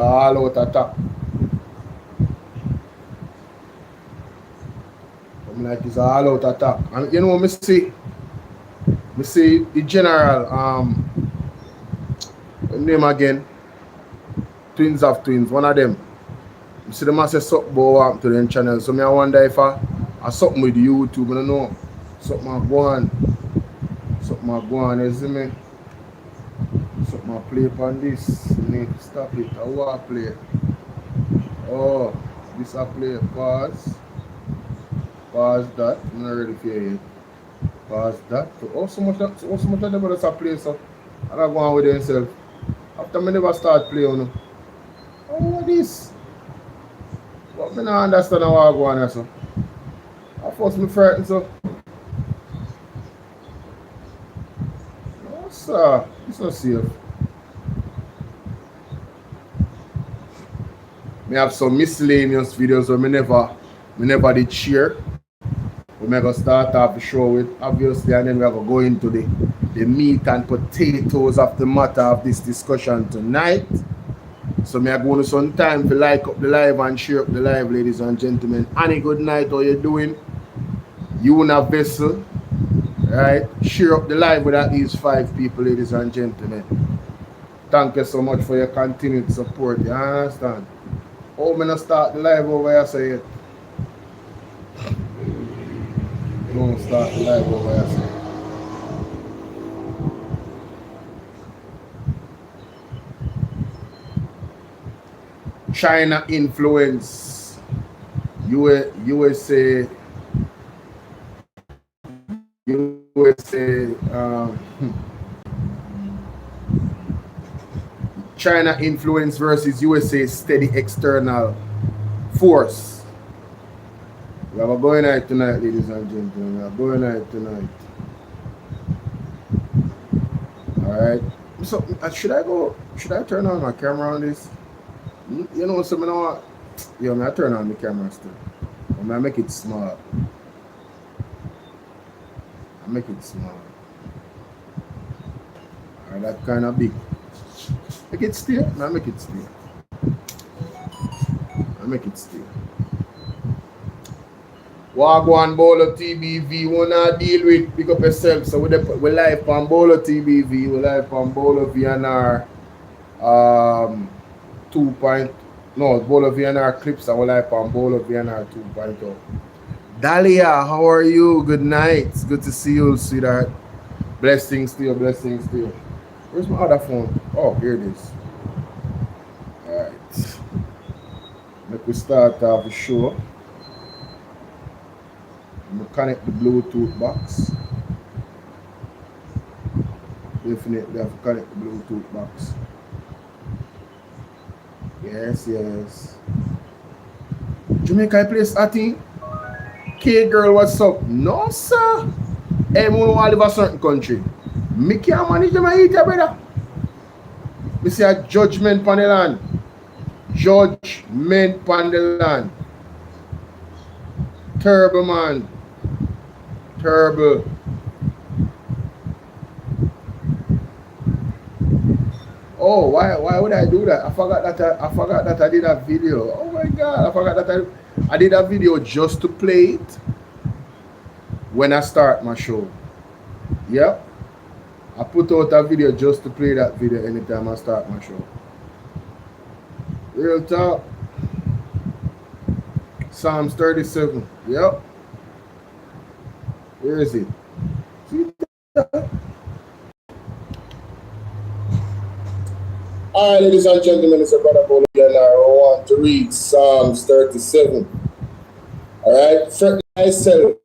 all out attack. I'm like it's all out attack. And you know me see the general name again, twins of twins, one of them. You see them as say something about to them channel. So me I wonder if I something with YouTube, I don't know. Something I go on. Something I go on, you see me? Something I play upon this. I need to stop it. I want to play. Oh, this I play. Pause. Pause that. I'm not ready for it. Pause that. Oh, so much of them just a play, so I don't go on with themselves. After I never start playing. Oh, what is? But I don't understand how I go on here, so. I force me frightened, so. No, sir. It's not safe. Me have some miscellaneous videos where me never did share. We may go start off the show with obviously, and then we are going to go into the meat and potatoes of the matter of this discussion tonight. So me are going to some time to like up the live and share up the live, ladies and gentlemen. Any good night, how you doing? You in a vessel, right? Share up the live with at least 5 people, ladies and gentlemen. Thank you so much for your continued support. You understand? Oh, me not start the live over here, say it. Don't start the live over here, say it. China influence USA China influence versus USA steady external force. We are going out tonight, ladies and gentlemen. We are going out tonight. Alright. So should I turn on my camera on this? You know, so I know what? Yeah, I turn on the camera still. I make it small. I make it small. Alright, that kind of big. Make it still? No, I make it still. I make it still. Wagwan Bolo TBV, we wanna deal with pick up yourself. So we live on Bolo TBV, we live on Bolo V&R 2.0. No, Bolo V&R clips, and we live on Bolo V&R 2.0. Dahlia, how are you? Good night. It's good to see you, sweetheart. Blessings to you, blessings to you. Where's my other phone? Oh, here it is. Alright. Let me start off the show. I'm going to connect the Bluetooth box. Definitely have to connect the Bluetooth box. Yes. Jamaica place a thing? K-girl, what's up? No, sir. Everyone want to live a certain country. Me can't manage Jamaica, brother. Me say a judgment on the land. Judgment on the land. Terrible, man. Terrible. Oh, why would I do that? I forgot that I did a video. Oh my God, I forgot that I did a video just to play it when I start my show. Yep. I put out a video just to play that video anytime I start my show. Real talk. Psalms 37. Yep. Where is it? See that? Alright, ladies and gentlemen, it's a brother Bolo V&R. I want to read Psalms 37. Alright, fret thyself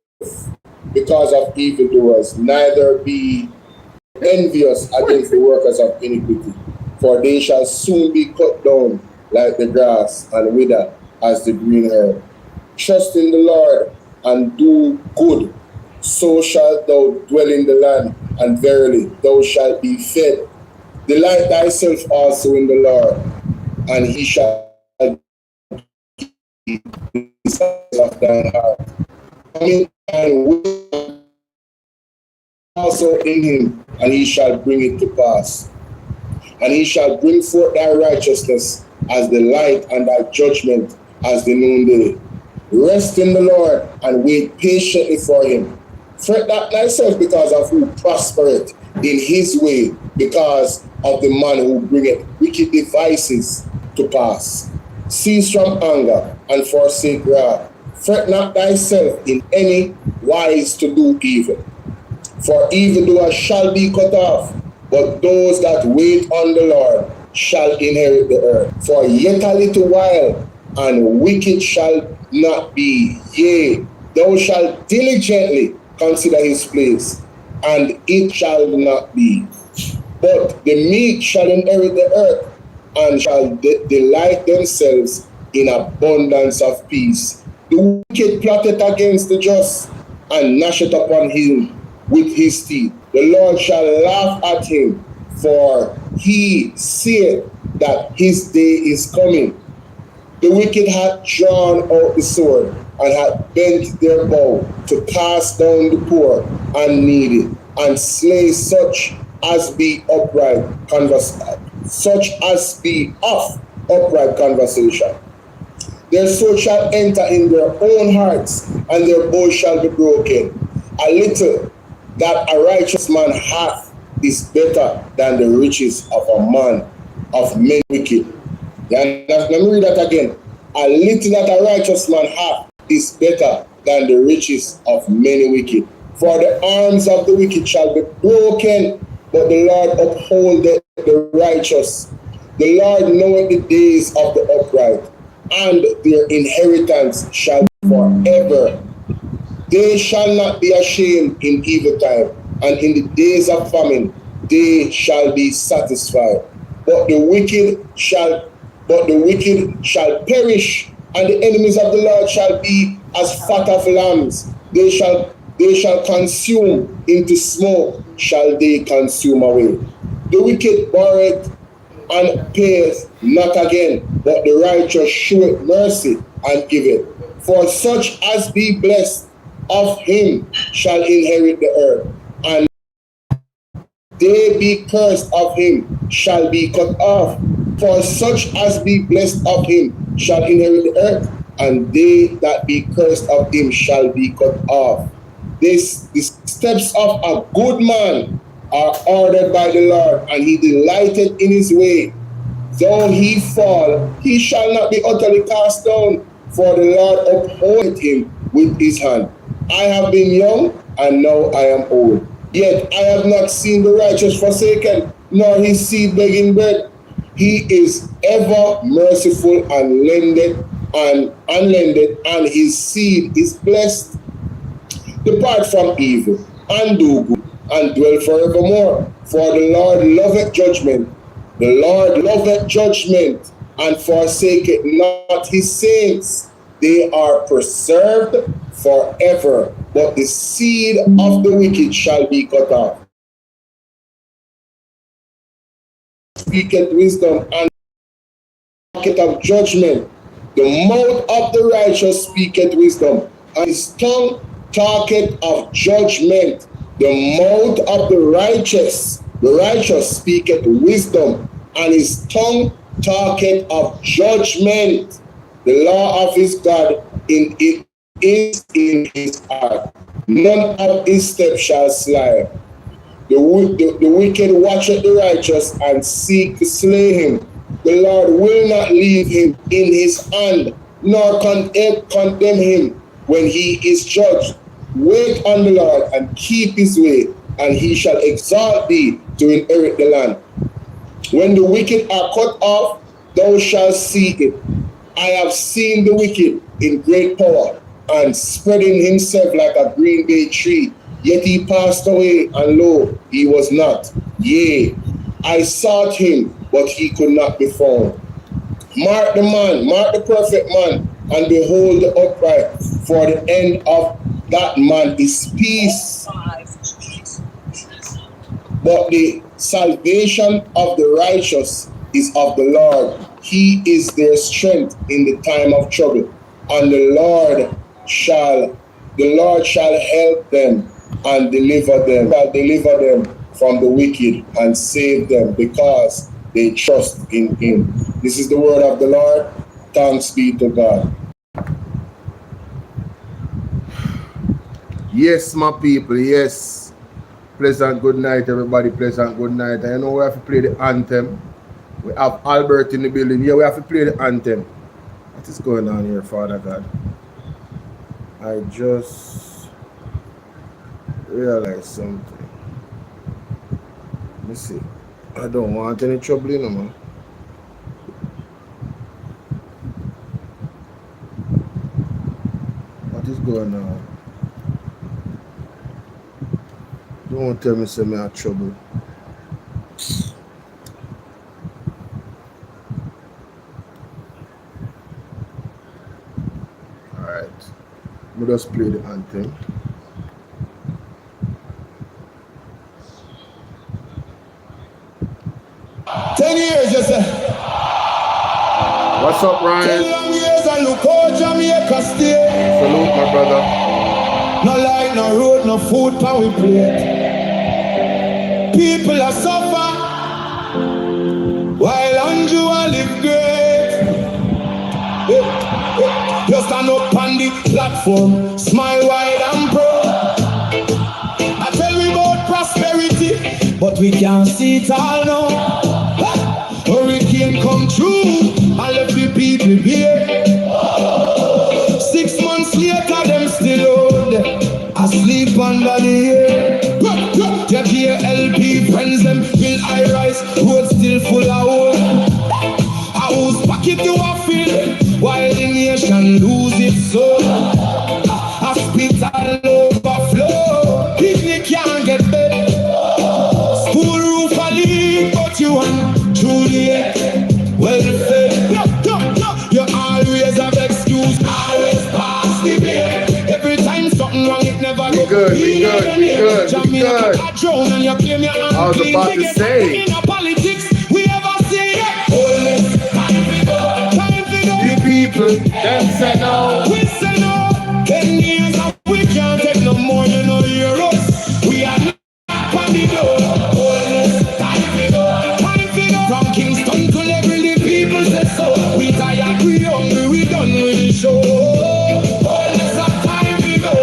because of evildoers, neither be envious against the workers of iniquity, for they shall soon be cut down like the grass and wither as the green herb. Trust in the Lord and do good, so shalt thou dwell in the land, and verily thou shalt be fed. Delight thyself also in the Lord, and he shall give the desires of thine heart. Come and wait also in him, and he shall bring it to pass. And he shall bring forth thy righteousness as the light, and thy judgment as the noonday. Rest in the Lord and wait patiently for him. Fret not thyself because of who prospereth in his way, because of the man who bringeth wicked devices to pass. Cease from anger and forsake wrath. Fret not thyself in any wise to do evil. For evildoers shall be cut off, but those that wait on the Lord shall inherit the earth. For yet a little while, and wicked shall not be. Yea, thou shalt diligently consider his place, and it shall not be. But the meek shall inherit the earth, and shall delight themselves in abundance of peace. The wicked plotteth against the just, and gnasheth upon him with his teeth. The Lord shall laugh at him, for he seeth that his day is coming. The wicked hath drawn out the sword, and hath bent their bow to cast down the poor and needy, and slay such as be of upright conversation. Their sword shall enter in their own hearts, and their bow shall be broken. A little that a righteous man hath is better than the riches of a man of many wicked. Let me read that again. A little that a righteous man hath is better than the riches of many wicked. For the arms of the wicked shall be broken, but the Lord upholdeth the righteous. The Lord knoweth the days of the upright, and their inheritance shall be forever. They shall not be ashamed in evil time, and in the days of famine they shall be satisfied. But the wicked shall perish, and the enemies of the Lord shall be as fat of lambs. They shall consume into smoke, shall they consume away. The wicked borroweth and payeth not again, but the righteous sheweth mercy and giveth. For such as be blessed of him shall inherit the earth, and they be cursed of him shall be cut off. For such as be blessed of him shall inherit the earth, and they that be cursed of him shall be cut off. The steps of a good man are ordered by the Lord, and he delighteth in his way. Though he fall, he shall not be utterly cast down, for the Lord upholdeth him with his hand. I have been young, and now I am old. Yet I have not seen the righteous forsaken, nor his seed begging bread. He is ever merciful and lendeth, and his seed is blessed. Depart from evil, and do good, and dwell forevermore. For the Lord loveth judgment. The Lord loveth judgment, and forsaketh not his saints. They are preserved forever, but the seed of the wicked shall be cut off. Speaketh wisdom and talketh of judgment. The mouth of the righteous speaketh wisdom, and his tongue talketh of judgment. The mouth of the righteous speaketh wisdom, and his tongue talketh of judgment. The law of his God is in his heart. None of his steps shall slide. The wicked watcheth the righteous and seek to slay him. The Lord will not leave him in his hand, nor condemn him when he is judged. Wait on the Lord and keep his way, and he shall exalt thee to inherit the land. When the wicked are cut off, thou shalt see it. I have seen the wicked in great power, and spreading himself like a green bay tree. Yet he passed away, and lo, he was not. Yea, I sought him, but he could not be found. Mark the man, mark the perfect man, and behold the upright, for the end of that man is peace. But the salvation of the righteous is of the Lord. He is their strength in the time of trouble, and the Lord shall help them and deliver them from the wicked and save them, because they trust in him. This is the word of the Lord. Thanks be to God. Yes, my people, yes. Pleasant good night, everybody. Pleasant good night. I know we have to play the anthem. We have Albert in the building. Yeah, we have to play the anthem. What is going on here, Father God? I just realized something. Let me see. I don't want any trouble, you know, man. What is going on? Don't tell me say me have trouble. Alright. Let me just play the anthem. Years, you say. What's up, Ryan? 10 long years and look how Jamaica stay. Salute, my brother. No light, no road, no food, pan we plate. People are suffer while Andrew a live great. You stand up on the platform, smile wide and proud. I tell we about prosperity, but we can't see it all now. Hurricane come through, and left the people here. 6 months later, them still out there, asleep under the air. Your JLP friends, them build high rise, road still full of holes. A house pocket to a field, while the nation lose its soul. Hospital overflow, picnic can't get bed. School roof a leak, but you want Juliet, well fed. You always have excuse, always pass the blame. Every time something wrong, it never go. We good. Jamaica got drowned and you claim your hand. I was about to say. In politics, we ever see it. Only time to go. The people, them say no. We say no. 10 years and we can't take no more than no euros. We are not on the door. Only time to go. From Kingston to Level, the people say so. We tired, we hungry, we done with the show. All this time we go.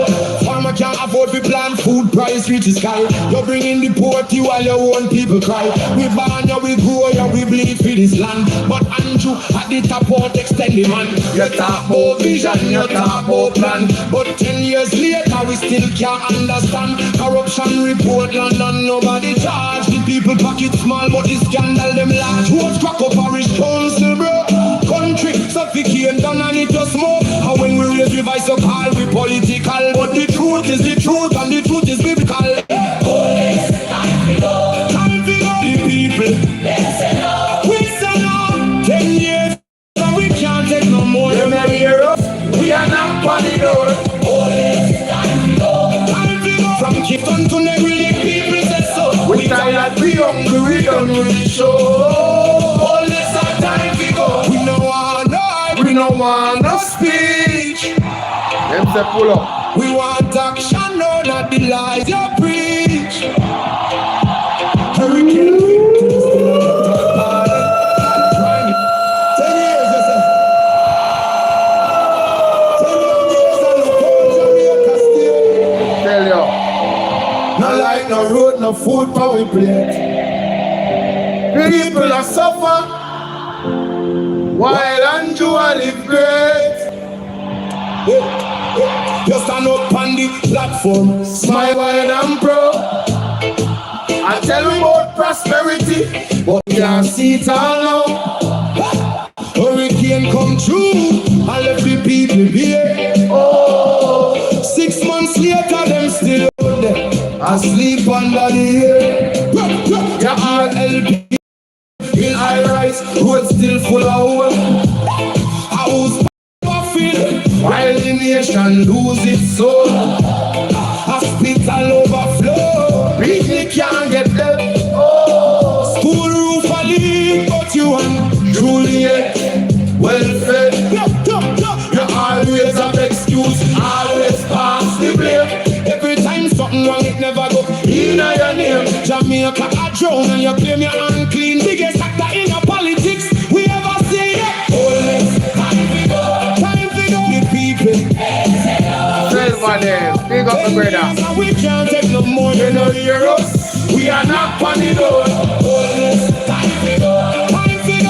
Farmer can't afford to plant, food price reach the sky. You bring in the poverty while your own people cry. We born you, we grow you, we bleed for this land. But Andrew at the top won't extend the man. You talk about vision, you talk about plan. But 10 years later, we still can't understand. Corruption report, London, nobody charge. The people pocket small, but the scandal them large. Who's crack up parish council, bro? Country suffocate down and it just smoke. And when we raise revise so call we political. But the truth is the truth and the truth is biblical. Police, time to go. Time to go. The people, they say no. We say no. 10 years and we can't take no more. You never hear us. We are not on the door. Police, time to go. Time to go. From Kingston to Negril, the people say so. We tired, we hungry, we done with the show. All this time we go. We no want no. We no want no speech. Them say pull up. We want action, no, not the lies you preach. Hurricane victims still out of party. 10 years, you say. 10 long years and look how Jamaica stay. Tell you. No light, no road, no food, but we plate. People are suffer while Andrew live great. You stand up on the platform, smile wide and proud. I tell you about prosperity, but you can't see it all now. Hurricane come through and left the people here. Oh, 6 months later, them still out there, asleep under the air. Your RLP in high rise, road still full of holes. House overfilled, while the nation lose its soul. Hospital overflow, picnic can't get there. Oh, school roof a leak, but you want Juliet, well fed. You always have excuse, always pass the blame. Every time something wrong, it never go in your name. Jamaica a drown and you claim you're unclean. Biggest actor in them. Big up the brother. We can't take no more, you know, hear us. We are not funny though.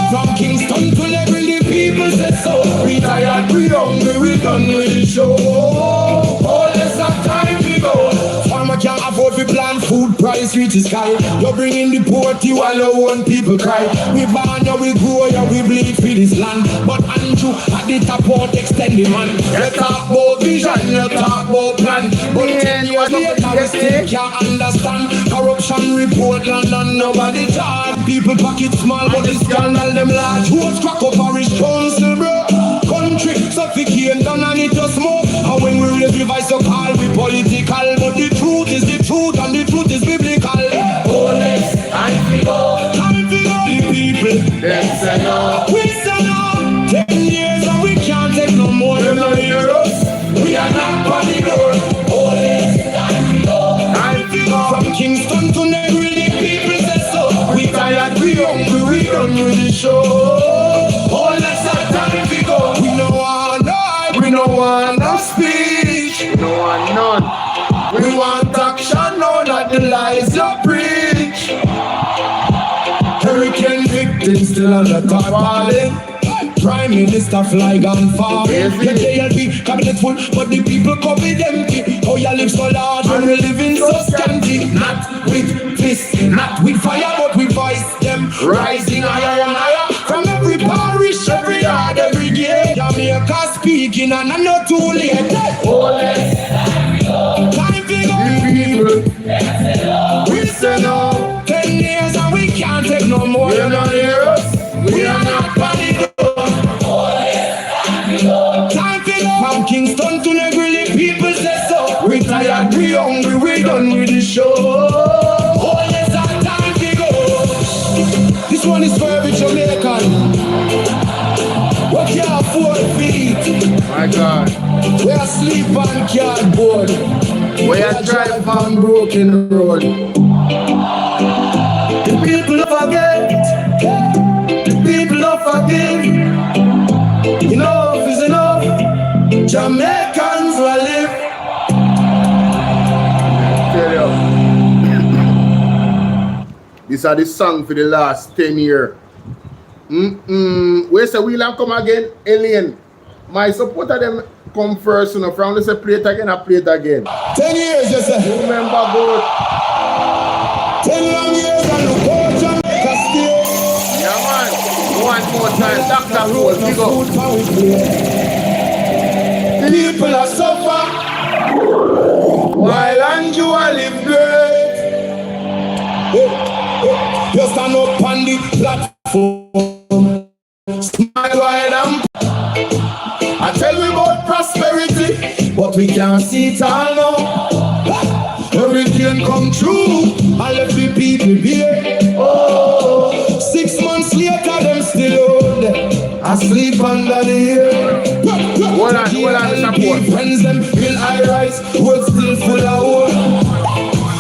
From Kingston to Liberty, the people say so. Retired, we hungry, we done with the show. All this time we go. Farmer can't afford to plant, food price reaches sky. You bring in the poverty while your own people cry. We born ya, we grow ya, we bleed for this land. But Andrew at the top out extended man. You talk about vision, you talk about plan. But 10 years later we still can't understand. Corruption report London, nobody charge. People pocket small but the scandal them large. Who's crack up parish council bro? Country suffocate down and it just smoke. And when we raise the voice so call we political. But the truth is the truth and the truth is biblical. Honest, time to go. Time to go. The people, them say no. We say no. 10 years and we can't take no more. You know hear us. We are not funny road. Honest, time to go. Time to go. From Kingston to Negri, the people say so. We tired, we hungry, we done with the show. All that's our time to go. We no want no, we no want no speech. We don't want none. We want action, no, not the lies you preach. Hurricane victims still on the top falling. Prime Minister fly gone far. The JLP cabinet full, but the people covered empty. Oh, you live so large and we living so scanty. Not with fists, not with fire, but with voice them rising higher and higher. From every parish, every yard, every gate. Jamaica speaking and I'm not too late. Oh, let's time to go. We say no. 10 years and we can't take no more. You don't hear us. We are not panic. Time to go. From Kingston to Negri, people say so. We tired, we hungry, we done with the show. Oh, yes, our time to go. This one is for every Jamaican. What can't afford feet? My God. We are sleep on cardboard. We are drive on broken road. The people don't forget. The people don't forgive. Enough is enough. Jamaicans will live. These are the song for the last 10 years. Where say we'll have come again? Alien. My supporter them come first, you know, from they say play it again, I play it again. 10 years, you say. Remember good. 10 long years and look out Jamaica still. Yeah man. One more time, Dr. Rose, big up. People are suffer while Andrew live great. You stand up on the platform, smile while I tell we about prosperity, but we can't see it all now. Hurricane come true, and let the people be. Oh, 6 months later, them still old, asleep under the air. Hold on, support. Friends them feel I rise, world still full of hope.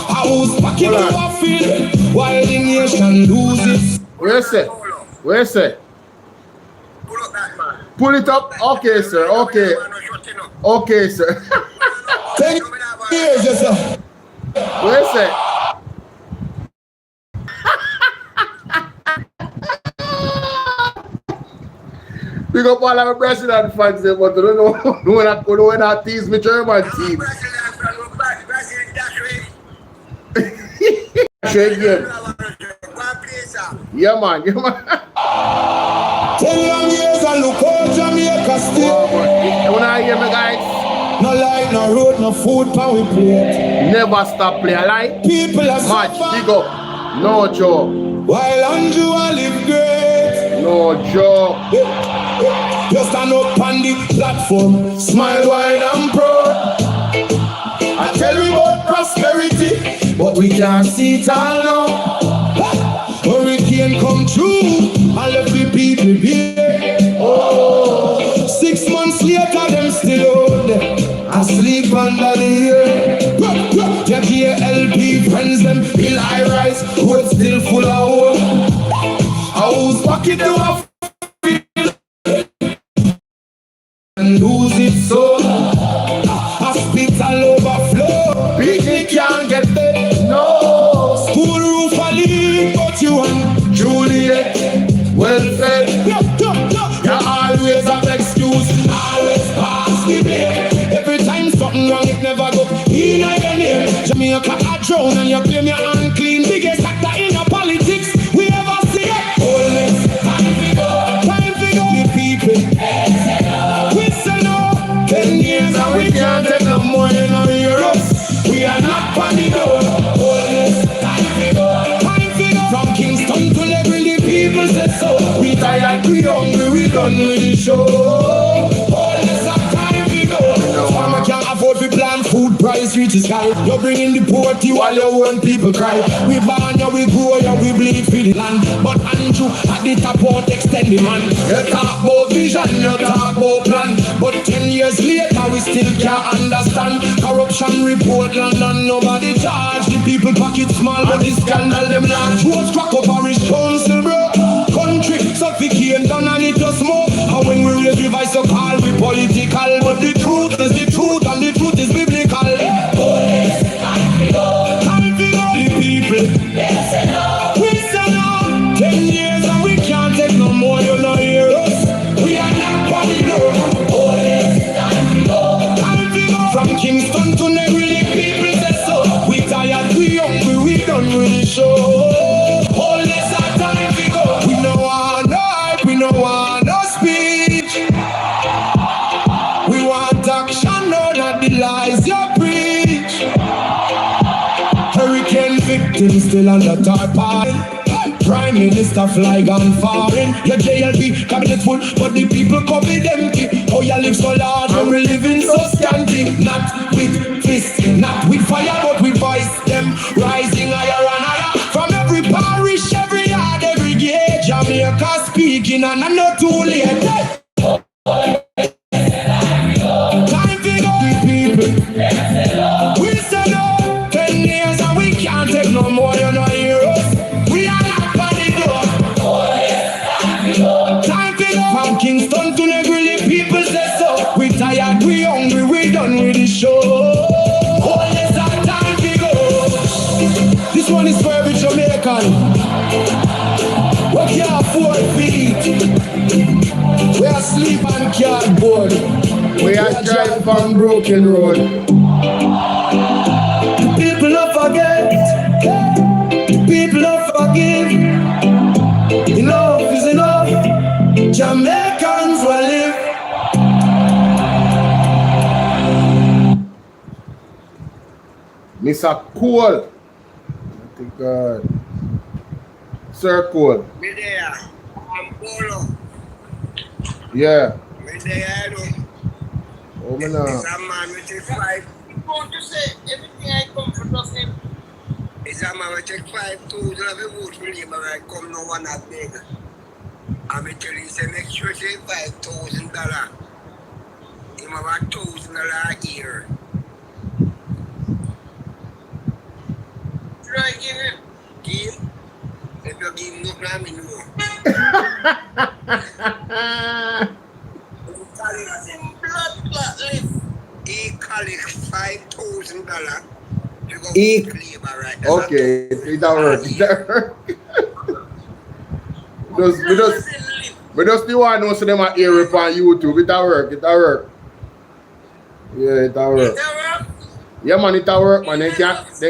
I was packing to a field, while the nation loses. Where's it? Where's it? Pull it up? Okay, sir. Okay. Okay, sir. 10 years, yes, sir. Where's it? Big up all our president fans there, but I don't know when I tease me German team. Yeah, man. 10 long years and look out Jamaica still. When I hear me, guys. No light, no road, no food, pan we play. Never stop play a light. People are match, suffer. big up. No joke. While Andrew live great. No joke. You stand up on the platform, smile wide and proud. I tell you about prosperity, but we can't see it all now. Hurricane come true, and let the people be. Oh, 6 months later, them still old, asleep under the air. JLP friends, them feel I rise, world still full of hope. I was walking to a field and lose it so. I speak It'll overflow. Picnic can't get there. No. School roof a leak, but you want Juliet. Well said. You always have excuse. Always pass the blame. Every time something wrong, it never go in your name. Jamaica a drown and you claim you're unclean. Biggest factor in your politics we ever see it. Always time to go. Time to go. The people. We say no. 10 years and we can't take no more than no euros. We are not funny though. Always time to go. Time to go. From Kingston to Liberty, the people say so. We tired, we hungry, we done with the show. Always have time to go. Farmer can't afford to plant, food price reaches sky. You're bringing the poverty while your own people cry. We born you, we grow you, we bleed for the land. But Andrew at the top won't extend the man. You talk about vision, you talk about plan. But 10 years later we still can't understand. Corruption report London, nobody charge. The people pocket small, but the scandal them large. Roads crack up parish council, bro. Country suffocate down and it just smoke. And when we raise revise so call we political. But the truth is the truth and the truth is biblical. Police, time to go. Time to go. The people, they say no. We say no. 10 years and we can't take no more. You know hear us. We are not funny no. Police, time to go. Time to go. From Kingston to Negril, the people say so. We tired, we hungry, we done with the show. Police are time to go. We no want no hype, we no want no speech. We want action, no not the lies you preach. Hurricane victims still under tarpaulin. Prime Minister fly gone foreign. Your JLP cabinet full, but the people cover empty. Oh, you live so large and we living so scanty. Not with fist, not with fire, but with voice. Them rising higher and higher. From every parish, every yard, every gate. Jamaica speaking and I'm not too late. Time to go, the people. We say no. 10 years and we can't take no more, you know heroes. We are not funny though. Time to go. From Kingston to Negril, the people say so. We tired, we hungry, we done with the show. Oh, yes, our time to go. This one is for every Jamaican. We can't afford feet. We are sleep on cardboard. We are drive on broken road. The people don't forget. The people don't forgive. Enough is enough. Jamaicans will live. Mr. Cole. Thank God. Sir Cole. Me there, I'm BOLO. Yeah. Me there, you know. Oh, man. It's a man with take 5. You want to say everything I come for nothing? It's a man with take 5,000 of the vote for Labour. I come no one at beg. And me tell you, say make sure say $5,000. Him have $1,000 a year. Should I give him? Give him? If you give him nothing, I mean no. It's in blood clot live. He collect $5,000 to go He- vote for Labour, right? Okay, it don't work. It don't work. We just the one know so them are hear it on YouTube. It don't work. It don't work. Yeah, it don't work. Yeah, man, it don't work, man. They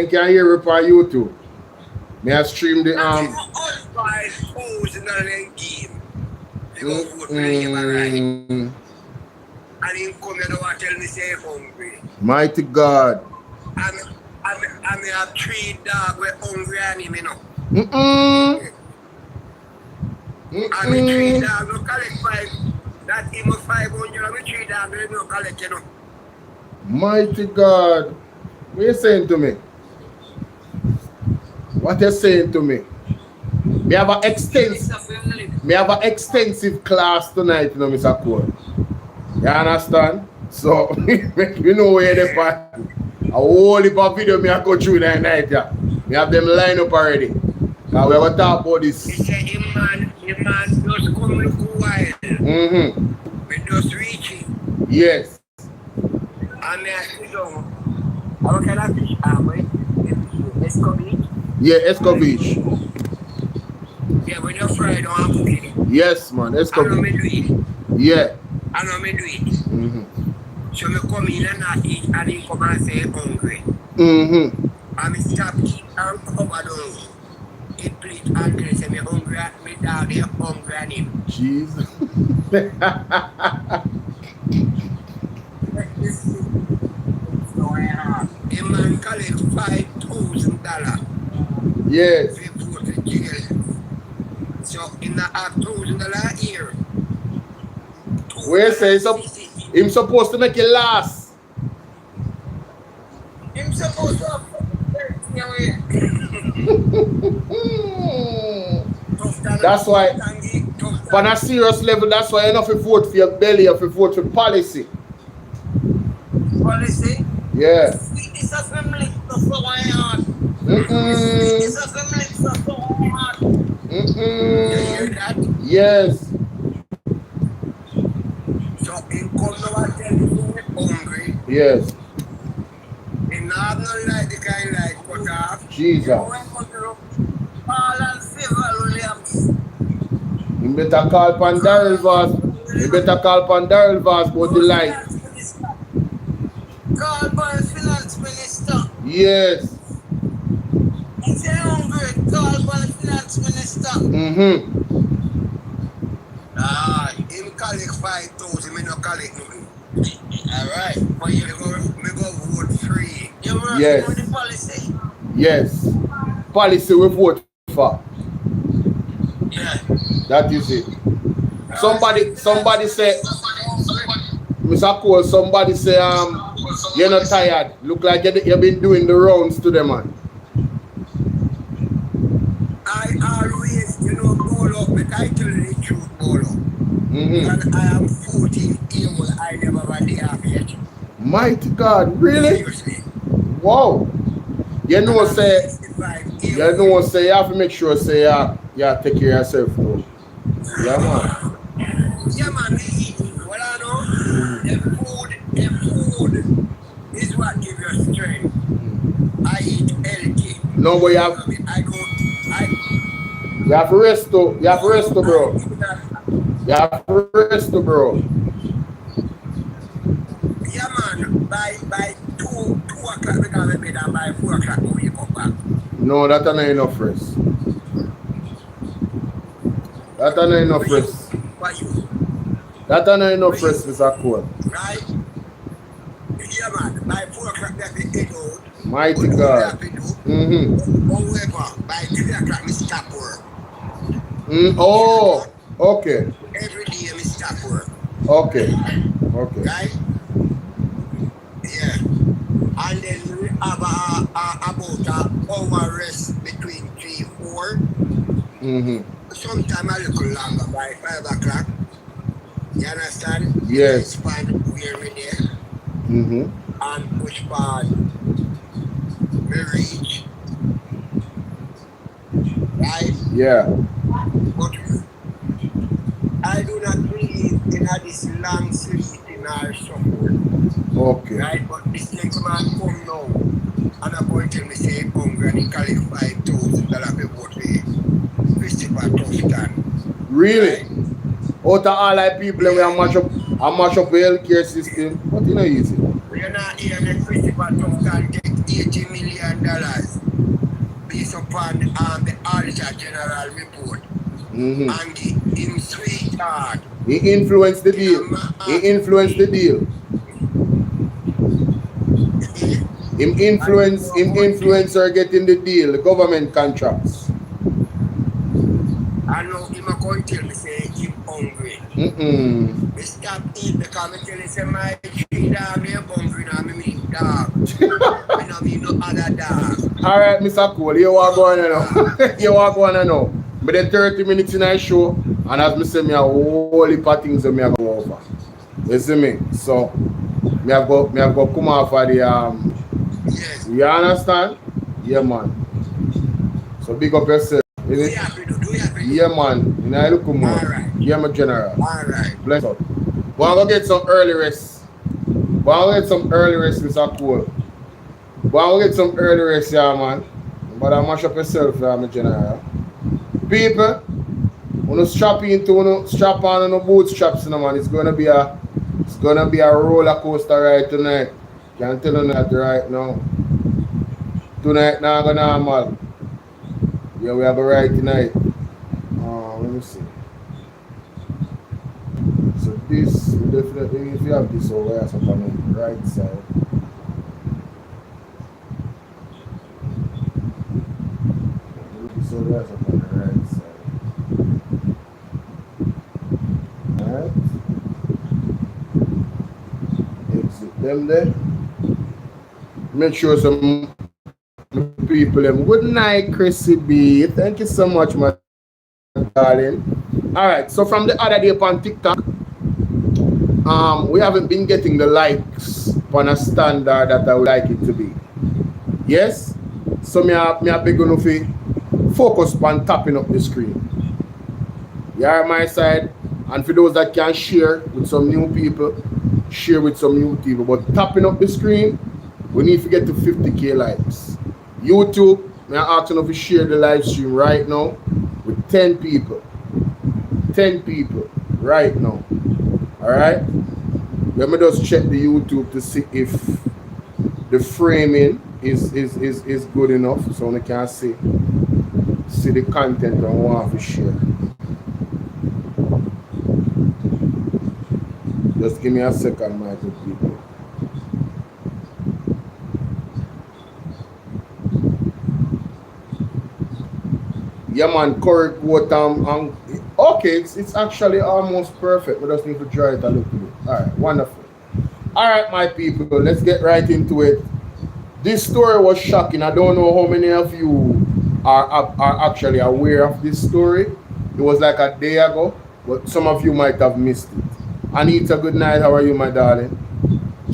can hear it on YouTube. May I stream the $5,000 game. They go vote for Labour, right? And he come here to tell me say hungry. Mighty God. I have 3 dogs with hungry and him, you know. I mean 3 dogs no collect 5. That him 500 and 3 dogs no collect, you know. Mighty God. What you saying to me? What you saying to me? Me have an extensive class tonight, you know, Mr. Cole. You understand? So, you know where they part. A whole heap of video me I go through that night, yeah. Me have them line up already. Now we have talk about this. He said him man just come look a while. We just reach him. Yes. And me I sit down. What kind of fish are we? Escovitch? Yeah, escovitch. Yeah, when you fry it, don't cook it. Yes, man, I know me escovitch. do it. Yeah. I know me do it. Mm-hmm. So me come in and I eat and he come and say hungry. Mm-hmm. And me stop eat and cover down. He plate and they say me hungry at me dog, they hungry at him. Jesus. Let me see what's going on. A man collect $5,000 Yes. to go to jail. So in a $1,000 a year. Where say him supposed to make it last? Him supposed to have That's why, on a serious level, that's why you have to vote for your belly, you have to vote for policy. Policy? Yeah. It's a family for one yard. Mm-mm. It's a family for one yard. Mm-mm. You hear that? Yes. So him come now and tell you hungry. Yes. Him not like the kind like cut off. Jesus. You went to Paul and Civil Williams. You better call Pandarel Vaz. You better call Pandarel Vaz about the light. Call by finance minister. Yes. He's hungry. Call by finance minister. Mm-hmm. Him collect 5,000, me no collect nothing. Alright. But you go vote free. You work Yes. with the policy? Yes. Policy we vote for. Yeah. That is it. Somebody say, Mr. Cole, somebody say, you're not tired. Look like you've been doing the rounds to them, man. I always, BOLO, but I tell you the truth, BOLO. Mm-hmm. And I am 14 years old, I never had the half yet. Mighty God, really? Seriously. Wow. You know, say, 65 you know, say, you have to make sure, say, yeah, take care of yourself, though. Yeah, man. Yeah, man, we eat. Well, I know, the food is what gives you strength. I eat healthy. No, but you have to rest, though. You have to rest, though, bro. You have to rest, though, bro. Yeah, man, by 2 o'clock, we got to bed, and by 4 o'clock, we come back. No, that's not enough rest. That's not enough rest. For you. That's not enough rest, Mr. Cole. Right? Yeah, man, by 4 o'clock, we have to head out. Mighty God. Mm-hmm. However, by 3 o'clock, we stop work. Oh, okay. Every day, we stop work. Okay. Okay. Right? Yeah. And then we have about an hour rest between 3 4. Mm-hmm. Sometimes a little longer, by 5 o'clock. You understand? Yes. Span where we there. Mm-hmm. And which part we reach. Right? Yeah. But I do not believe in this long sleeping or support. Okay. Right? But this gentleman come now and I'm going to tell me say hungry and he collect $5,000 before the festival tough time. Really? Right? Out of all our people, we are mash up the healthcare system. But you know easy. We're not here the festival tough time take $80 million based upon the Auditor General report. Mm-hmm. And in sweetheart. He influenced the deal. He influenced the deal. Him influence her getting the deal, the government contracts. I know him a going to tell me say him hungry. Mm-mm. Me stop eat because me tell him say my 3 dog me hungry now me mean dog. Me no mean no other dog. Alright, Mr. Cole, you are going to know. You are going to know. But then 30 minutes in a show, and as me say, me a whole heap of things that me a go over. You see me? So, me a go come off of the Yes. You understand? Yeah, man. So big up yourself. Do you happy to? Yeah, man. You know, I look more. Alright. Yeah, my general. Alright. Bless up. But I'm gonna get some early rest. Mr. Cole. But I'll get some early rest here, man. But I mash up yourself, my general. People, wanna strap into, wanna strap on no bootstraps, man. It's gonna be a roller coaster ride tonight. Can't tell you that right now. Tonight now go normal. Yeah, we have a ride tonight. Let me see. So this definitely, if you have this over here, so on the right side. So that's up on the right side. Alright. Exit them there. Make sure some people them. Good night, Chrissy B. Thank you so much, my darling. Alright, so from the other day upon TikTok, we haven't been getting the likes on a standard that I would like it to be. Yes? So me a big enough to focus on tapping up the screen. You are on my side, and for those that can share with some new people, share with some new people. But tapping up the screen, we need to get to 50k likes. YouTube, me asking if you share the live stream right now with 10 people. 10 people right now. Alright? Let me just check the YouTube to see if the framing is good enough so we can see the content I want to share. Just give me a second, my good people. Yeah, man, correct what okay, it's actually almost perfect. We just need to try it a little bit. Alright, wonderful. Alright, my people, let's get right into it. This story was shocking. I don't know how many of you are actually aware of this story. It was like a day ago, but some of you might have missed it. Anita, good night. How are you, my darling?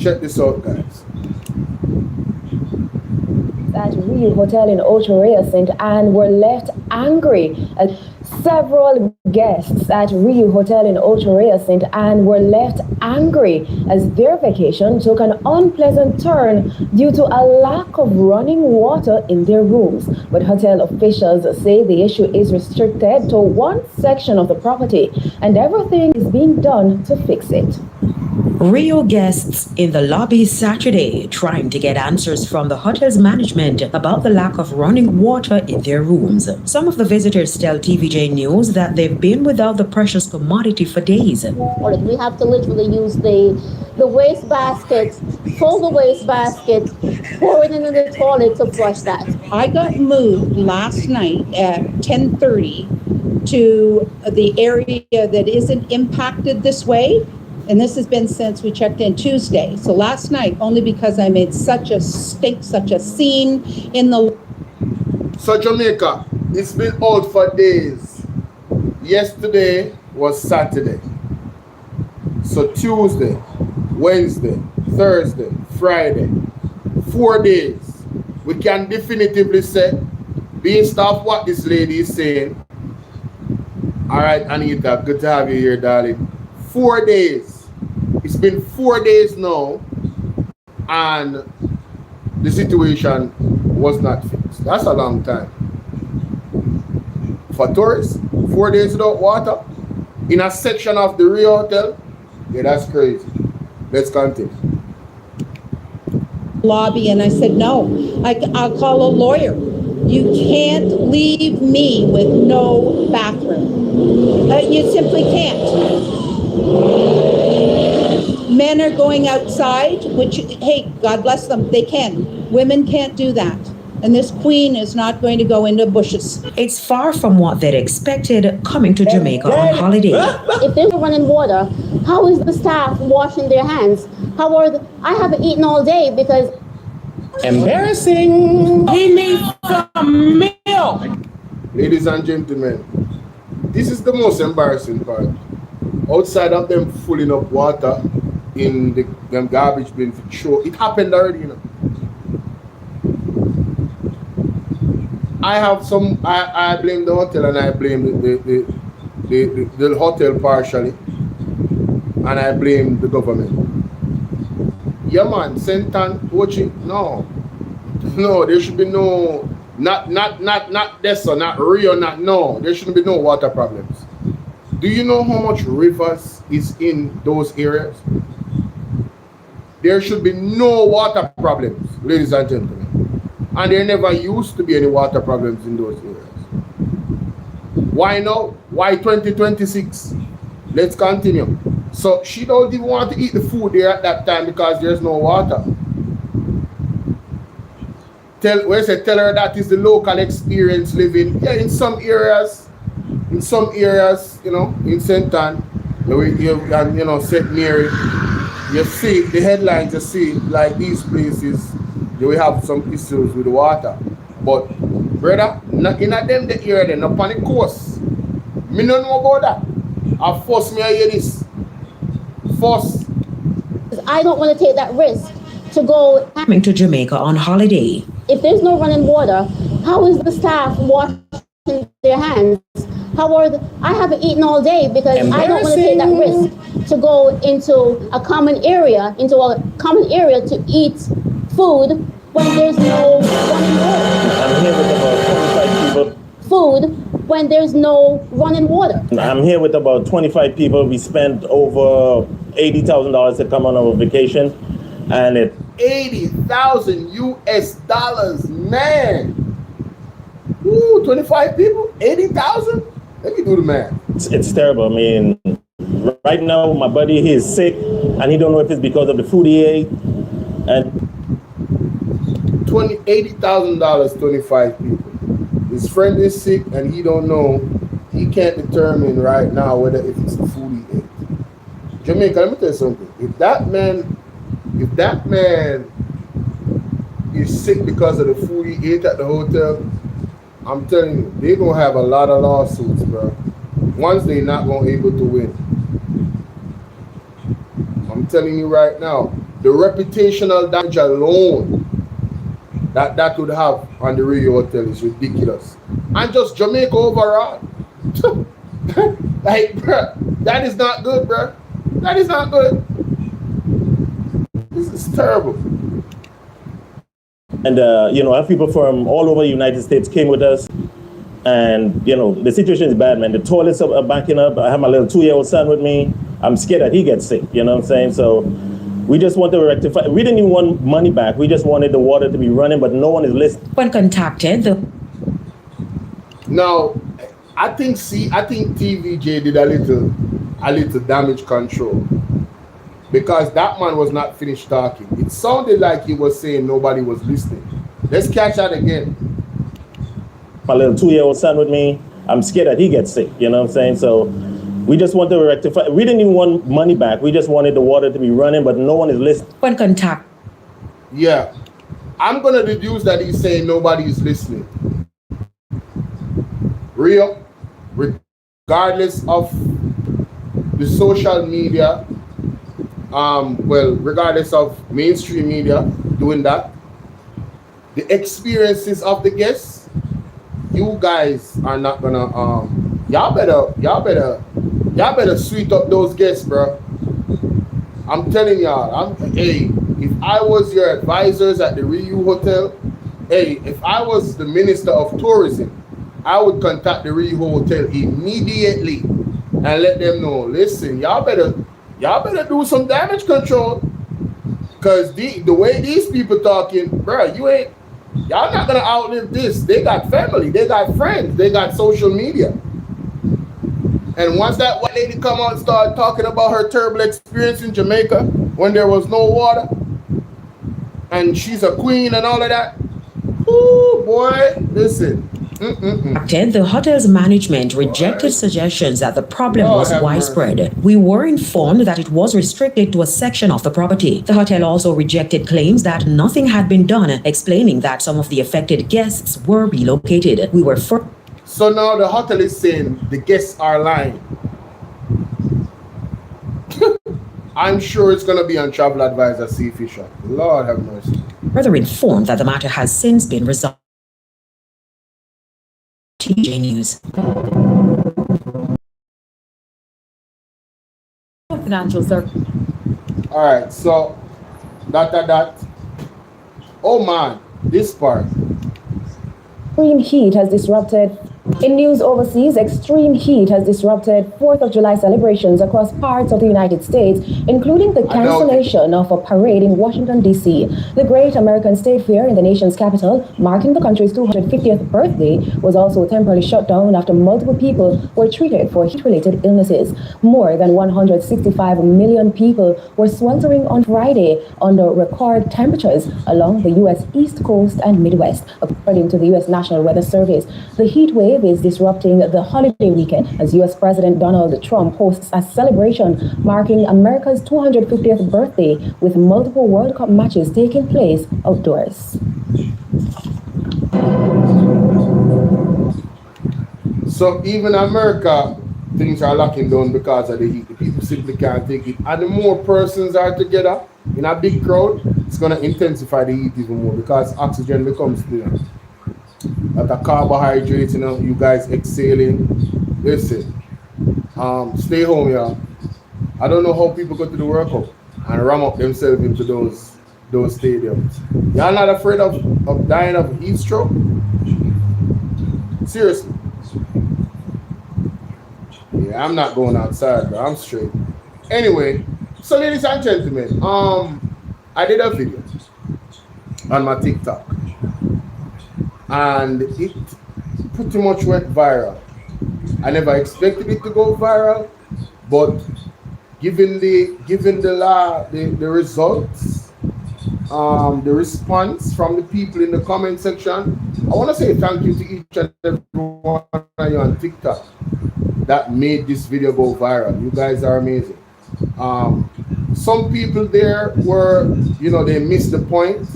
Check this out, guys. At Rio Hotel in Ochorea, St. Anne were left angry as several guests at Rio Hotel in Ochorea, St. Anne were left angry as their vacation took an unpleasant turn due to a lack of running water in their rooms. But hotel officials say the issue is restricted to one section of the property and everything is being done to fix it. Rio guests in the lobby Saturday trying to get answers from the hotel's management about the lack of running water in their rooms. Some of the visitors tell TVJ News that they've been without the precious commodity for days. We have to literally use the waste basket, fold the waste basket, pour it into the toilet to flush that. I got moved last night at 10:30 to the area that isn't impacted this way. And this has been since we checked in Tuesday. So last night, only because I made such a stink, such a scene in the... So Jamaica, it's been out for days. Yesterday was Saturday. So Tuesday, Wednesday, Thursday, Friday, 4 days. We can definitively say, based off what this lady is saying, all right, Anita, good to have you here, darling. 4 days. It's been 4 days now, and the situation was not fixed. That's a long time. For tourists, 4 days without water in a section of the Rio Hotel, yeah, that's crazy. Let's continue. Lobby, and I said, no, I'll call a lawyer. You can't leave me with no bathroom. You simply can't. Men are going outside, which, hey, God bless them, they can. Women can't do that. And this queen is not going to go into bushes. It's far from what they'd expected coming to Jamaica on holiday. If there's running water, how is the staff washing their hands? I haven't eaten all day because... Embarrassing. He needs some milk. Ladies and gentlemen, this is the most embarrassing part. Outside of them filling up water in them garbage bin for sure. It happened already, you know. I blame the hotel and I blame the hotel partially, and I blame the government. Yeah, man, Sentan, watching, no. No, there should be no, not this or not Rio, not no. There shouldn't be no water problems. Do you know how much rivers is in those areas? There should be no water problems, ladies and gentlemen. And there never used to be any water problems in those areas. Why now? Why 2026? Let's continue. So she don't even want to eat the food there at that time because there's no water. Tell her that is the local experience living. Yeah, in some areas, you know, in St. Anne, and you know, St. Mary, you see the headlines, you see like these places, they will have some issues with the water. But brother, not in a them the area, then up on the coast. Me don't know about that. I force me to hear this. Force. I don't want to take that risk to go Coming to Jamaica on holiday. If there's no running water, how is the staff washing their hands? I haven't eaten all day because I don't want to take that risk to go into a common area to eat food when there's no running water. I'm here with about 25 people. Food when there's no running water. I'm here with about 25 people. We spent over $80,000 to come on our vacation, and it 80,000 US dollars, man. Ooh, 25 people, 80,000. Let me do the math. It's terrible. I mean, right now my buddy, he is sick, and he don't know if it's because of the food he ate. And $80,000, 25 people. His friend is sick, and he don't know. He can't determine right now whether if it's the food he ate. Jamaica, let me tell you something. If that man is sick because of the food he ate at the hotel, I'm telling you, they're going to have a lot of lawsuits, bro. Once they're not going to be able to win. I'm telling you right now, the reputational damage alone that would have on the Rio Hotel is ridiculous. And just Jamaica overall. Like, bro, that is not good, bro. That is not good. This is terrible. And, you know, I have people from all over the United States came with us. And, you know, the situation is bad, man. The toilets are backing up. I have my little 2-year-old son with me. I'm scared that he gets sick, you know what I'm saying? So we just want to rectify. We didn't even want money back. We just wanted the water to be running, but no one is listening. When contacted, Now, I think TVJ did a little damage control. Because that man was not finished talking. It sounded like he was saying nobody was listening. Let's catch that again. My little 2-year-old son with me. I'm scared that he gets sick, you know what I'm saying? So we just want to rectify. We didn't even want money back. We just wanted the water to be running, but no one is listening. When contact. Yeah. I'm going to deduce that he's saying nobody is listening. Real, regardless of the social media, regardless of mainstream media doing that, the experiences of the guests, you guys are not gonna y'all better sweet up those guests, bro. I'm telling y'all, if I was your advisors at the Rio Hotel, if I was the Minister of Tourism, I would contact the Rio Hotel immediately and let them know, listen, y'all better do some damage control, because the way these people talking, bro, y'all not gonna outlive this. They got family, they got friends, they got social media. And once that white lady come out and start talking about her terrible experience in Jamaica when there was no water, and she's a queen and all of that, ooh, boy, listen. The hotel's management rejected suggestions that the problem was widespread. We were informed that it was restricted to a section of the property. The hotel also rejected claims that nothing had been done, explaining that some of the affected guests were relocated. So now the hotel is saying the guests are lying. I'm sure it's going to be on Travel Advisor C. Fisher. Lord have mercy. Further informed that the matter has since been resolved. TJ News. Financial, sir. All right, so that. Oh man, This part. Extreme heat has disrupted. In news overseas, extreme heat has disrupted 4th of July celebrations across parts of the United States, including the cancellation of a parade in Washington, D.C. The Great American State Fair in the nation's capital, marking the country's 250th birthday, was also temporarily shut down after multiple people were treated for heat-related illnesses. More than 165 million people were sweltering on Friday under record temperatures along the U.S. East Coast and Midwest, according to the U.S. National Weather Service. The heat wave is disrupting the holiday weekend as U.S. President Donald Trump hosts a celebration marking America's 250th birthday with multiple World Cup matches taking place outdoors. So even America, things are locking down because of the heat. The people simply can't take it. And the more persons are together in a big crowd, it's going to intensify the heat even more because oxygen becomes thinner. That a carbohydrates, you guys exhaling. Listen, stay home, y'all. I don't know how people go to the workout and ram up themselves into those stadiums. Y'all not afraid of dying of heat stroke? Seriously. Yeah, I'm not going outside, but I'm straight. Anyway, so ladies and gentlemen, I did a video on my TikTok. And it pretty much went viral. I never expected it to go viral, but given the results, the response from the people in the comment section, I want to say thank you to each and every one of you on TikTok that made this video go viral. You guys are amazing. Some people there were, they missed the point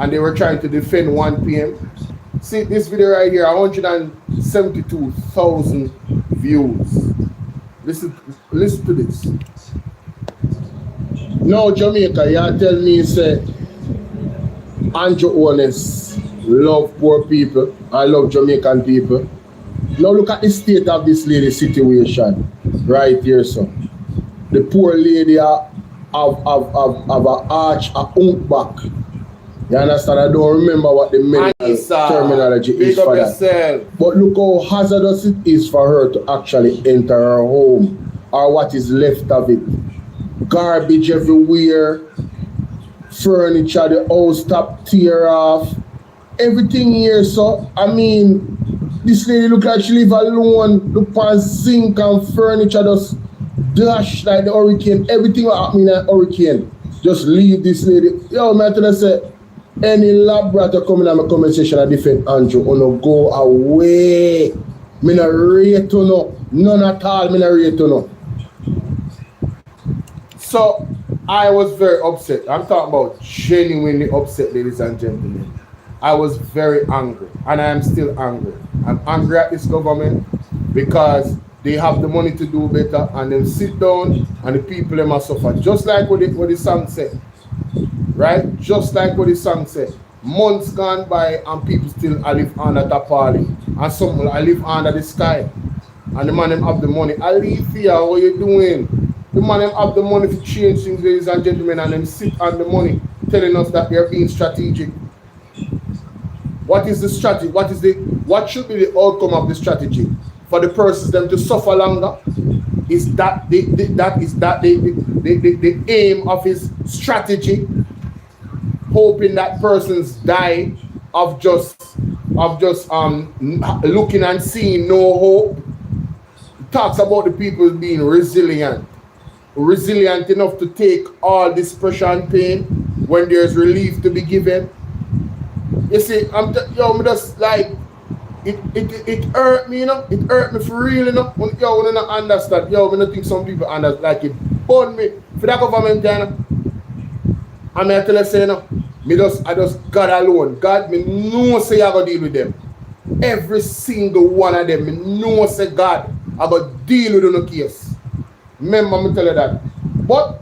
and they were trying to defend 1 p.m. See this video right here, 172,000 views. Listen to this. Now Jamaica, y'all tell me, say, Andrew Honest love poor people. I love Jamaican people. Now look at the state of this lady's situation right here, so. The poor lady have an arch, a hump back. You understand? I don't remember what the medical terminology is for that. But look how hazardous it is for her to actually enter her home, or what is left of it. Garbage everywhere, furniture, the house top tear off, everything here. So, I mean, this lady look like she live alone. Look on zinc and furniture just dash like the hurricane. Everything what happening in a hurricane. Just leave this lady. Yo, man, I say, any laboratory coming on my conversation I defend Andrew, no go away. Me no rate to no. None at all, me no rate to no. So I was very upset. I'm talking about genuinely upset, ladies and gentlemen. I was very angry, and I am still angry. I'm angry at this government because they have the money to do better, and then sit down and the people them must suffer. Just like what the song said. Right? Just like what the song said. Months gone by and people still live under the party. And some live under the sky. And the man them have the money. I live here, what you doing? The man them have the money to change things, ladies and gentlemen, and them sit on the money telling us that they're being strategic. What is the strategy? What should be the outcome of the strategy? For the persons them to suffer longer? Is that the aim of his strategy? Hoping that persons die of just looking and seeing no hope. It talks about the people being resilient enough to take all this pressure and pain when there's relief to be given. You see, me just like it hurt me, It hurt me for real, When I don't understand, I don't think some people understand. Like it burn me for that government, I mean, I tell you, say, I just God alone. God, me know say I go deal with them. Every single one of them, me know say God, I go deal with the case. Remember, me tell you that. But,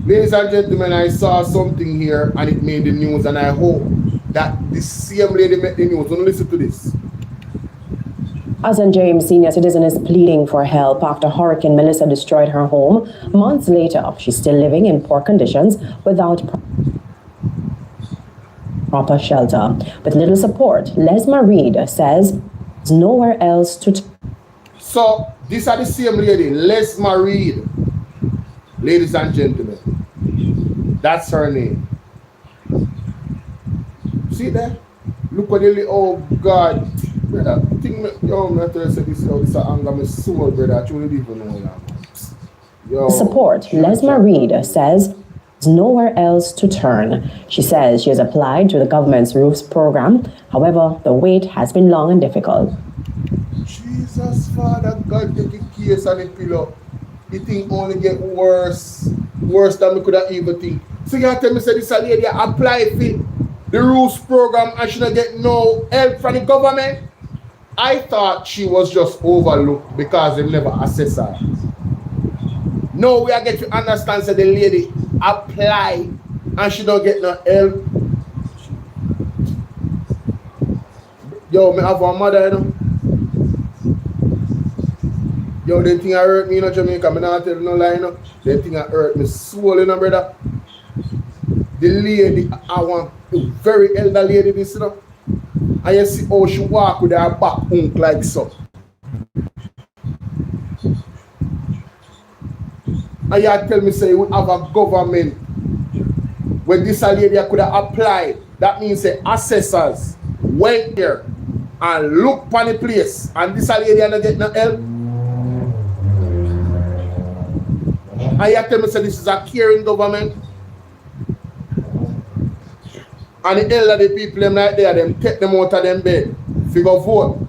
ladies and gentlemen, I saw something here and it made the news, and I hope that the same lady made the news. Don't listen to this. Asan James, senior citizen, is pleading for help after Hurricane Melissa destroyed her home. Months later, she's still living in poor conditions without. proper shelter. With little support, Lesma Reed says there's nowhere else to turn. So, these are the same lady, Lesma Reed. Ladies and gentlemen, that's her name. See there? Look at the oh God, brother. Think me, yo, me tell you say this is anger me soul, brother. I truly even know that. Yo, Support, Lesma Reed says there's nowhere else to turn. She says she has applied to the government's roofs program. However, the wait has been long and difficult. Jesus, Father God, take the case and the pillow. The thing only get worse than we could have even think. So you tell me say this lady apply for the rules program and she don't get no help from the government? I thought she was just overlooked because they never assess her. No, we are get to understand that the lady apply and she don't get no help. Yo, me have one mother, you know. Yo, the thing that hurt me, you know, Jamaica, I'm not telling no lie, you know. The thing that hurt me soul, you know, brother. The lady, I want a very elder lady, this, you know. And you see how she walk with her back hunk like so. And you tell me, say, we have a government when this lady could have applied. That means the assessors went there and looked for the place. And this lady not get no help. And you tell me, say, this is a caring government. And the elderly people them right there, them take them out of them bed. Figure vote.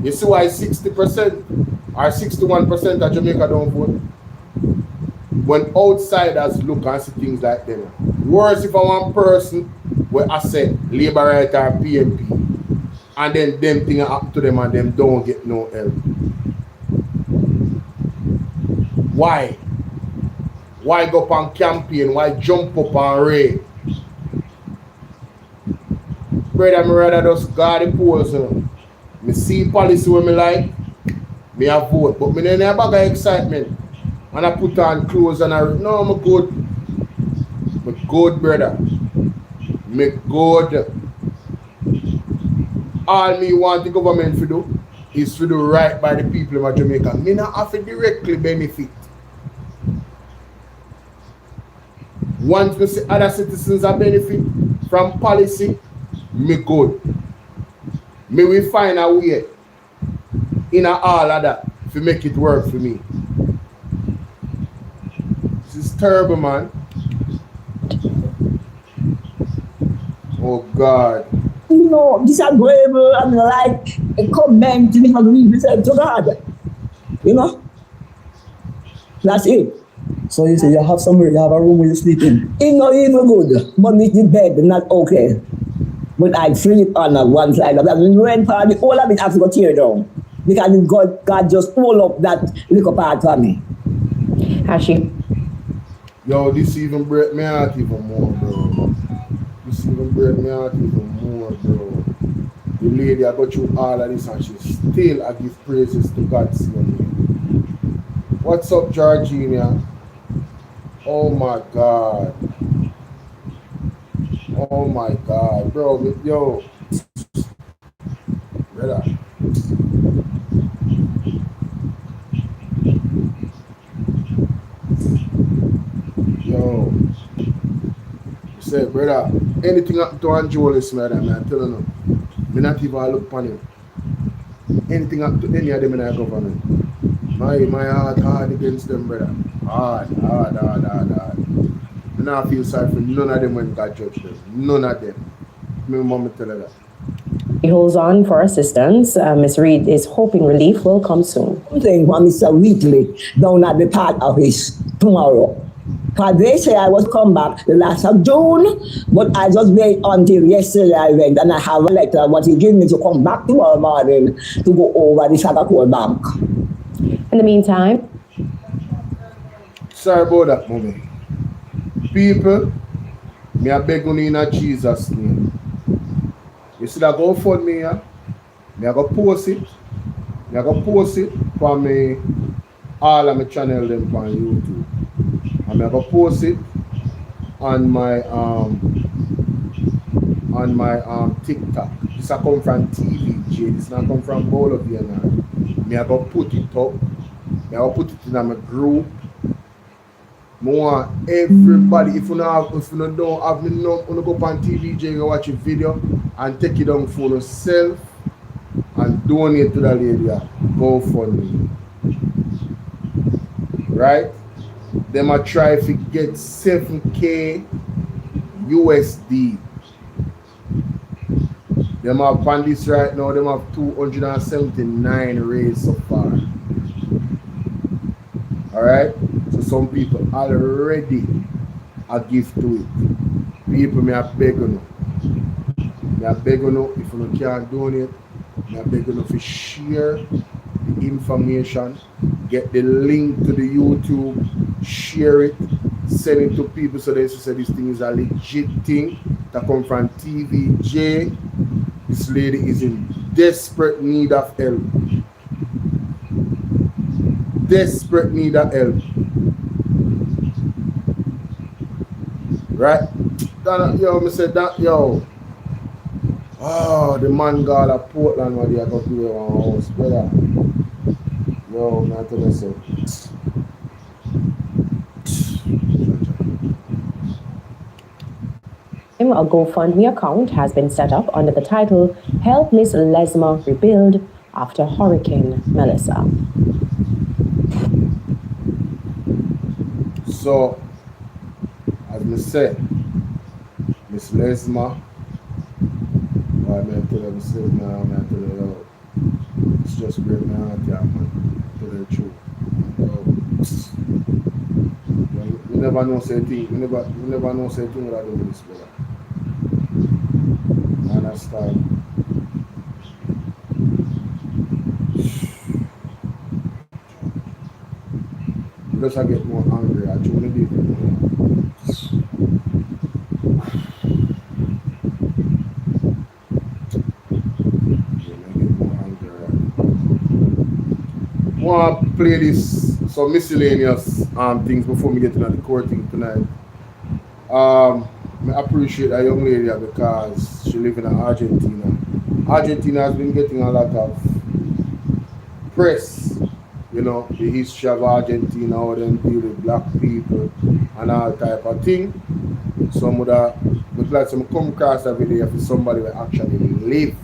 You see why 60% or 61% of Jamaica don't vote? When outsiders look and see things like them. Worse if I one person where I say Labour Right or PMP and then them things happen to them and them don't get no help. Why? Why go up on campaign? Why jump up and raid? Brother, I rather just guard the polls. You know. Me see policy where me like, me a vote. But me don't have a bag of excitement. And I put on clothes and I no, I'm good. Me good, brother. Me good. All me want the government to do is to do right by the people of Jamaica. Me not have to directly benefit. Once we see other citizens are benefit from policy, me good. Me will find a way in all of that to make it work for me. This is terrible, man. Oh God. You know, disagreeable and like a comment to represent to God. You know? That's it. So you say you have somewhere, you have a room where you sleep in. It's not even good, but make the bed not okay. But I sleep on one side of that. When part the whole of it has to go tear down. Because God just pull up that little part for me. Hashi. Yo, this even break me out even more, bro. This even break me out even more, bro. The lady I got through all of this and she still I give praises to God. What's up, Georgina? Oh my God. Oh my God, bro. Yo. Brother. Yo. You say, brother, anything happen to Anjolis, man, I'm telling you. Me not even look upon him. Anything happen to any of them in our government. My heart hard against them, brother. Hard. I don't feel sorry for none of them when God judged them. None of them. My mom tell her that. He holds on for assistance. Ms. Reed is hoping relief will come soon. I'm saying for Mr. Wheatley down at the part office tomorrow. Because they say I was come back the last of June, but I just wait until yesterday I went and I have a letter what he gave me to come back tomorrow morning to go over the Sagacor Bank. In the meantime, sorry about that, mommy. People, me I beg you in Jesus' name. You see that go for me, yeah? Me I go post it. Me I go post it for me all of my channel them on YouTube. I'm gonna post it on my TikTok. This I come from TVJ. This not come from BOLO V&R. Me I go put it up. Me I go put it in my group. I want everybody. If you don't have me, no, you go on TVJ, go watch a video and take it down for yourself and donate to the lady. Go for me. Right? Them I try to get 7K USD. Them have on this right now, them have 279 raised so far. Alright? So some people already are give to it. People me are begging you. Me are begging you if you can't donate, me are begging you to share the information, get the link to the YouTube, share it, send it to people so they say this thing is a legit thing that come from TVJ. This lady is in desperate need of help. Desperate need of help. Right? Yo, me said that, yo. Oh, the man got a Portland where they got to do one house, brother. Yo, not to myself. A GoFundMe account has been set up under the title Help Miss Lesma Rebuild After Hurricane Melissa. So, as I said, Miss Lesma, I'm going to tell her, it's just great, man, tell her the truth. You never know something, you never know something what I do with this brother. I understand. Plus I get more angry, I truly do. I want to play this some miscellaneous things before we get into the core thing tonight. I appreciate a young lady because she lives in Argentina. Argentina has been getting a lot of press, you know, the history of Argentina, how they deal with black people and all type of thing. Some would like to come across a video for somebody who actually live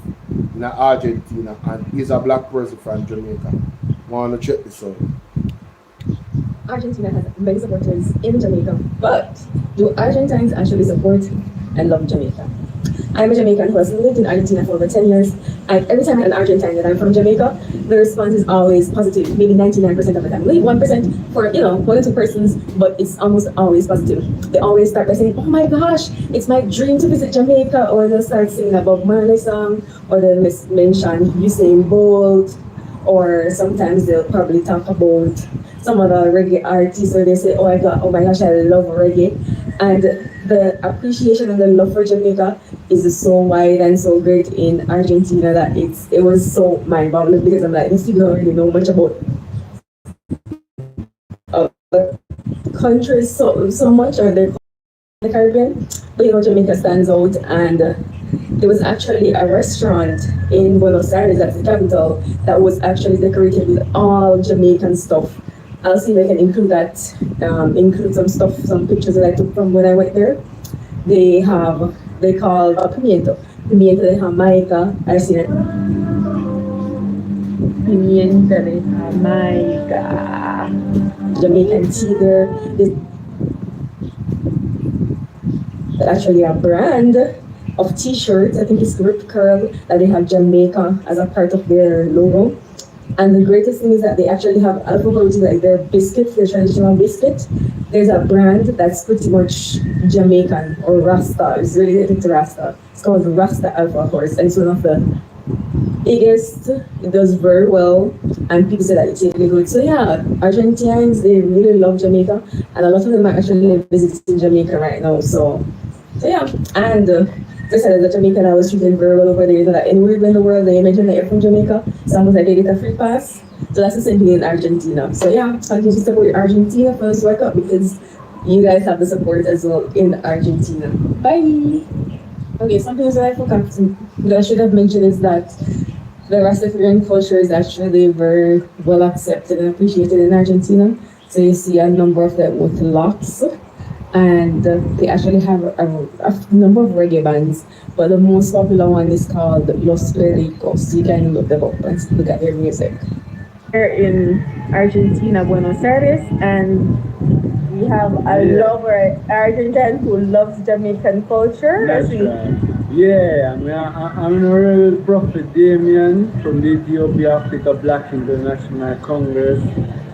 in Argentina and is a black person from Jamaica. Want to check this out. Argentina has many supporters in Jamaica, but do Argentines actually support and love Jamaica? I'm a Jamaican who has lived in Argentina for over 10 years, and every time I meet an Argentine that I'm from Jamaica, the response is always positive, maybe 99% of the time. Maybe 1% for, 1 or 2 persons, but it's almost always positive. They always start by saying, oh my gosh, it's my dream to visit Jamaica, or they'll start singing a Bob Marley song, or they'll mention Usain Bolt, or sometimes they'll probably talk about some other reggae artists where they say, oh my gosh, I love reggae. And the appreciation and the love for Jamaica is so wide and so great in Argentina that it was so mind-boggling, because I'm like, these people don't really know much about countries so much, or the Caribbean. But Jamaica stands out, and there was actually a restaurant in Buenos Aires, that's the capital, that was actually decorated with all Jamaican stuff. I'll see if I can include that, include some stuff, some pictures that I took from when I went there. They call pimiento de Jamaica. I see it. Pimiento de Jamaica. Jamaican tea there. There's actually a brand of t-shirts, I think it's Rip Curl, that they have Jamaica as a part of their logo. And the greatest thing is that they actually have alcohol, which is like their biscuits, their traditional biscuit. There's a brand that's pretty much Jamaican, or Rasta. It's really related to Rasta. It's called Rasta Alpha, of course, and it's one of the biggest. It does very well, and people say that it's really good. So yeah, Argentinians, they really love Jamaica, and a lot of them are actually visiting Jamaica right now. So yeah, and they said as a Jamaican, I was treated very well over there. That anywhere in the world, they mention that you're from Jamaica, so almost like they get a free pass. So that's the same thing in Argentina. So yeah, continue to support Argentina for this World Cup, because you guys have the support as well in Argentina. Bye. Okay, something that I forgot that I should have mentioned is that the Rastafarian culture is actually very well accepted and appreciated in Argentina. So you see a number of them with locks, and they actually have a number of reggae bands, but the most popular one is called Los Pericos. You can look them up and look at their music. We're in Argentina, Buenos Aires, and we have a lover, Argentine, who loves Jamaican culture. That's right. Yeah, I'm an Honorable Prophet Damien from the Ethiopia Africa Black International Congress.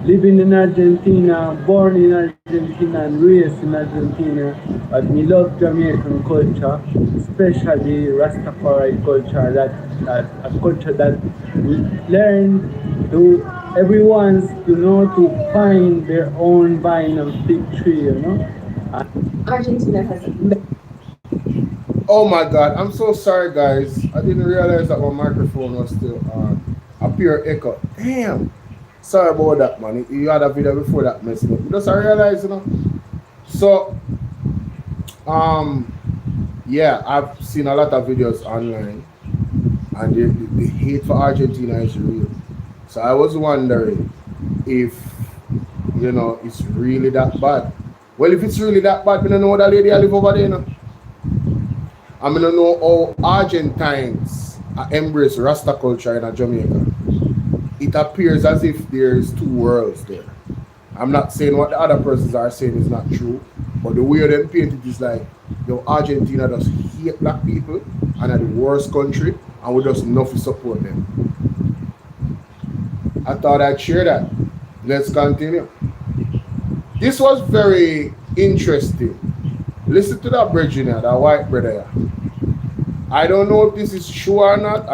Living in Argentina, born in Argentina and raised in Argentina. But me love Jamaican culture, especially Rastafari culture, a culture that we learn to everyone's, to find their own vine and fig tree, Argentina has Oh my God, I'm so sorry guys. I didn't realize that my microphone was still on. A pure echo. Damn. Sorry about that, man. You had a video before that messed me up. Just I realized, So, yeah, I've seen a lot of videos online, and the hate for Argentina is real. So I was wondering if, it's really that bad. Well, if it's really that bad, I don't know that lady I live over there, I mean, I know how Argentines embrace Rasta culture in Jamaica. It appears as if there's two worlds there. I'm not saying what the other persons are saying is not true, but the way they paint it is like, Argentina does hate black people and are the worst country, and we just enough to support them. I thought I'd share that. Let's continue. This was very interesting. Listen to that brethren, that white brother. I don't know if this is true or not.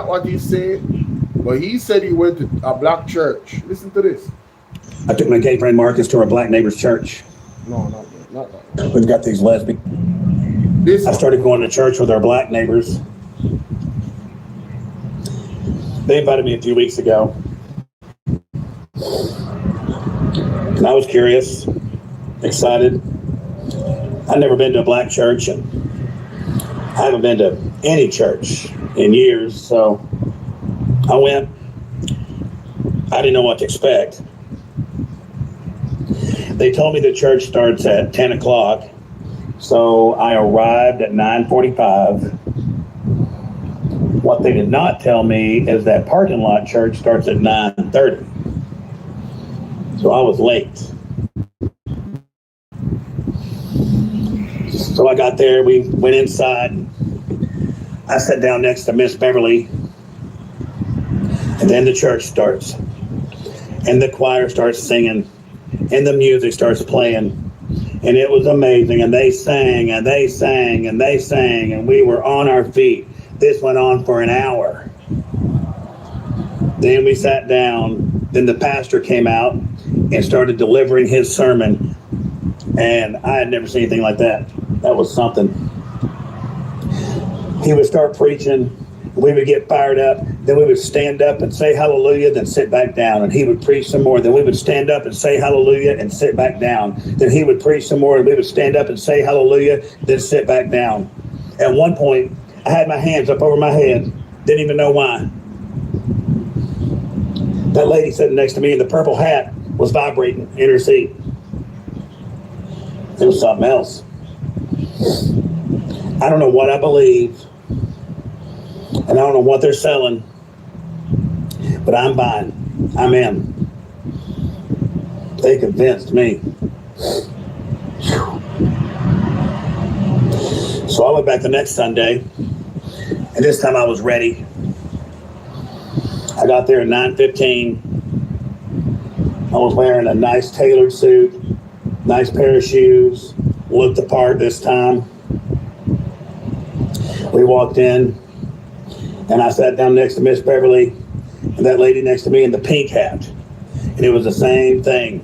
What he's saying. But he said he went to a black church. Listen to this. I took my gay friend Marcus to our black neighbor's church. No, not that. We've got these lesbian. I started going to church with our black neighbors. They invited me a few weeks ago. And I was curious, excited. I'd never been to a black church, and I haven't been to any church in years, so I went. I didn't know what to expect. They told me the church starts at 10 o'clock, so I arrived at 9:45. What they did not tell me is that parking lot church starts at 9:30. So I was late. So I got there, we went inside. I sat down next to Miss Beverly. And then the church starts. And the choir starts singing. And the music starts playing. And it was amazing. And they sang, and they sang, and they sang. And we were on our feet. This went on for an hour. Then we sat down. Then the pastor came out and started delivering his sermon. And I had never seen anything like that. That was something. He would start preaching. We would get fired up. Then we would stand up and say hallelujah, then sit back down. And he would preach some more. Then we would stand up and say hallelujah and sit back down. Then he would preach some more. And we would stand up and say hallelujah, then sit back down. At one point, I had my hands up over my head. Didn't even know why. That lady sitting next to me in the purple hat was vibrating in her seat. It was something else. I don't know what I believe, and I don't know what they're selling, but I'm buying. I'm in. They convinced me. So I went back the next Sunday, and this time I was ready. I got there at 9:15. I was wearing a nice tailored suit, nice pair of shoes, looked the part this time. We walked in, and I sat down next to Miss Beverly and that lady next to me in the pink hat. And it was the same thing.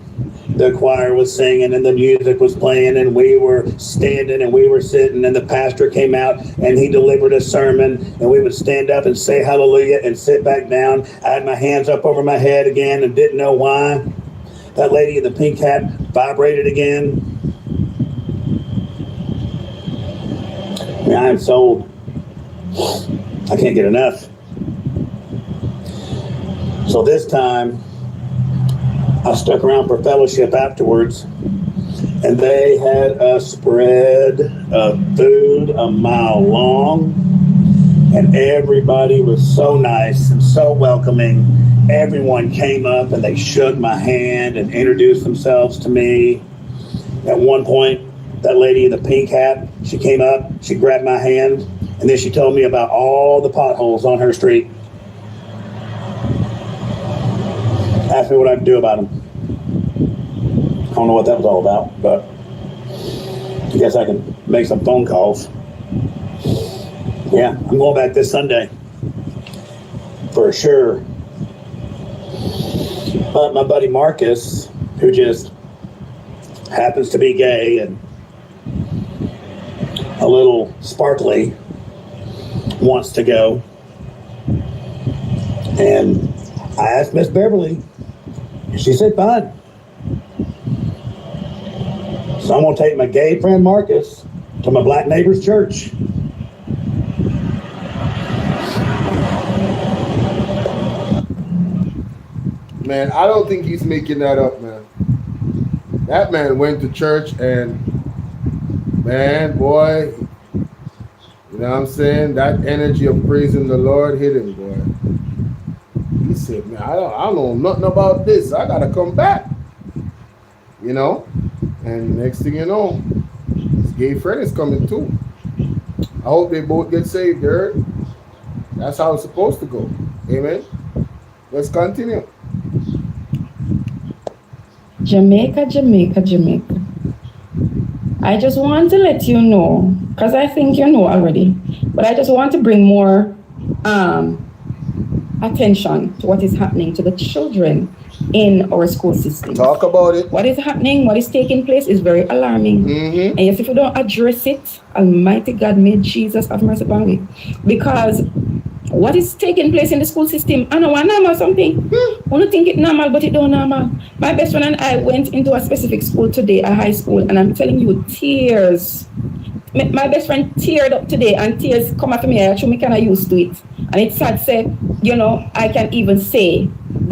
The choir was singing and the music was playing and we were standing and we were sitting and the pastor came out and he delivered a sermon and we would stand up and say hallelujah and sit back down. I had my hands up over my head again and didn't know why. That lady in the pink hat vibrated again. I mean, I am sold. I can't get enough. So this time, I stuck around for fellowship afterwards, and they had a spread of food a mile long, and everybody was so nice and so welcoming. Everyone came up and they shook my hand and introduced themselves to me. At one point, that lady in the pink hat, she came up, she grabbed my hand, and then she told me about all the potholes on her street. Asked me what I could do about them. I don't know what that was all about, but I guess I can make some phone calls. Yeah, I'm going back this Sunday, for sure. But my buddy Marcus, who just happens to be gay and a little sparkly, wants to go. And I asked Miss Beverly, and she said fine. So I'm gonna take my gay friend Marcus to my black neighbor's church. Man, I don't think he's making that up, man. That man went to church and, man, boy, you know what I'm saying? That energy of praising the Lord hit him, boy. He said, man, I don't know nothing about this. I got to come back, you know? And next thing you know, his gay friend is coming too. I hope they both get saved, you heard? That's how it's supposed to go. Amen. Let's continue. Jamaica, Jamaica, Jamaica. I just want to let you know, because I think you know already, but I just want to bring more attention to what is happening to the children in our school system. Talk about it. What is happening, what is taking place is very alarming. And yes, if you don't address it, Almighty God, may Jesus have mercy upon me. Because what is taking place in the school system, I know normal something. I don't think it's normal, but it don't normal. My best friend and I went into a specific school today, a high school, and I'm telling you, tears. My best friend teared up today, and tears come after me. I actually kind of used to it. And it's sad to say, you know, I can even say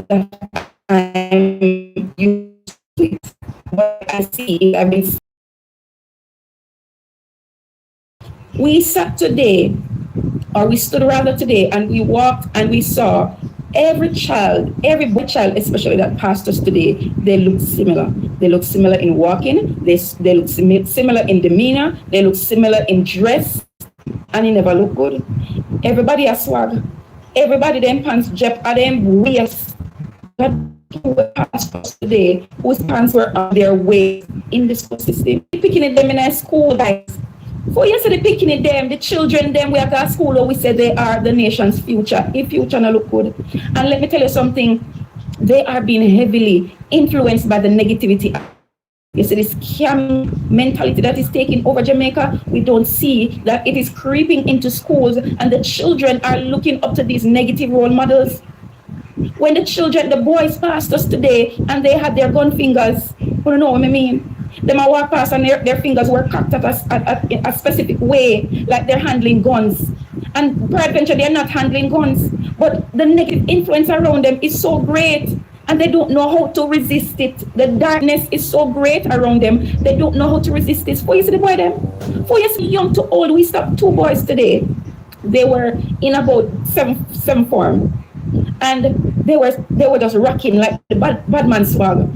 that I'm used to it. But I see, I mean, we sat today, or we stood rather today, and we walked and we saw every child, especially that passed us today, they look similar. They look similar in walking, they look similar in demeanor, they look similar in dress, and it never look good. Everybody has swag. Everybody them pants jep at them waist. Who passed us today, whose pants were on their waist in the school system. Picking at them in a school, guys. For yesterday, picking at them, the children, them we have got school, or we say they are the nation's future. If future not look good. And let me tell you something, they are being heavily influenced by the negativity. You see this scam mentality that is taking over Jamaica. We don't see that it is creeping into schools, and the children are looking up to these negative role models. When the children, the boys passed us today, and they had their gun fingers, you don't know what I mean? Them a walk past and their fingers were cocked at a specific way, like they're handling guns. And peradventure, they're not handling guns, but the negative influence around them is so great, and they don't know how to resist it. The darkness is so great around them, they don't know how to resist this. For you see the boy them? For you see young to old, we stopped 2 boys today. They were in about 7th form, and they were just rocking like the bad man swag.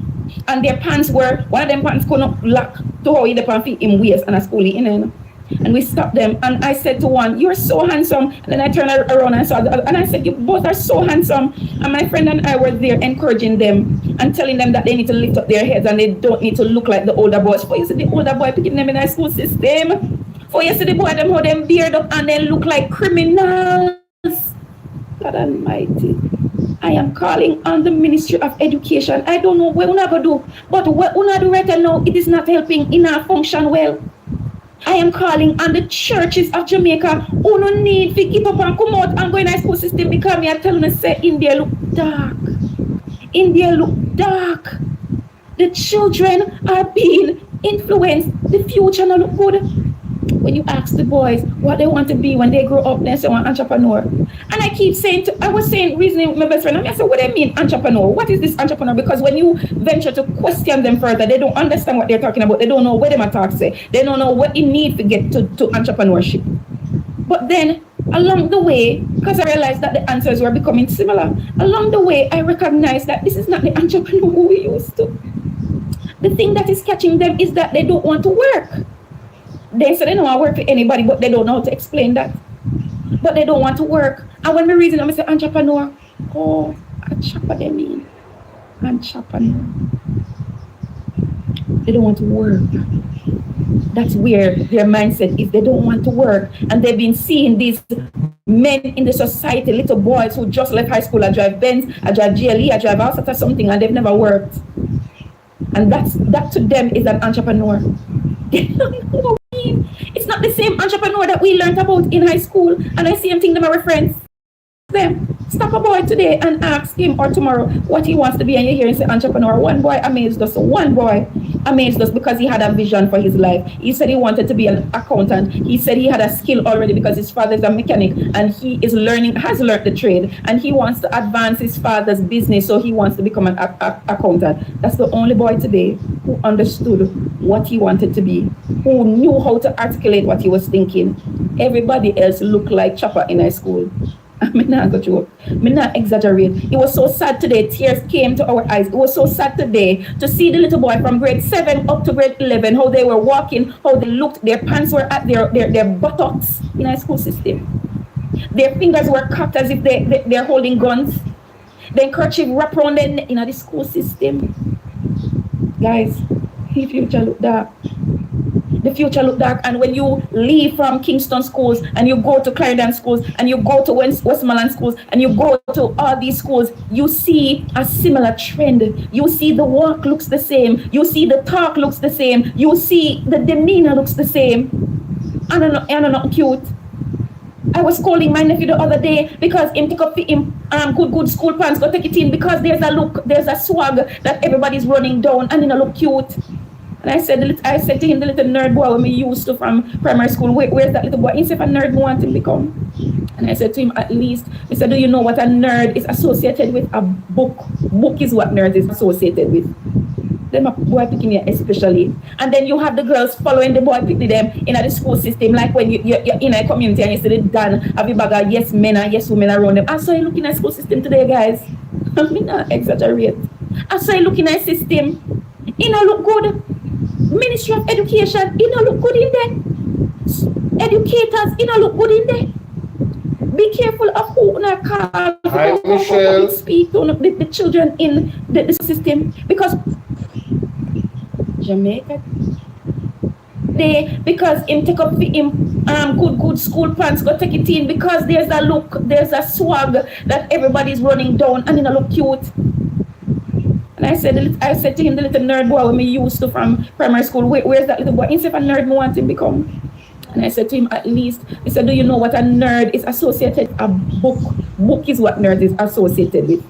And their pants were, one of them pants couldn't lock to how he depend feet in waist and a schoolie in it. And we stopped them, and I said to one, "You're so handsome." And then I turned around and saw the other, and I said, "You both are so handsome." And my friend and I were there encouraging them and telling them that they need to lift up their heads and they don't need to look like the older boys. For you see the older boy picking them in a school system. For you see the boy them how them beard up and they look like criminals. God Almighty. I am calling on the Ministry of Education. I don't know what we're going to do, but what we're do right now, it is not helping in our function well. I am calling on the churches of Jamaica who don't need to keep up and come out and go in a school system, because me are telling us say India look dark. India look dark. The children are being influenced. The future not look good. When you ask the boys what they want to be when they grow up, they say, "I'm an entrepreneur." And I keep saying, I was saying, reasoning with my best friend, and I said, "What do you mean entrepreneur? What is this entrepreneur?" Because when you venture to question them further, they don't understand what they're talking about. They don't know what they talk say. They don't know what you need to get to entrepreneurship. But then along the way, because I realized that the answers were becoming similar, along the way, I recognized that this is not the entrepreneur we used to. The thing that is catching them is that they don't want to work. They say they don't want to work for anybody, but they don't know how to explain that. But they don't want to work. And when we reason them, I say entrepreneur. Oh, entrepreneur they mean. Entrepreneur. They don't want to work. That's where their mindset is. They don't want to work. And they've been seeing these men in the society, little boys who just left high school, I drive Benz, I drive GLE, I drive all sorts of something, and they've never worked. And that to them is an entrepreneur. They don't know what we mean. It's not the same entrepreneur that we learned about in high school. And I see him think them are friends. Them stop a boy today and ask him or tomorrow what he wants to be, and you hear him say entrepreneur. One boy amazed us. One boy amazed us because he had a vision for his life. He said he wanted to be an accountant. He said he had a skill already because his father is a mechanic and he is has learned the trade, and he wants to advance his father's business, so he wants to become an accountant. That's the only boy today who understood what he wanted to be, who knew how to articulate what he was thinking. Everybody else looked like Chopper in high school. I'm not going to joke. I'm not exaggerate. It was so sad today. Tears came to our eyes. It was so sad today to see the little boy from grade 7 up to grade 11, how they were walking, how they looked. Their pants were at their buttocks in our school system. Their fingers were cocked as if they're holding guns. Then kerchief wrapped around their neck in the school system. Guys, the future look dark. The future look dark. And when you leave from Kingston schools and you go to Clarendon schools and you go to Westmoreland schools and you go to all these schools, you see a similar trend. You see the walk looks the same. You see the talk looks the same. You see the demeanor looks the same. And I'm not cute. I was calling my nephew the other day because him take up him good school pants, go take it in, because there's a look, there's a swag that everybody's running down and he don't look cute. And I said to him, the little nerd boy when we used to from primary school, where's that little boy? He said, if a nerd want him to become. And I said to him, at least, I said, do you know what a nerd is associated with? A book. Book is what nerd is associated with. Then my boy picking here especially. And then you have the girls following the boy picking them in the school system, like when you're in a community and you see the Dan, have you bag yes men and yes women around them. I saw you looking at school system today, guys. I mean, not exaggerate. I saw you looking at system. You know, look good. Ministry of Education, you know, look good in there. Educators, you know, look good in there. Be careful of who you call. Hi, Michelle. Speak to the children in the system, because Jamaica, because him take up him good school pants, go take it in, because there's a look, there's a swag that everybody's running down and you know look cute. And I said to him, the little nerd boy when we used to from primary school, where's that little boy? He said, if a nerd want him become. And I said to him, at least, he said, do you know what a nerd is associated? A book. Book is what nerd is associated with.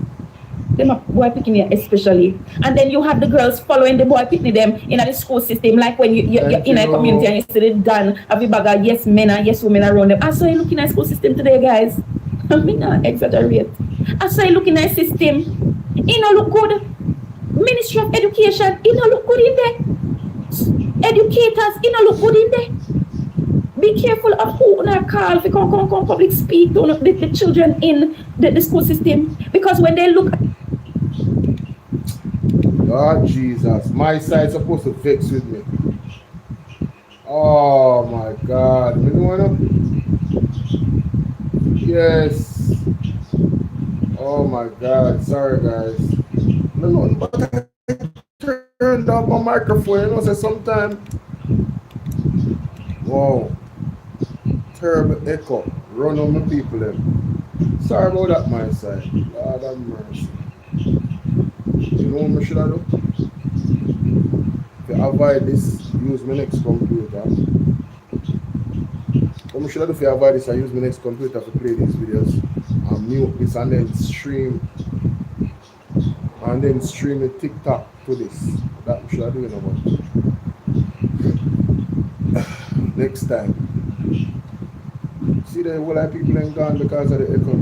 Them a boy picking here especially. And then you have the girls following the boy picking them in the school system, like when you're in a community and you see the Dan, have you bag yes men and yes women around them. I saw you looking at school system today, guys. I mean, not exaggerate. I saw you looking at system. You know, look good. Ministry of Education, you know, look good in there. Educators, you know, look good in there. Be careful of who you call if you come public speak to the children in the school system, because when they look. Oh Jesus, my side's supposed to fix with me. Oh my God, you know? Yes. Oh my God, sorry guys. No, but I turned off my microphone, you know, so sometimes. Wow. Terrible echo. Run on my people then. Sorry about that, my side. Lord have mercy. You know what I should do? To avoid this, use my next computer. What should I do to avoid this? I use my next computer to play these videos. And mute this and then stream and then stream a TikTok to this. That we should do about. Next time. See the whole of people ain't gone because of the echo.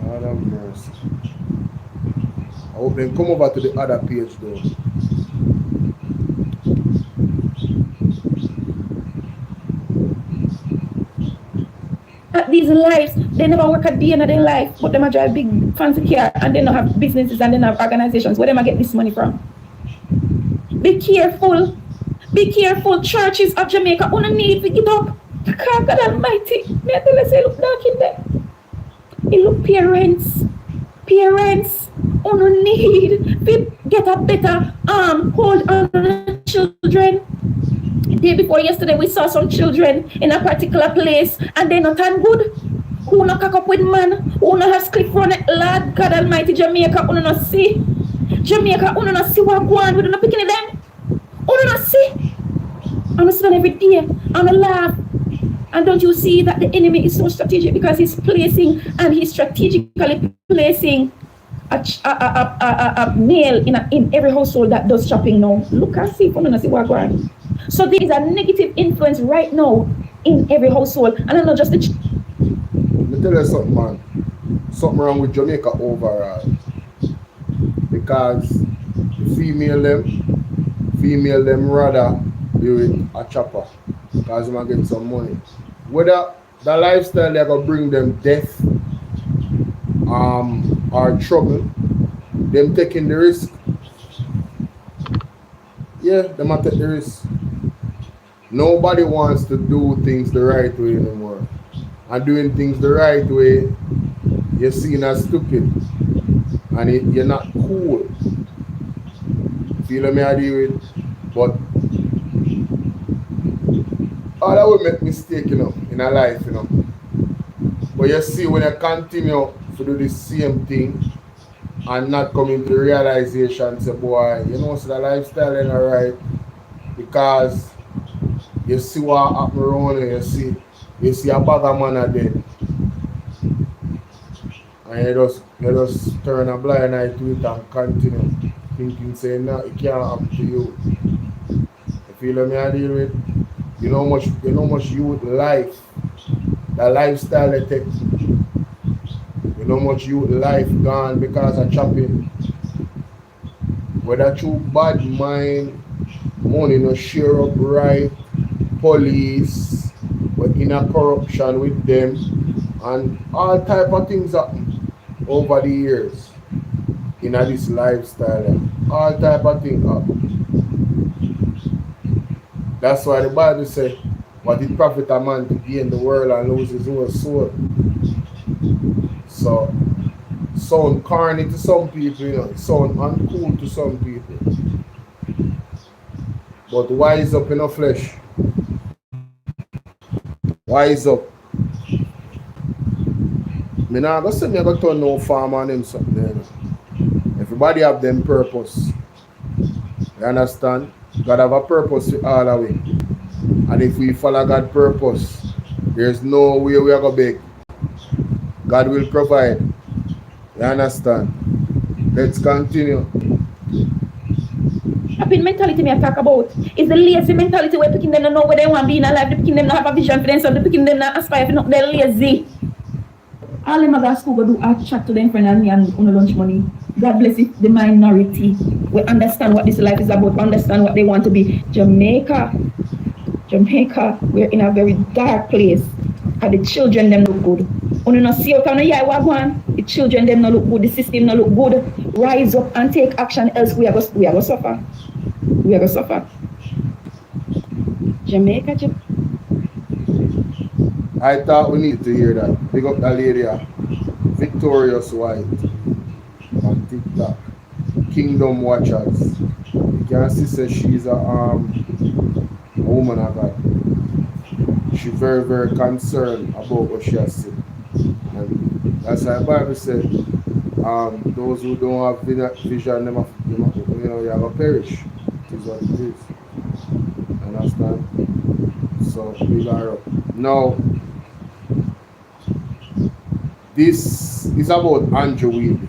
God have mercy. I hope they come over to the other page though. At these lives, they never work a day in their life, but them a drive big fancy car and they don't have businesses and they don't have organizations. Where them a get this money from? Be careful. Be careful. Churches of Jamaica wanna need to get up. God Almighty. May I tell you, say look dark in there. You look parents. Parents wanna need to get a better hold on the children. The day before yesterday, we saw some children in a particular place and they not turn good. Who not cock up with man? Who not have cliff run it? Lord God Almighty, Jamaica, who not see? Jamaica, who not see what go on? We don't know picking them. Who not see? I'm sit down every day and I laugh. And don't you see that the enemy is so strategic because he's placing and he's strategically placing a male in every household that does shopping now. Look and see, you see what going on. So there is a negative influence right now in every household, and I'm not just the. Let me tell you something, man. Something wrong with Jamaica overall. Because the female them rather be with a chopper because they might get some money. Whether the lifestyle they're gonna bring them death or trouble, them taking the risk. Yeah, they might take the risk. Nobody wants to do things the right way anymore. And doing things the right way, you're seen as stupid. And you're not cool. Feel me I deal with? But all that will make mistake, in a life, But you see when you continue to do the same thing and not coming to realization, say, boy, so the lifestyle ain't alright because you see what happen around you, you see a bag of man are dead. And you just turn a blind eye to it and continue thinking, saying, no, it can't happen to you. You feel me I deal with? You know much youth life, the lifestyle they take. You know much youth life gone because of chopping. Whether through bad mind, money no share up right, police, but in a corruption with them, and all type of things happen over the years in this lifestyle. All type of things happen. That's why the Bible says, what it profit a man to gain the world and lose his own soul. So, sound corny to some people, sound uncool to some people. But wise up in the flesh. Wise up. Me nah go say me go turn no farmer and them something. Everybody have them purpose. You understand? God have a purpose for all of it. And if we follow God's purpose, there's no way we are going to beg. God will provide. You understand? Let's continue. Happy mentality me I talk about is the lazy mentality where picking them don't know where they want to be in life, the picking them not have a vision for themselves, the picking them not aspire for nothing, they're lazy. All them go to school go do art chat to them friend and me and on lunch money. God bless it, the minority. We understand what this life is about, we understand what they want to be. Jamaica, we're in a very dark place. And the children them look good. When you not see out on the yard wagon, the children them not look good, the system not look good. Rise up and take action, else we are going to suffer. We are going to suffer. Jamaica. I thought we need to hear that. Big up that lady, Victorious White on TikTok. Kingdom Watchers. You can see say she's a woman of God. She's very, very concerned about what she has said. And that's why the Bible said, those who don't have vision, you have to perish. It is what it is. Understand? So, big her up. Now, this is about Andrew Wheatley.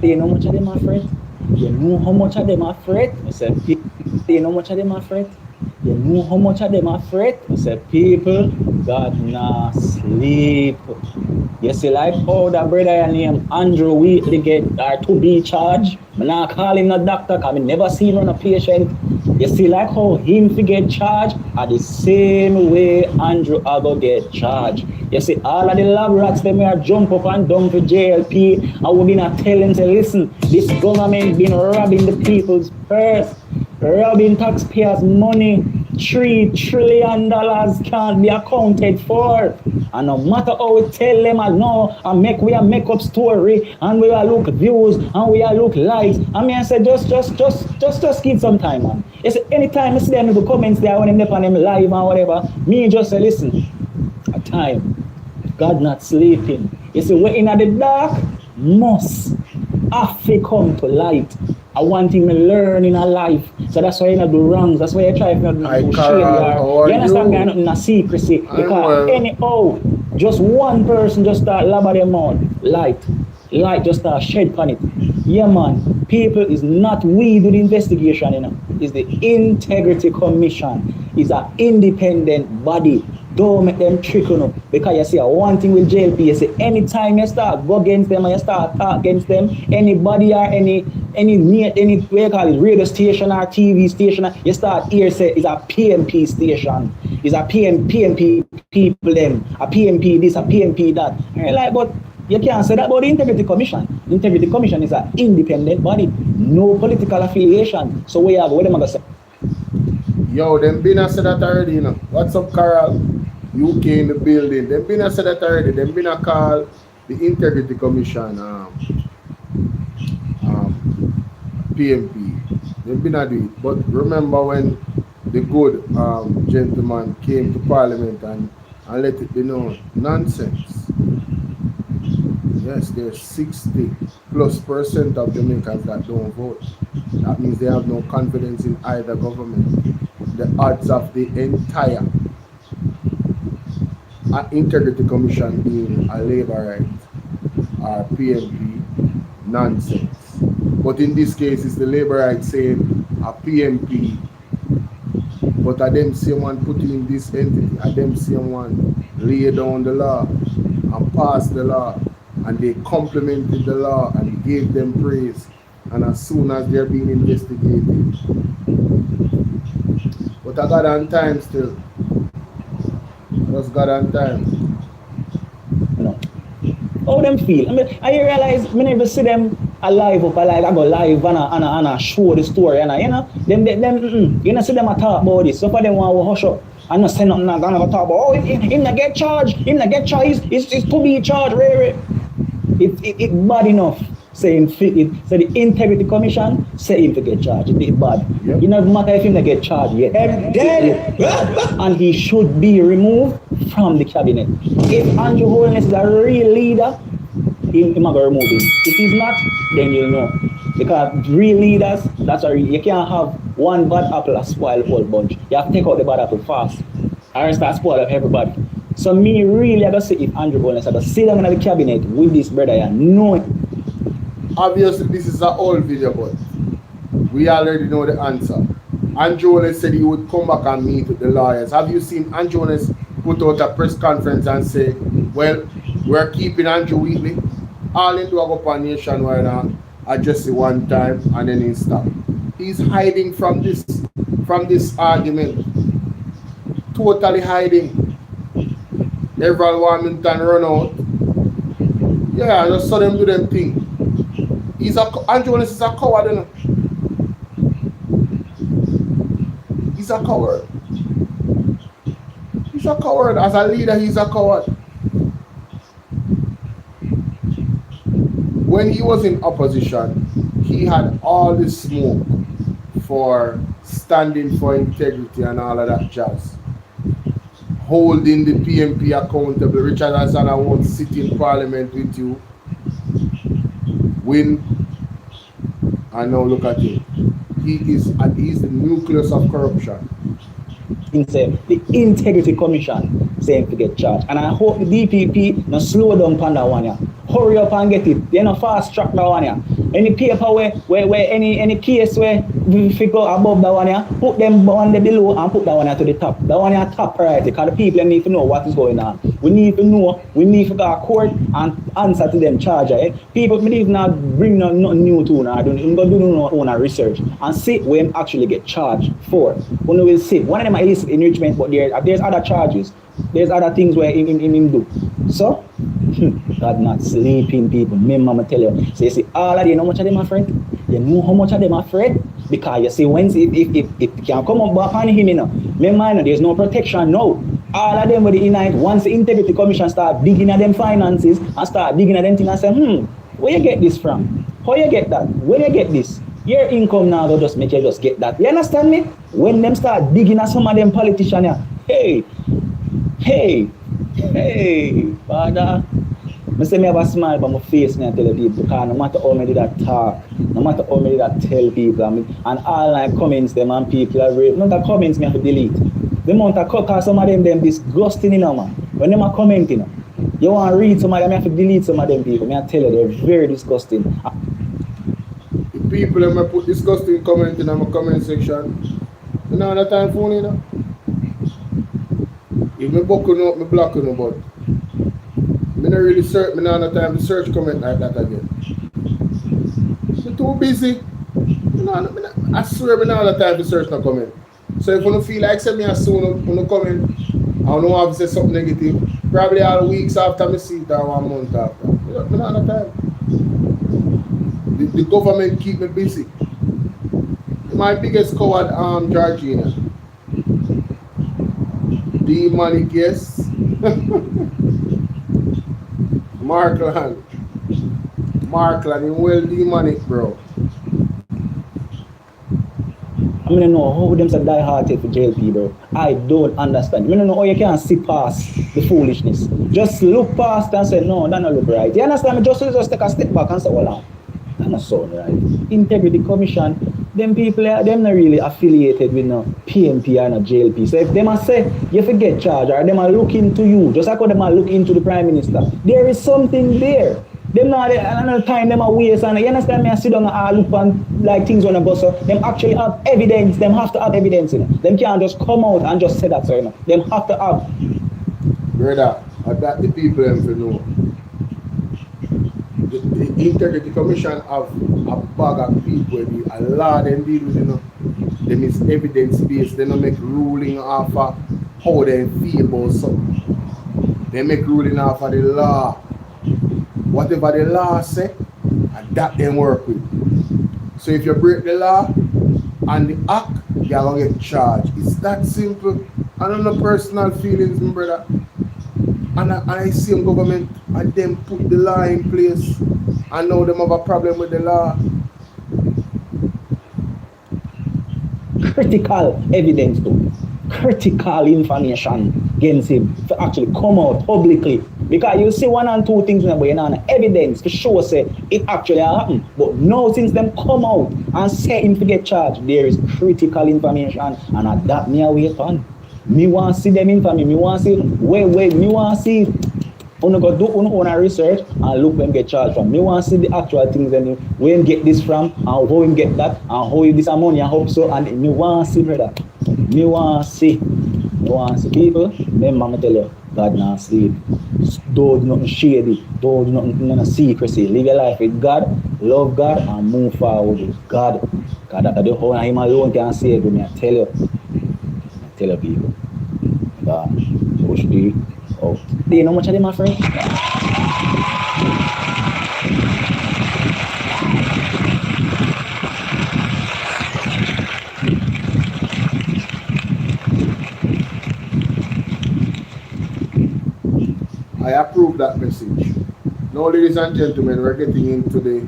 You know how much of them are fret? You know how much of them are fret? I said, you know how much of them are fret? You know how much of them are fret? I said, people, God nah sleep. You see, like how that brother named Andrew Wheatley get or to be charged. I not call him a doctor because I never seen him on a patient. You see, like how him to get charged are the same way Andrew Ago get charged. You see, all of the lab rats them here jump up and down for JLP. I would be not telling to listen, this government been robbing the people's purse, robbing taxpayers' money. $3 trillion can't be accounted for. And no matter how we tell them I know and we a make up story and we a look views and we a look likes. I mean I say just give some time, man. You see, anytime I see them in the comments there when them on them live and whatever, me just say listen, a time. God not sleeping. You see, we're in the dark must have to come to light. I want him to learn in a life. So that's why you not do wrongs. That's why you try to do shady. You understand? You're not in a secrecy. Because anyhow, just one person just start labber them out. Light just start shed on it. Yeah, man. People is not we do the investigation, you know. It's the Integrity Commission. It's an independent body. Don't make them trick on up. Because you see, one thing with JLP, you see, anytime you start go against them and you start talk against them, anybody or any way you call it, radio station or TV station, you start here say it's a PMP station. It's a PMP people them, a PMP this, a PMP that. And you're like, but you can't say that about the Integrity Commission. The Integrity Commission is an independent body, no political affiliation. So what them going to say? Yo, them been a said that already, you know. What's up, Carol? UK in the building. Them been a said that already. Them been a call the Integrity Commission PMP. Them been a do it. But remember when the good gentleman came to Parliament and let it be known, nonsense. Yes, there's 60+% of Jamaicans that don't vote. That means they have no confidence in either government. The odds of the entire Integrity Commission being a Labourite or PMP, nonsense. But in this case, it's the Labourite saying a PMP, but a them same one putting in this entity, a them same one lay down the law and pass the law, and they complimented the law and gave them praise. And as soon as they're being investigated, but I got on time still. I just got on time. No. How them feel? I mean, I realize I never see them alive. I go live and I show the story and you know, them you know see them talk about this. So for them want to hush up. I'm not saying nothing. I'm gonna talk about him not get charged. It's to be charged. It's bad enough. Saying it. So the Integrity Commission say him to get charged. It's bad. Yep. It doesn't matter if him to get charged yet. And he should be removed from the cabinet. If Andrew Holness is a real leader, he's going to remove him. If he's not, then you'll know. Because real leaders, you can't have one bad apple and spoil the whole bunch. You have to take out the bad apple fast. Or start spoiling everybody. So me really, I gotta say if Andrew Holness, I gotta sit down in the cabinet with this brother and know it. Obviously, this is an old video, but we already know the answer. Andrew Holness said he would come back and meet with the lawyers. Have you seen Andrew Holness put out a press conference and say, well, we're keeping Andrew Wheatley? All he do go up on Nationwide and address it one time and then he stop. He's hiding from this argument. Totally hiding. Everyone want him to run out. Yeah, I just saw them do them thing. Andrew Holness is a coward, you know. He's a coward. He's a coward. As a leader, he's a coward. When he was in opposition, he had all the smoke for standing for integrity and all of that jazz. Holding the PMP accountable. Richard Hassan won't sit in Parliament with you. Win, and now look at him. He's the nucleus of corruption. The Integrity Commission saying to get charged. And I hope the DPP not slow down on that one. hurry up and get it. They no fast track that one here. Any paper where any case where we go above that one here, put them on the below and put that one here to the top. That one here top priority, because the people need to know what is going on. We need to know, we need to go to court and answer to them charge. People need not bring nothing new to now. Don't do no own research and see when actually get charged for. When we will see. One of them is enrichment, but there's other charges. There's other things where him do. So, God not sleeping people. Me mama tell you. So you see, all of them, you know how much of them afraid? You know how much of them afraid? Because you see, once it can come up back on him, you know. Me mind, there's no protection now. All of them with the unite, once the Integrity Commission start digging at them finances and start digging at them things and say, where you get this from? How you get that? Where you get this? Your income now will just make you just get that. You understand me? When them start digging at some of them politicians, hey, Father. I say me have a smile by my face, me I tell the people, because no matter how many that talk, no matter how many that tell people, and all like comments them and people are real. Not the comments me have to delete. The amount of cause some of them disgusting, you know, man. When them are commenting, you want to read some of them, you have to delete some of them people. Me I tell you, they're very disgusting. The people that put disgusting comment in my comment section, you know that time for you know. If me book you me block you but me not really search, me not have time to search comment like that again. I'm too busy. I swear me not have time to search no comment. So if you don't feel like send me a soon on comment, I don't have to say something negative. Probably all weeks after me see it or 1 month after. Me not have time. The government keep me busy. My biggest coward, Georgina. Demonic, yes. Markland, him well demonic, bro. I don't know how them say die-hearted for JLP, bro. I don't understand. I don't know how you can see past the foolishness. Just look past and say, no, that don't look right. You understand me? Just take a step back and say, hold on. That's not so right. Integrity Commission, them people, them not really affiliated with no PNP or no JLP. So if them say you forget charge or them are looking to you, just like how them are looking into the Prime Minister, there is something there. Them not another time them are waste and you understand me? I sit down and look on like things on a bus. So them actually have evidence. Them have to have evidence. You know. Them can't just come out and just say that. So you know. Them have to have. Brother, that the people have to know. The Integrity Commission have a bag of people, a lot of them deal with, you know, them is evidence based, they don't make ruling off of how they feel about something. They make ruling off of the law. Whatever the law say, and that they work with. So if you break the law and the act, you're going to get charged. It's that simple. I don't know personal feelings, my brother. And I see them government and them put the law in place and now them have a problem with the law. Critical evidence though. Critical information against him to actually come out publicly. Because you see one and two things in the way, evidence to show say it actually happened. But now since them come out and say him to get charged, there is critical information and at that me away on. Me want to see them information. Me want to see me want to see you go do own research and look when get charged from. Me want to see the actual things and where him get this from and how him get that and how this money and hope so and me want to see brother. Me want to see. Me want to see people. Them mama tell you God not sleep. Don't do nothing shady. Don't do nothing secrecy. Live your life with God, love God and move forward with God. God that the whole him alone can save you. Me I tell you. Tell the people. God, push the out. Do you know much of them, my friend? I approve that message. Now, ladies and gentlemen, we're getting into the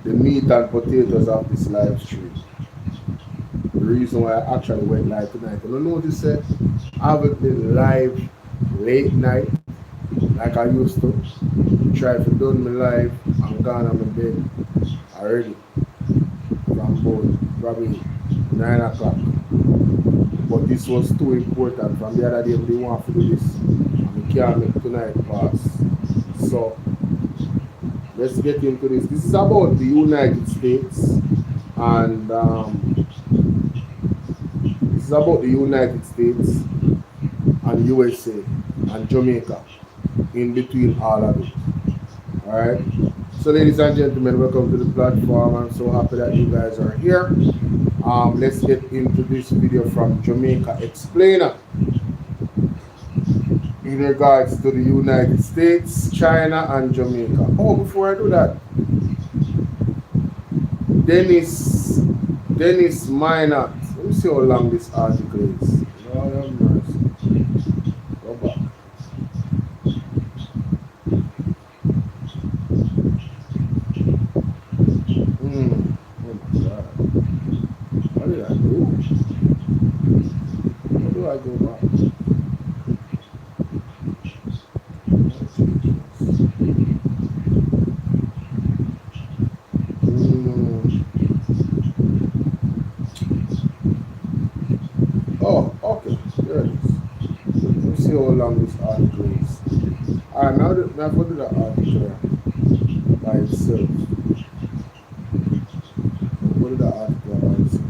meat and potatoes of this live stream. The reason why I actually went live tonight. And I notice that I haven't been live late night like I used to. Try to do my live. I'm gone on my bed already from about probably 9 o'clock. But this was too important. From the other day, they want to do this. And we can't make tonight pass. So let's get into this. This is about the United States, and this is about the United States and USA and Jamaica in between all of it. Alright, so ladies and gentlemen, welcome to the platform. I'm so happy that you guys are here. Let's get into this video from Jamaica Explainer in regards to the United States, China, and Jamaica. Oh, before I do that, Dennis Minot. Let me see how long this article is. Lord have mercy. Go back. Oh my God. What did I do? How do I go back? Oh, okay. There it is. Let me see how long this article is. Alright, now that I've put the article by itself. What is the article by itself?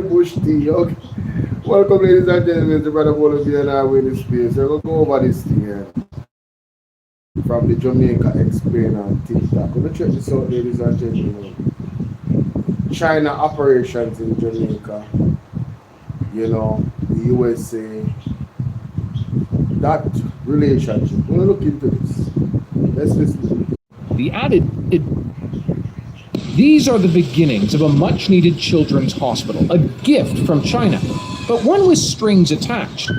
Bush tea, okay. Welcome, ladies and gentlemen, to Brother BOLO V&R in this space. We're going to go over this thing here from the Jamaica Explainer on TikTok. We're going to check this out, ladies and gentlemen. China operations in Jamaica, you know, the USA, that relationship. We're going to look into this. Let's listen. These are the beginnings of a much-needed children's hospital, a gift from China, but one with strings attached.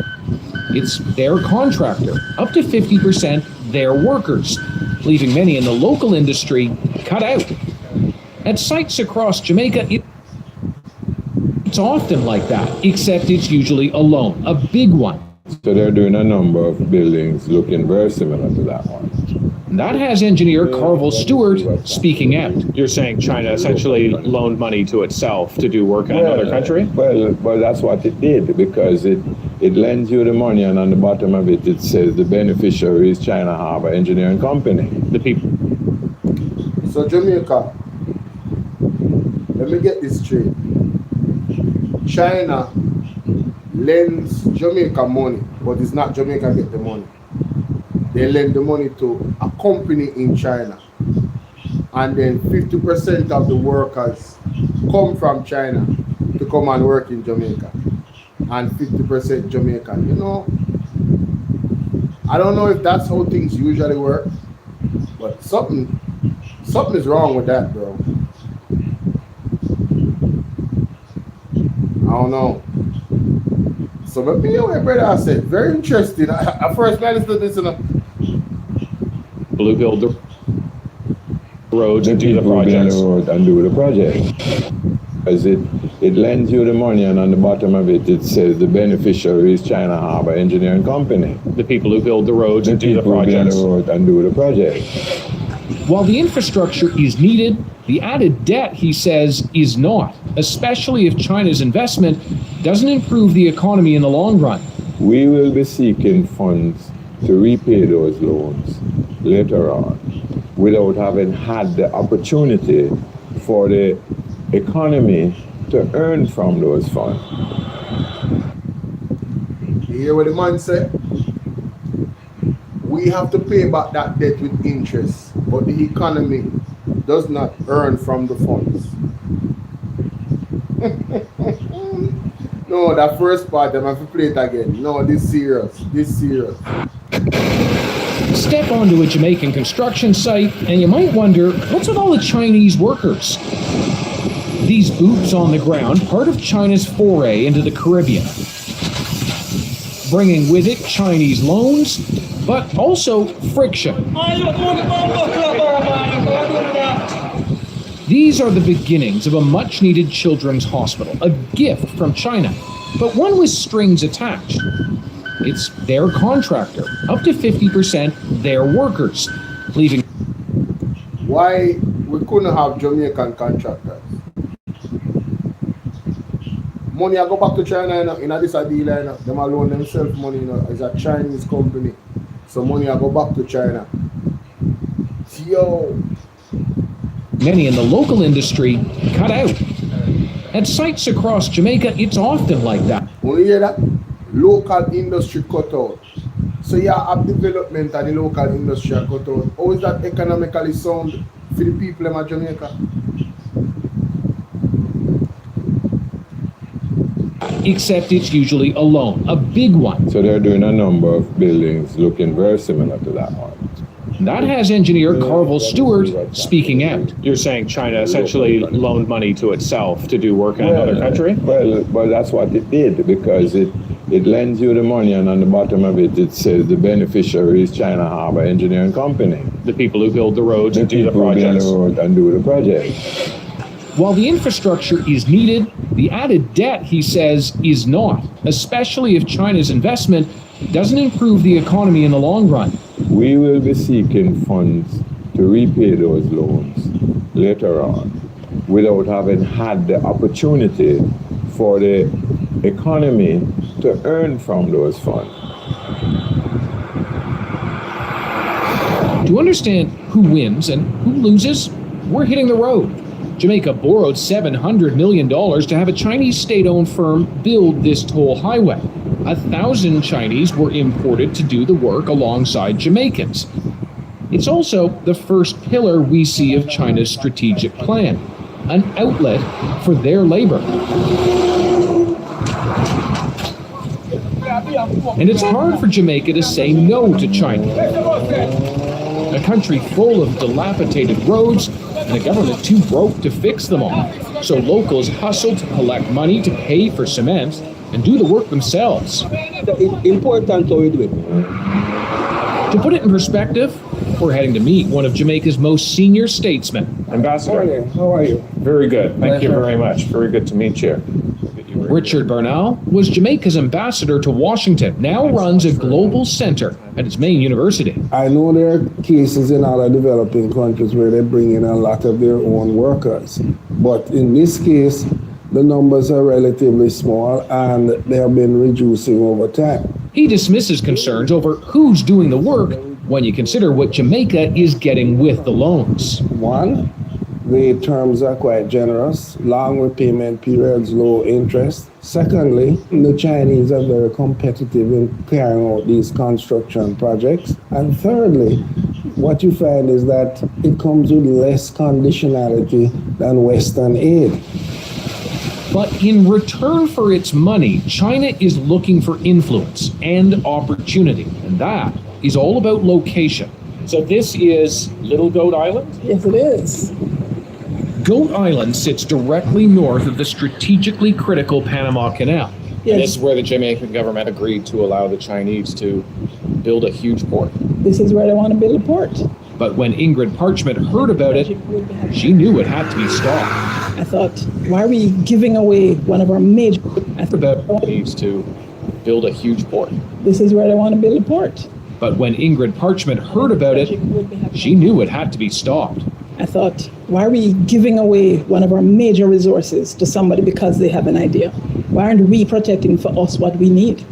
It's their contractor, up to 50% their workers, leaving many in the local industry cut out. At sites across Jamaica, it's often like that, except it's usually a loan, a big one. So they're doing a number of buildings looking very similar to that one. That has engineer Carvel Stewart speaking out. You're saying China essentially loaned money to itself to do work in another country? Well, that's what it did, because it lends you the money, and on the bottom of it, it says the beneficiary is China Harbor Engineering Company. The people. So Jamaica, let me get this straight. China lends Jamaica money, but it's not Jamaica get the money. They lend the money to a company in China, and then 50% of the workers come from China to come and work in Jamaica, and 50% Jamaican. You know, I don't know if that's how things usually work, but something is wrong with that, bro. I don't know. So, but me and my brother, I said, very interesting. I first listened to this in a Blue build the roads and do the projects. And do the project. Because it lends you the money, and on the bottom of it, it says the beneficiary is China Harbor Engineering Company. The people who build the roads and do the projects. And do the project. While the infrastructure is needed, the added debt, he says, is not, especially if China's investment doesn't improve the economy in the long run. We will be seeking funds to repay those loans later on, without having had the opportunity for the economy to earn from those funds. You hear what the man said? We have to pay back that debt with interest, but the economy does not earn from the funds. No, that first part, I'm going to play it again. No, this serious. Step onto a Jamaican construction site, and you might wonder, what's with all the Chinese workers? These boots on the ground, part of China's foray into the Caribbean. Bringing with it Chinese loans, but also friction. These are the beginnings of a much-needed children's hospital, a gift from China, but one with strings attached. It's their contractor, up to 50% their workers, leaving. Why we couldn't have Jamaican contractors. Money I go back to China, you know, in this deal, you know, them alone themselves money, you know, it's a Chinese company. So money I go back to China. Yo. Many in the local industry cut out. At sites across Jamaica, it's often like that. When you hear that? Local industry cut out. So you have development and the local industry are cut out. How is that economically sound for the people in Jamaica? Except it's usually a loan, a big one. So they're doing a number of buildings looking very similar to that one. That has engineer Carvel Stewart speaking out. You're saying China essentially loaned money to itself to do work in another country? Well, that's what it did, because it lends you the money, and on the bottom of it, it says the beneficiary is China Harbour Engineering Company. The people who build the roads and do the projects. And do the project. While the infrastructure is needed, the added debt, he says, is not, especially if China's investment doesn't improve the economy in the long run. We will be seeking funds to repay those loans later on without having had the opportunity for the economy to earn from those funds. To understand who wins and who loses, we're hitting the road. Jamaica borrowed $700 million to have a Chinese state-owned firm build this toll highway. 1,000 Chinese were imported to do the work alongside Jamaicans. It's also the first pillar we see of China's strategic plan, an outlet for their labor. And it's hard for Jamaica to say no to China. A country full of dilapidated roads and a government too broke to fix them all. So locals hustle to collect money to pay for cement and do the work themselves. It's important how we do it. To put it in perspective, we're heading to meet one of Jamaica's most senior statesmen. Ambassador. How are you? Very good. Thank you very much. Very good to meet you. Richard Bernal was Jamaica's ambassador to Washington, now runs a global center at its main university. I know there are cases in other developing countries where they bring in a lot of their own workers. But in this case, the numbers are relatively small and they have been reducing over time. He dismisses concerns over who's doing the work when you consider what Jamaica is getting with the loans. One, the terms are quite generous, long repayment periods, low interest. Secondly, the Chinese are very competitive in carrying out these construction projects. And thirdly, what you find is that it comes with less conditionality than Western aid. But in return for its money, China is looking for influence and opportunity, and that is all about location. So this is Little Goat Island? Yes, it is. Goat Island sits directly north of the strategically critical Panama Canal. Yes. And this is where the Jamaican government agreed to allow the Chinese to build a huge port. This is where they want to build a port. But when Ingrid Parchment heard about it, she knew it had to be stopped. I thought, why are we giving away one of our major... Needs to build a huge port. This is where they want to build a port. But when Ingrid Parchment heard about it, she knew it had to be stopped. I thought, why are we giving away one of our major resources to somebody because they have an idea? Why aren't we protecting for us what we need?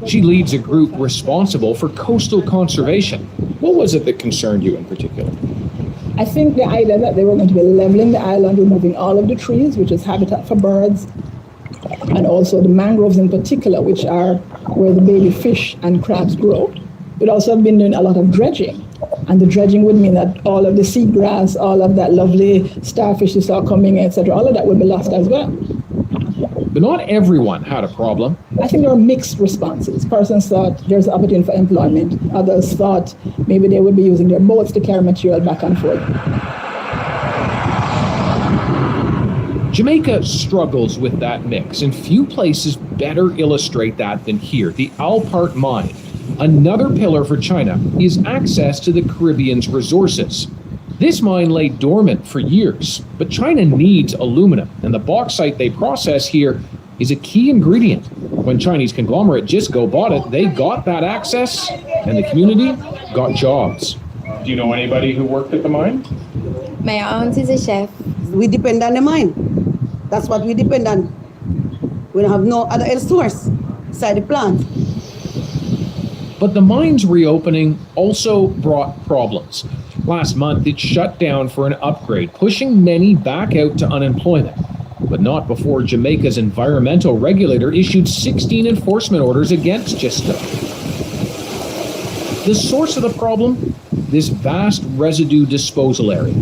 She leads a group responsible for coastal conservation. What was it that concerned you in particular? I think the idea that they were going to be leveling the island, removing all of the trees, which is habitat for birds, and also the mangroves in particular, which are where the baby fish and crabs grow. We'd also have been doing a lot of dredging. And the dredging would mean that all of the seagrass, all of that lovely starfish you saw coming in, etc., all of that would be lost as well. But not everyone had a problem. I think there were mixed responses. Persons thought there's an opportunity for employment. Others thought maybe they would be using their boats to carry material back and forth. Jamaica struggles with that mix, and few places better illustrate that than here, the Alpart mine. Another pillar for China is access to the Caribbean's resources. This mine lay dormant for years, but China needs aluminum, and the bauxite they process here is a key ingredient. When Chinese conglomerate Jisco bought it, they got that access, and the community got jobs. Do you know anybody who worked at the mine? My aunt is a chef. We depend on the mine. That's what we depend on. We don't have no other source beside the plant. But the mine's reopening also brought problems. Last month, it shut down for an upgrade, pushing many back out to unemployment. But not before Jamaica's environmental regulator issued 16 enforcement orders against Jisco. The source of the problem? This vast residue disposal area.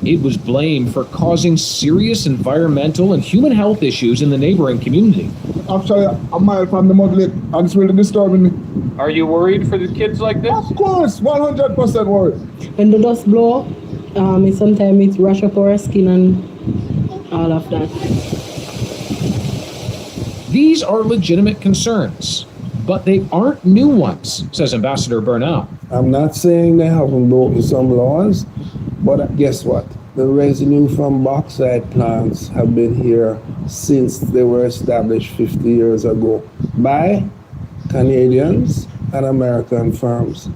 It was blamed for causing serious environmental and human health issues in the neighboring community. Actually, a mile from the mud lake, and it's really disturbing me. Are you worried for the kids like this? Of course, 100% worried. When the dust blow, sometimes it rash up our skin and all of that. These are legitimate concerns, but they aren't new ones, says Ambassador Bernal. I'm not saying they haven't broken some laws, but guess what? The residue from bauxite plants have been here since they were established 50 years ago by Canadians and American firms.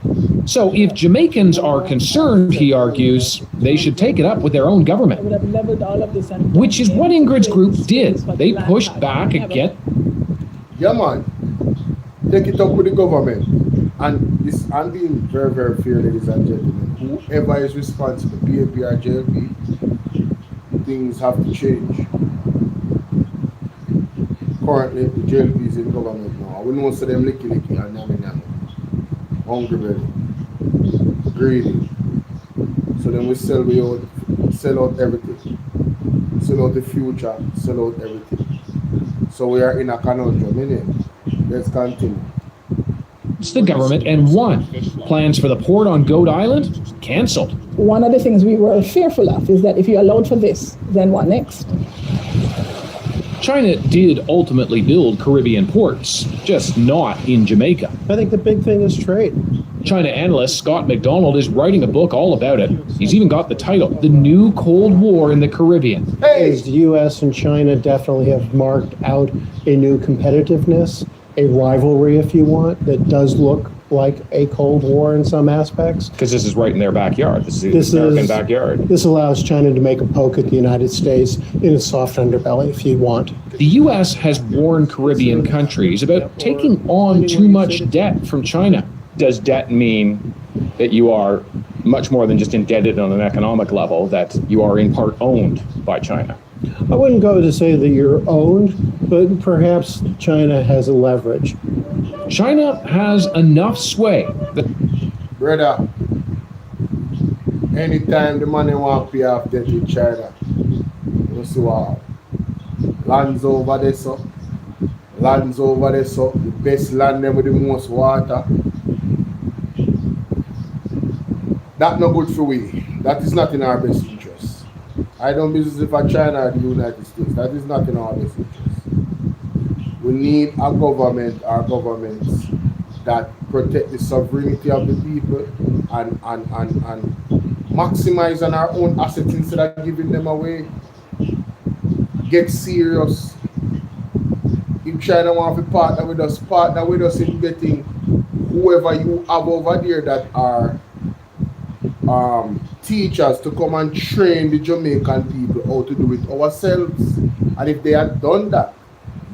So if Jamaicans are concerned, he argues, they should take it up with their own government. Which is what Ingrid's group did. They pushed back against... Yeah, man. Take it up with the government. And this, I'm being very, very fair, ladies and gentlemen. Whoever is responsible, BAP or JLP, things have to change. Currently, the JLP is in government now. We know so them licky and yammy. Hungry belly. Greedy. So then we sell out everything. Sell out the future, sell out everything. So we are in a conundrum, innit? Let's continue. The government and won. Plans for the port on Goat Island cancelled. One of the things we were fearful of is that if you allowed for this, then what next? China did ultimately build Caribbean ports, just not in Jamaica. I think the big thing is trade. China analyst Scott McDonald is writing a book all about it. He's even got the title, The New Cold War in the Caribbean. Hey! The U.S. and China definitely have marked out a new competitiveness, a rivalry, if you want, that does look like a Cold War in some aspects. Because this is right in their backyard. This is American backyard. This allows China to make a poke at the United States in a soft underbelly, if you want. The U.S. has warned Caribbean countries about taking on too much debt from China. Does debt mean that you are much more than just indebted on an economic level, that you are in part owned by China? I wouldn't go to say that you're owned, but perhaps China has a leverage. China has enough sway that... Brother, anytime the money want to pay off debt with China, you see what? Lands over there, so. The best land them with the most water. That's not good for we. That is not in our best interest. I don't business for China or the United States. That is not in our best interest. We need a government or governments that protect the sovereignty of the people and maximize on our own assets instead of giving them away. Get serious. If China wants to partner with us in getting whoever you have over there that are teachers to come and train the Jamaican people how to do it ourselves. And if they had done that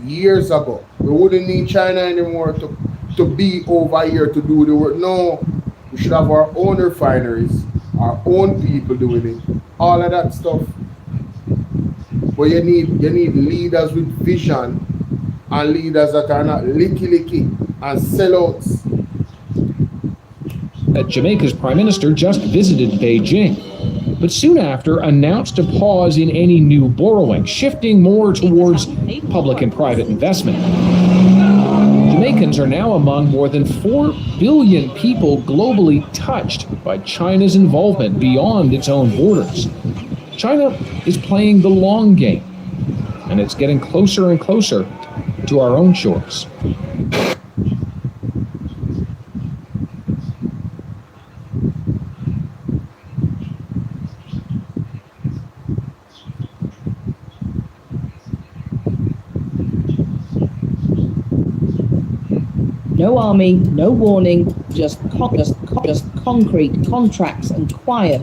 years ago, we wouldn't need China anymore to be over here to do the work. No, we should have our own refineries, our own people doing it, all of that stuff. But you need leaders with vision and leaders that are not licky and sellouts. Jamaica's Prime Minister just visited Beijing, but soon after announced a pause in any new borrowing, shifting more towards public and private investment. Jamaicans are now among more than 4 billion people globally touched by China's involvement beyond its own borders. China is playing the long game, and it's getting closer and closer to our own shores. No army, no warning, just concrete, contracts and quiet.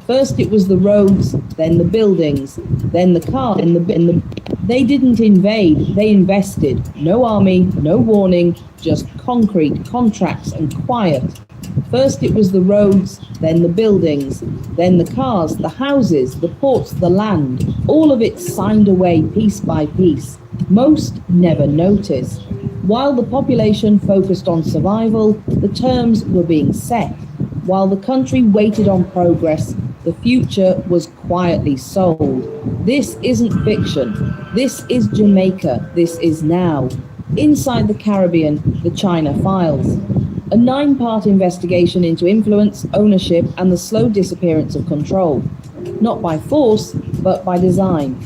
First it was the roads, then the buildings, then the car, They didn't invade, they invested. No army, no warning, just concrete, contracts and quiet. First it was the roads, then the buildings, then the cars, the houses, the ports, the land. All of it signed away piece by piece. Most never noticed. While the population focused on survival, the terms were being set. While the country waited on progress, the future was quietly sold. This isn't fiction. This is Jamaica. This is now. Inside the Caribbean, the China Files. A 9-part investigation into influence, ownership, and the slow disappearance of control. Not by force, but by design.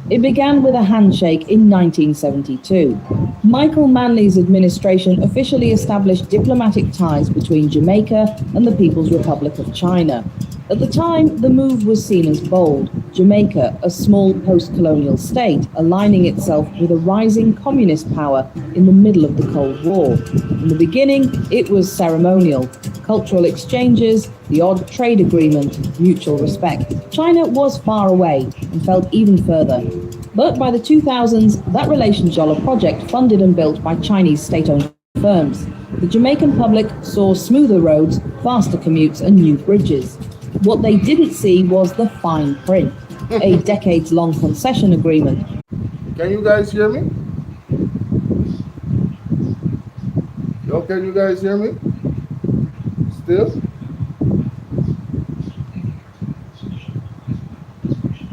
It began with a handshake in 1972. Michael Manley's administration officially established diplomatic ties between Jamaica and the People's Republic of China. At the time, the move was seen as bold. Jamaica, a small post-colonial state, aligning itself with a rising communist power in the middle of the Cold War. In the beginning, it was ceremonial. Cultural exchanges, the odd trade agreement, mutual respect. China was far away and felt even further. But by the 2000s, that relationship was a project funded and built by Chinese state-owned firms. The Jamaican public saw smoother roads, faster commutes and new bridges. What they didn't see was the fine print, a decades-long concession agreement. Can you guys hear me? Yo, can you guys hear me? Still?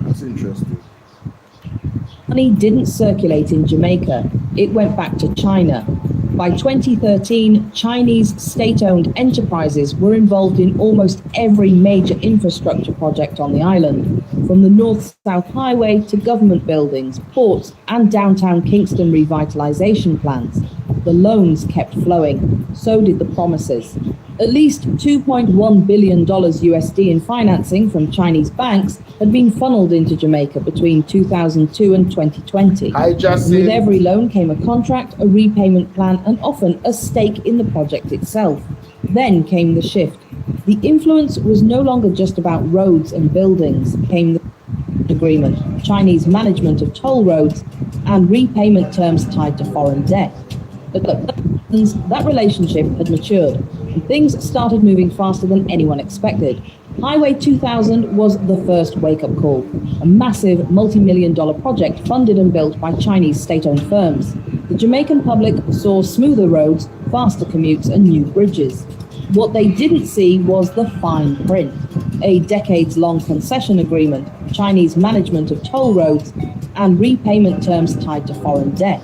That's interesting. Money didn't circulate in Jamaica. It went back to China. By 2013, Chinese state-owned enterprises were involved in almost every major infrastructure project on the island, from the North-South Highway to government buildings, ports, and downtown Kingston revitalization plans. The loans kept flowing. So did the promises. At least $2.1 billion USD in financing from Chinese banks had been funneled into Jamaica between 2002 and 2020. With every loan came a contract, a repayment plan, and often a stake in the project itself. Then came the shift. The influence was no longer just about roads and buildings. Came the agreement, Chinese management of toll roads, and repayment terms tied to foreign debt. But that relationship had matured, and things started moving faster than anyone expected. Highway 2000 was the first wake-up call, a massive multi-million-dollar project funded and built by Chinese state-owned firms. The Jamaican public saw smoother roads, faster commutes, and new bridges. What they didn't see was the fine print, a decades-long concession agreement, Chinese management of toll roads, and repayment terms tied to foreign debt.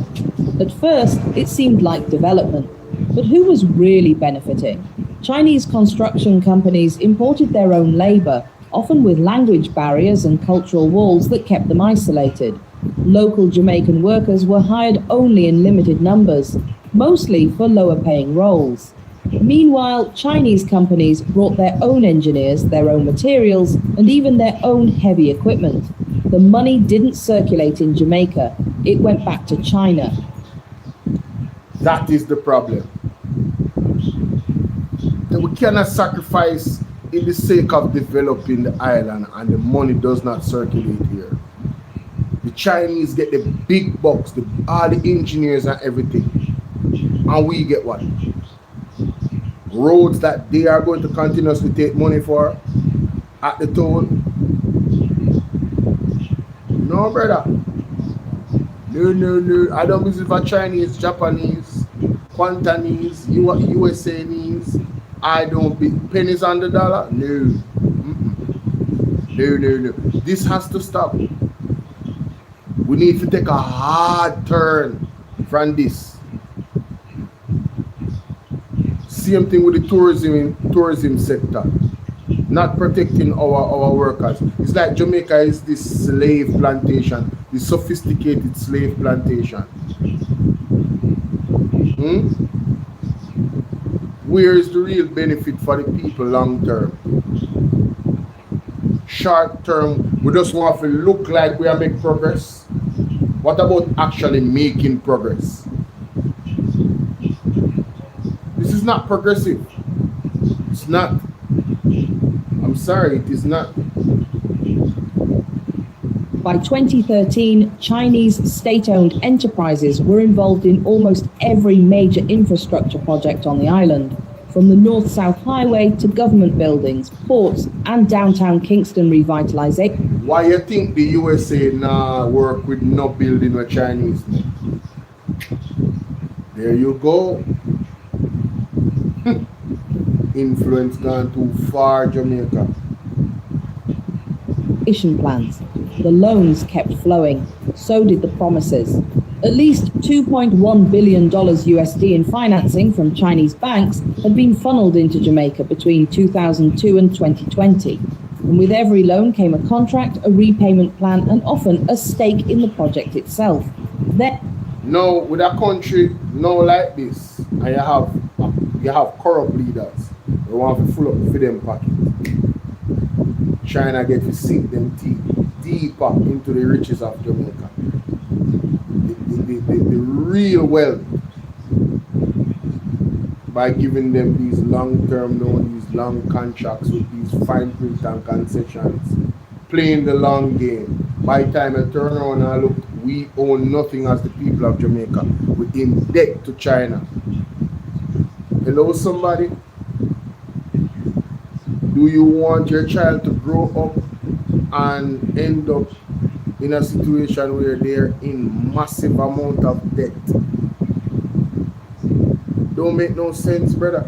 At first, it seemed like development, but who was really benefiting? Chinese construction companies imported their own labor, often with language barriers and cultural walls that kept them isolated. Local Jamaican workers were hired only in limited numbers, mostly for lower-paying roles. Meanwhile, Chinese companies brought their own engineers, their own materials, and even their own heavy equipment. The money didn't circulate in Jamaica. It went back to China. That is the problem. That we cannot sacrifice in the sake of developing the island, and the money does not circulate here. The Chinese get the big bucks, all the engineers and everything. And we get what? Roads that they are going to continuously take money for at the toll. No, brother. No. I don't visit for Chinese, Japanese, Quantanese, USAnese. I don't be pennies on the dollar. No. No. This has to stop. We need to take a hard turn from this. Same thing with the tourism sector. Not protecting our workers. It's like Jamaica is this slave plantation, this sophisticated slave plantation. Where is the real benefit for the people long term? Short term, we just want to look like we are making progress. What about actually making progress? This is is not progressive. It's not. I'm sorry, it is not. By 2013, Chinese state-owned enterprises were involved in almost every major infrastructure project on the island, from the North-South Highway to government buildings, ports, and downtown Kingston revitalization. Why you think the USA nah work with no building with Chinese? There you go. Influence gone too far, Jamaica. Plans. The loans kept flowing, so did the promises. At least $2.1 billion USD in financing from Chinese banks had been funneled into Jamaica between 2002 and 2020. And with every loan came a contract, a repayment plan, and often a stake in the project itself. No, with a country no like this, and you have corrupt leaders who want to full up for them pocket. China get to sink them teeth deeper into the riches of Jamaica. The real wealth, by giving them these long-term loans, these long contracts with these fine print and concessions, playing the long game. By the time I turn around and look, we own nothing as the people of Jamaica. We're in debt to China. Hello, somebody? Do you want your child to grow up and end up in a situation where they're in massive amount of debt? Don't make no sense, brother.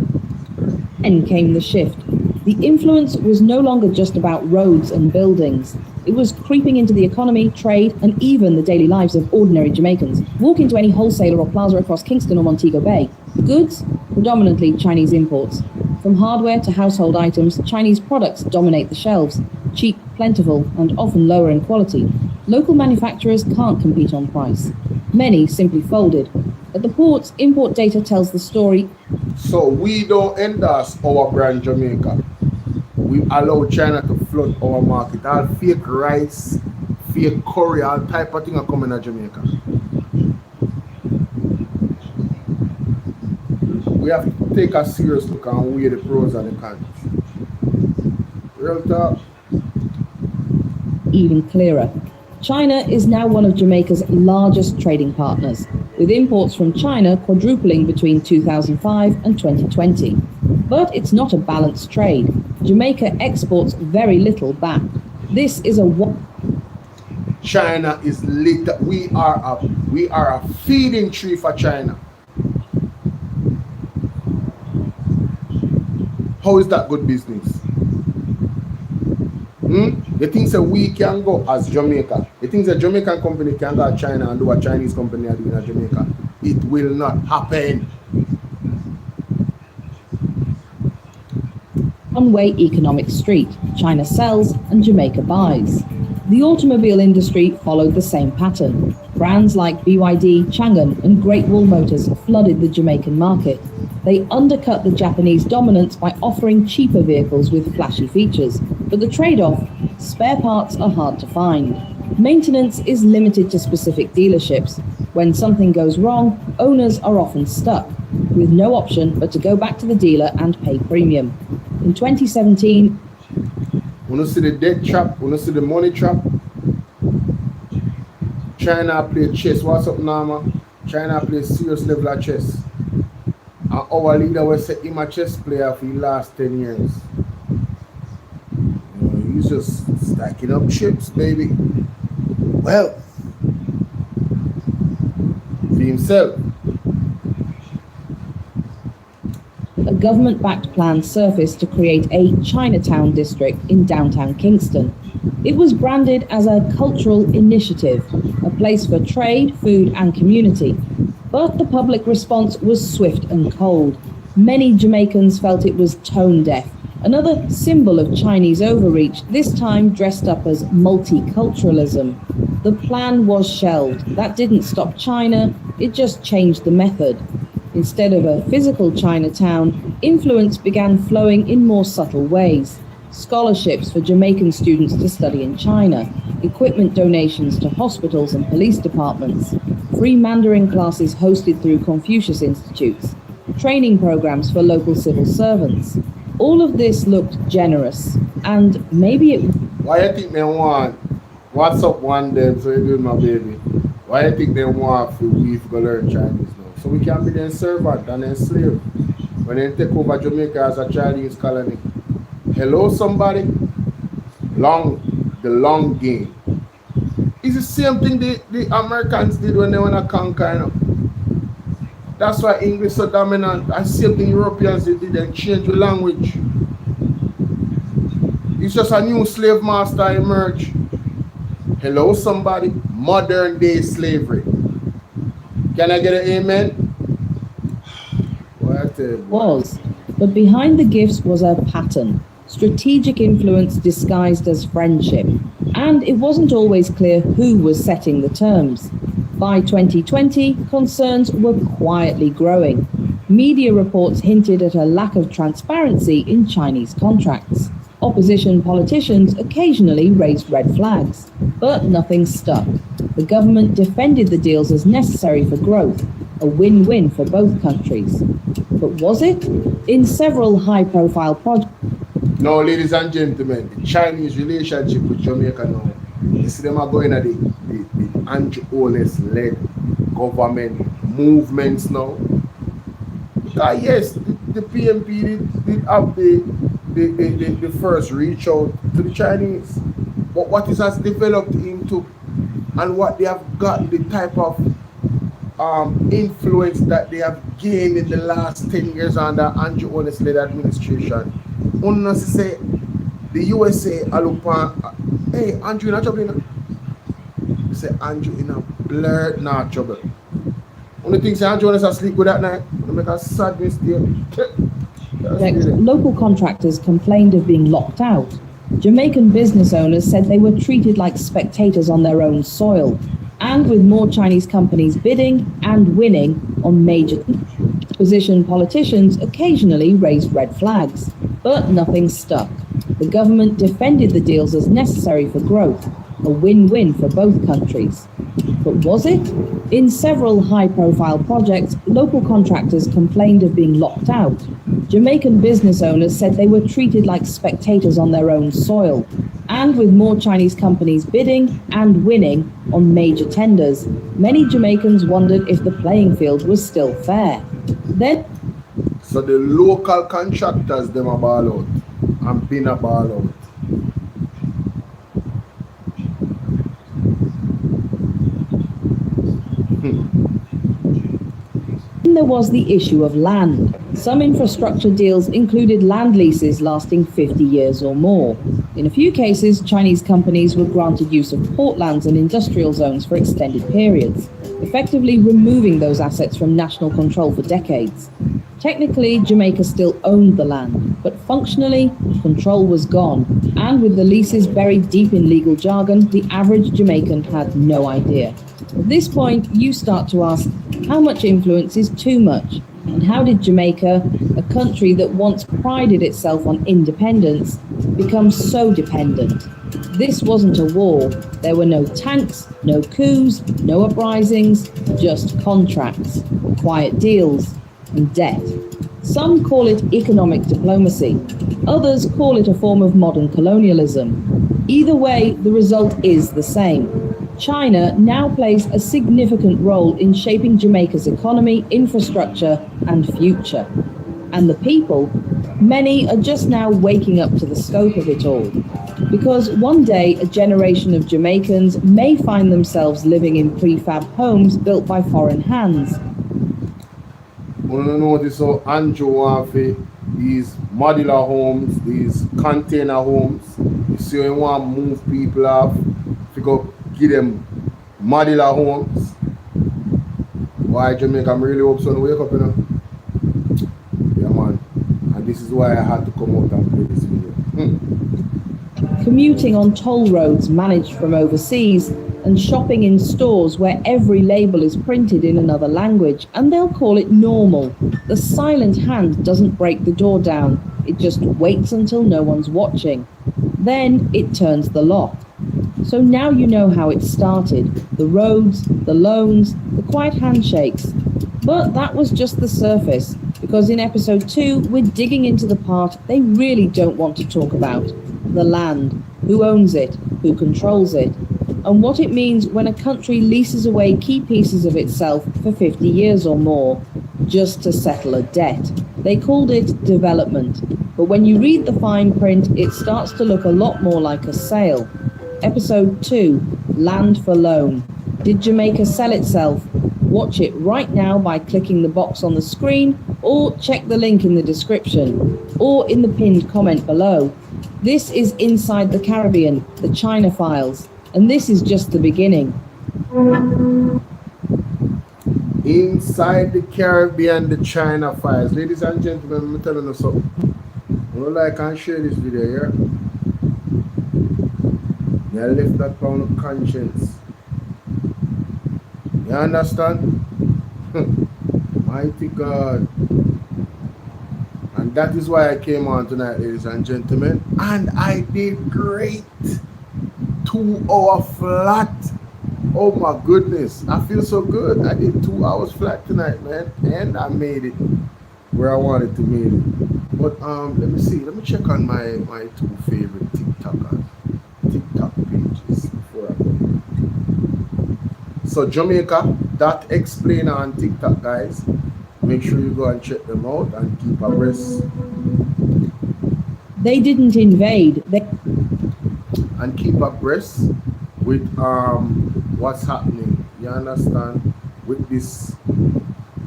Then came the shift. The influence was no longer just about roads and buildings. It was creeping into the economy, trade, and even the daily lives of ordinary Jamaicans. Walk into any wholesaler or plaza across Kingston or Montego Bay. Goods, predominantly Chinese imports. From hardware to household items, Chinese products dominate the shelves. Cheap, plentiful, and often lower in quality. Local manufacturers can't compete on price. Many simply folded. At the ports, import data tells the story. So we don't endorse our brand Jamaica. We allow China to flood our market. All fake rice, fake curry, all type of thing are coming to Jamaica. We have to take a serious look and weigh the pros and the cons. Real talk. Even clearer. China is now one of Jamaica's largest trading partners, with imports from China quadrupling between 2005 and 2020. But it's not a balanced trade. Jamaica exports very little back. This is a China is lit. We are a feeding tree for China. How is that good business? The things that we can go as Jamaica, the things that Jamaican company can go to China and do what Chinese company are doing at Jamaica, it will not happen. One-way economic street. China sells and Jamaica buys. The automobile industry followed the same pattern. Brands like BYD, Changan, and Great Wall Motors flooded the Jamaican market. They undercut the Japanese dominance by offering cheaper vehicles with flashy features. But the trade-off, spare parts are hard to find. Maintenance is limited to specific dealerships. When something goes wrong, owners are often stuck, with no option but to go back to the dealer and pay premium. In 2017, when you see the debt trap, when you see the money trap, China play chess. What's up, Nama? China play serious level of chess. And our leader was say him a chess player for the last 10 years. He's just stacking up chips, baby. Well, for himself. a government-backed plan surfaced to create a Chinatown district in downtown Kingston. It was branded as a cultural initiative, a place for trade, food and community. But the public response was swift and cold. Many Jamaicans felt it was tone deaf, another symbol of Chinese overreach, this time dressed up as multiculturalism. The plan was shelved. That didn't stop China, it just changed the method. Instead of a physical Chinatown, influence began flowing in more subtle ways. Scholarships for Jamaican students to study in China, equipment donations to hospitals and police departments, free Mandarin classes hosted through Confucius Institutes. training programs for local civil servants. All of this looked generous, and maybe it... Why you think they want WhatsApp one them so you do my baby? Why you think they want for we to learn Chinese now? So we can be their servant and their slave when they take over Jamaica as a Chinese colony. Hello somebody? The long game. It's the same thing the Americans did when they want to conquer, you know? That's why English is so dominant. And same thing Europeans did, they change the language. It's just a new slave master emerge. Hello somebody? Modern day slavery. Can I get an amen? Was. But behind the gifts was a pattern. Strategic influence disguised as friendship. And it wasn't always clear who was setting the terms. By 2020, concerns were quietly growing. Media reports hinted at a lack of transparency in Chinese contracts. Opposition politicians occasionally raised red flags, but nothing stuck. The government defended the deals as necessary for growth, a win-win for both countries. But was it? In several high-profile projects... Now, ladies and gentlemen, the Chinese relationship with Jamaica now, you see them are going at the anti-honest-led government movements now. Because yes, the PMP did have the first reach out to the Chinese. But what it has developed into and what they have got, the type of influence that they have gained in the last 10 years under Andrew Honest-led administration. Unless say the USA alupan, hey Andrew in a trouble, you know? Say Andrew in a blurred not trouble. Only thing say Andrew Honest asleep with that night. They make a sad mistake. Local contractors complained of being locked out. Jamaican business owners said they were treated like spectators on their own soil, and with more Chinese companies bidding and winning on major... Opposition politicians occasionally raised red flags, but nothing stuck. The government defended the deals as necessary for growth, a win-win for both countries. But was it? In several high-profile projects, local contractors complained of being locked out. Jamaican business owners said they were treated like spectators on their own soil, and with more Chinese companies bidding and winning on major tenders, many Jamaicans wondered if the playing field was still fair. Then, so the local contractors them a ball out and been a ball out. Then there was the issue of land. Some infrastructure deals included land leases lasting 50 years or more. In a few cases, Chinese companies were granted use of portlands and industrial zones for extended periods, effectively removing those assets from national control for decades. Technically, Jamaica still owned the land, but functionally, control was gone, and with the leases buried deep in legal jargon, the average Jamaican had no idea. At this point, you start to ask, how much influence is too much? And how did Jamaica, a country that once prided itself on independence, become so dependent? This wasn't a war. There were no tanks, no coups, no uprisings, just contracts, quiet deals, and debt. Some call it economic diplomacy. Others call it a form of modern colonialism. Either way, the result is the same. China now plays a significant role in shaping Jamaica's economy, infrastructure, and future. And the people, many are just now waking up to the scope of it all. Because one day, a generation of Jamaicans may find themselves living in prefab homes built by foreign hands. I don't notice how Andrew want these modular homes, these container homes. You see when you want to move people off, you go give them modular homes. Why Jamaica? I really hope someone wake up, you know. Yeah, man. And this is why I had to come out and play this video. Commuting on toll roads managed from overseas, and shopping in stores where every label is printed in another language, and they'll call it normal. The silent hand doesn't break the door down. It just waits until no one's watching. Then it turns the lock. So now you know how it started. The roads, the loans, the quiet handshakes. But that was just the surface, because in episode 2, we're digging into the part they really don't want to talk about: the land, who owns it, who controls it, and what it means when a country leases away key pieces of itself for 50 years or more, just to settle a debt. They called it development, but when you read the fine print, it starts to look a lot more like a sale. Episode 2, Land for Loan. Did Jamaica sell itself? Watch it right now by clicking the box on the screen, or check the link in the description, or in the pinned comment below. This is Inside the Caribbean, the China Files, and this is just the beginning. Inside the Caribbean, the China Files. Ladies and gentlemen, I'm telling you something. You like and share this video here. You lift that pound of conscience. You understand? Mighty God. And that is why I came on tonight, ladies and gentlemen. And I did great. 2 hour flat. Oh my goodness. I feel so good. I did 2 hours flat tonight, man. And I made it where I wanted to make it. But let me see. Let me check on my 2 favorite TikTok pages before I go. So Jamaica, that explainer on TikTok, guys. Make sure you go and check them out and keep abreast. They didn't invade. And keep abreast with what's happening. You understand? With this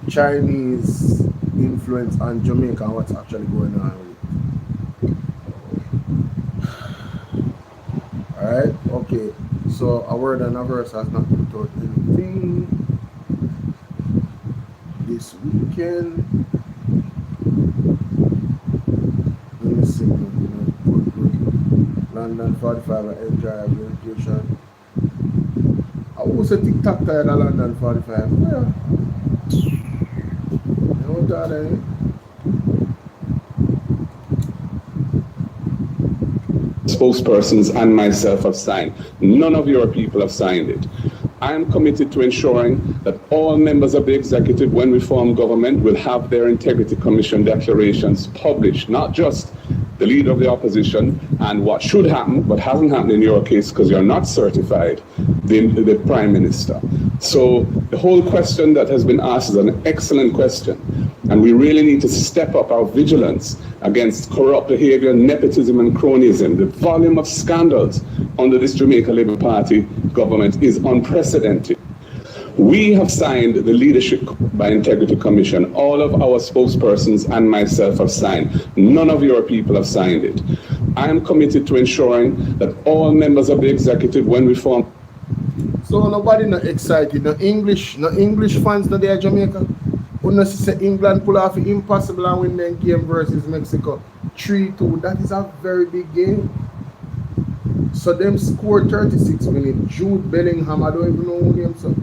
Chinese influence on Jamaica and what's actually going on with it. Alright, okay. So a word and a verse has not put out anything this weekend. Let me see. London 45 enjoy vacation. I was a TikTok tired of London 45. Yeah. You know what that is? Spokespersons and myself have signed. None of your people have signed it. I am committed to ensuring that all members of the executive, when we form government, will have their Integrity Commission declarations published, not just the leader of the opposition and what should happen, but hasn't happened in your case because you're not certified, the Prime Minister. So the whole question that has been asked is an excellent question. And we really need to step up our vigilance against corrupt behavior, nepotism and cronyism. The volume of scandals under this Jamaica Labour Party government is unprecedented. We have signed the Leadership by Integrity Commission. All of our spokespersons and myself have signed. None of your people have signed it. I am committed to ensuring that all members of the executive, when we form... So nobody not excited. No English fans not there Jamaica. When say England pull off the impossible and win their game versus Mexico 3-2. That is a very big game. So them scored 36 minutes. Jude Bellingham, I don't even know who name so.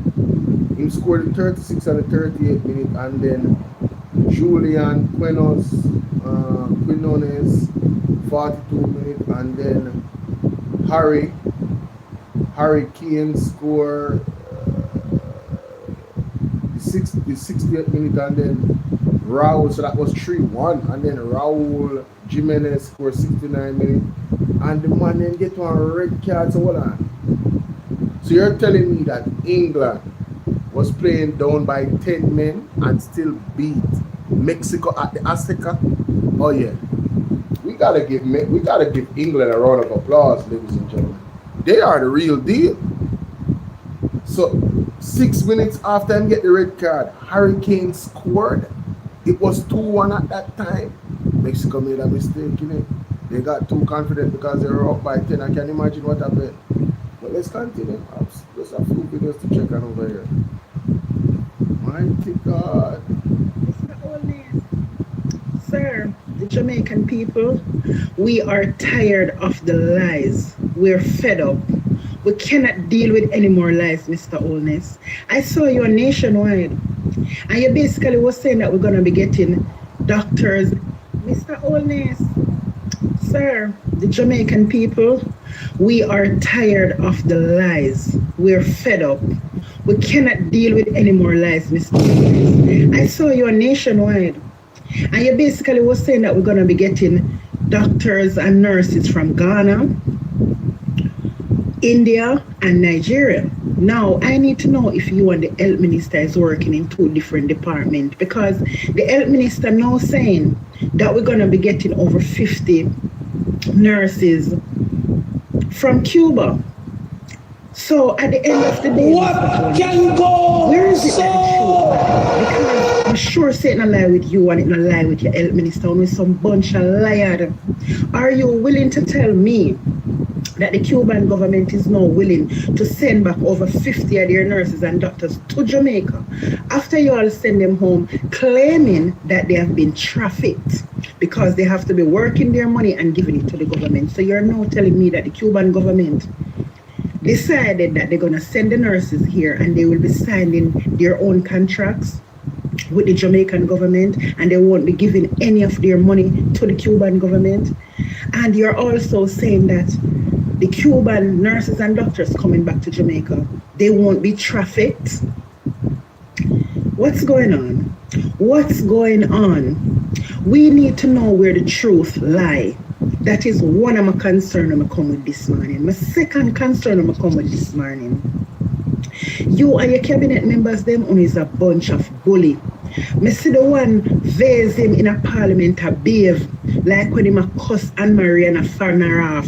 He scored the 36 and the 38 minutes, and then Julian Quinones 42 minutes, and then Harry Kane scored the 68 minutes, and then Raul, so that was 3-1, and then Raul Jimenez scored 69 minutes, and the man then get one red card. So hold on. So you're telling me that England was playing down by 10 men and still beat Mexico at the Azteca? Oh yeah. We gotta give England a round of applause, ladies and gentlemen. They are the real deal. So 6 minutes after him get the red card, Harry Kane scored. It was 2-1 at that time. Mexico made a mistake in it. They got too confident because they were up by 10. I can imagine what happened. But let's continue. There's a few videos to check on over here. Mighty God. Sir, the Jamaican people, we are tired of the lies. We're fed up. We cannot deal with any more lies, Mr. Holness. I saw you on Nationwide, and you basically was saying that we're going to be getting doctors. Mr. Holness, sir, the Jamaican people, we are tired of the lies. We're fed up. We cannot deal with any more lies, Mr. Holness. I saw you on Nationwide, And you basically was saying that we're going to be getting doctors and nurses from Ghana, India, and Nigeria. Now, I need to know if you and the health minister is working in two different departments, because the health minister now saying that we're going to be getting over 50 nurses from Cuba. So at the end of the day, what can go? Where is it that the truth? Because I'm sure saying a lie with you and it not lie with your health minister and with some bunch of liars. Are you willing to tell me that the Cuban government is now willing to send back over 50 of their nurses and doctors to Jamaica after you all send them home, claiming that they have been trafficked because they have to be working their money and giving it to the government? So you're now telling me that the Cuban government decided that they're going to send the nurses here and they will be signing their own contracts with the Jamaican government and they won't be giving any of their money to the Cuban government. And you're also saying that the Cuban nurses and doctors coming back to Jamaica, they won't be trafficked. What's going on? What's going on? We need to know where the truth lies. That is one of my concerns I'm come with this morning. My second concern I'm come with this morning. You and your cabinet members, them only is a bunch of bully. Me see the one vase him in a parliament a behave like when him a cuss Anne-Marie and a farner off.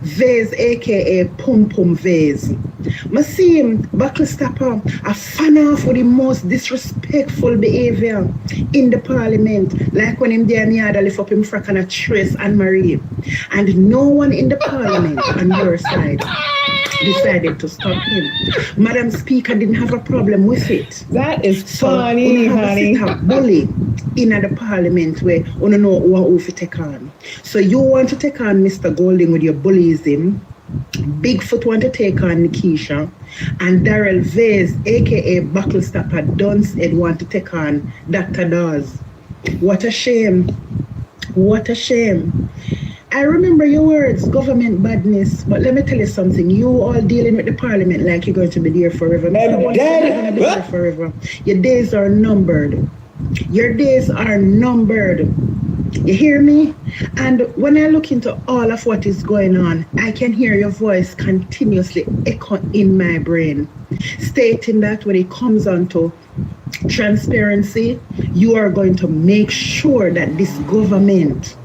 Vase aka Pum Pum Vase. Me see him buckle stopper a fan off with the most disrespectful behavior in the parliament, like when him there near lift up him frack and a trace Anne-Marie. And no one in the parliament on your side decided to stop him. Madam Speaker didn't have a problem with it. That is funny, honey. A bully in the parliament where you don't know who to take on. So you want to take on Mr. Golding with your bullyism. Bigfoot want to take on Nikisha, and Darrell Vase, aka Bucklestopper Dunshead, want to take on Dr. Dawes. What a shame. What a shame. I remember your words, government badness, but let me tell you something. You all dealing with the parliament like you're going to be there forever. You're going to be there forever. Your days are numbered. Your days are numbered. You hear me? And when I look into all of what is going on, I can hear your voice continuously echo in my brain, stating that when it comes on to transparency, you are going to make sure that this government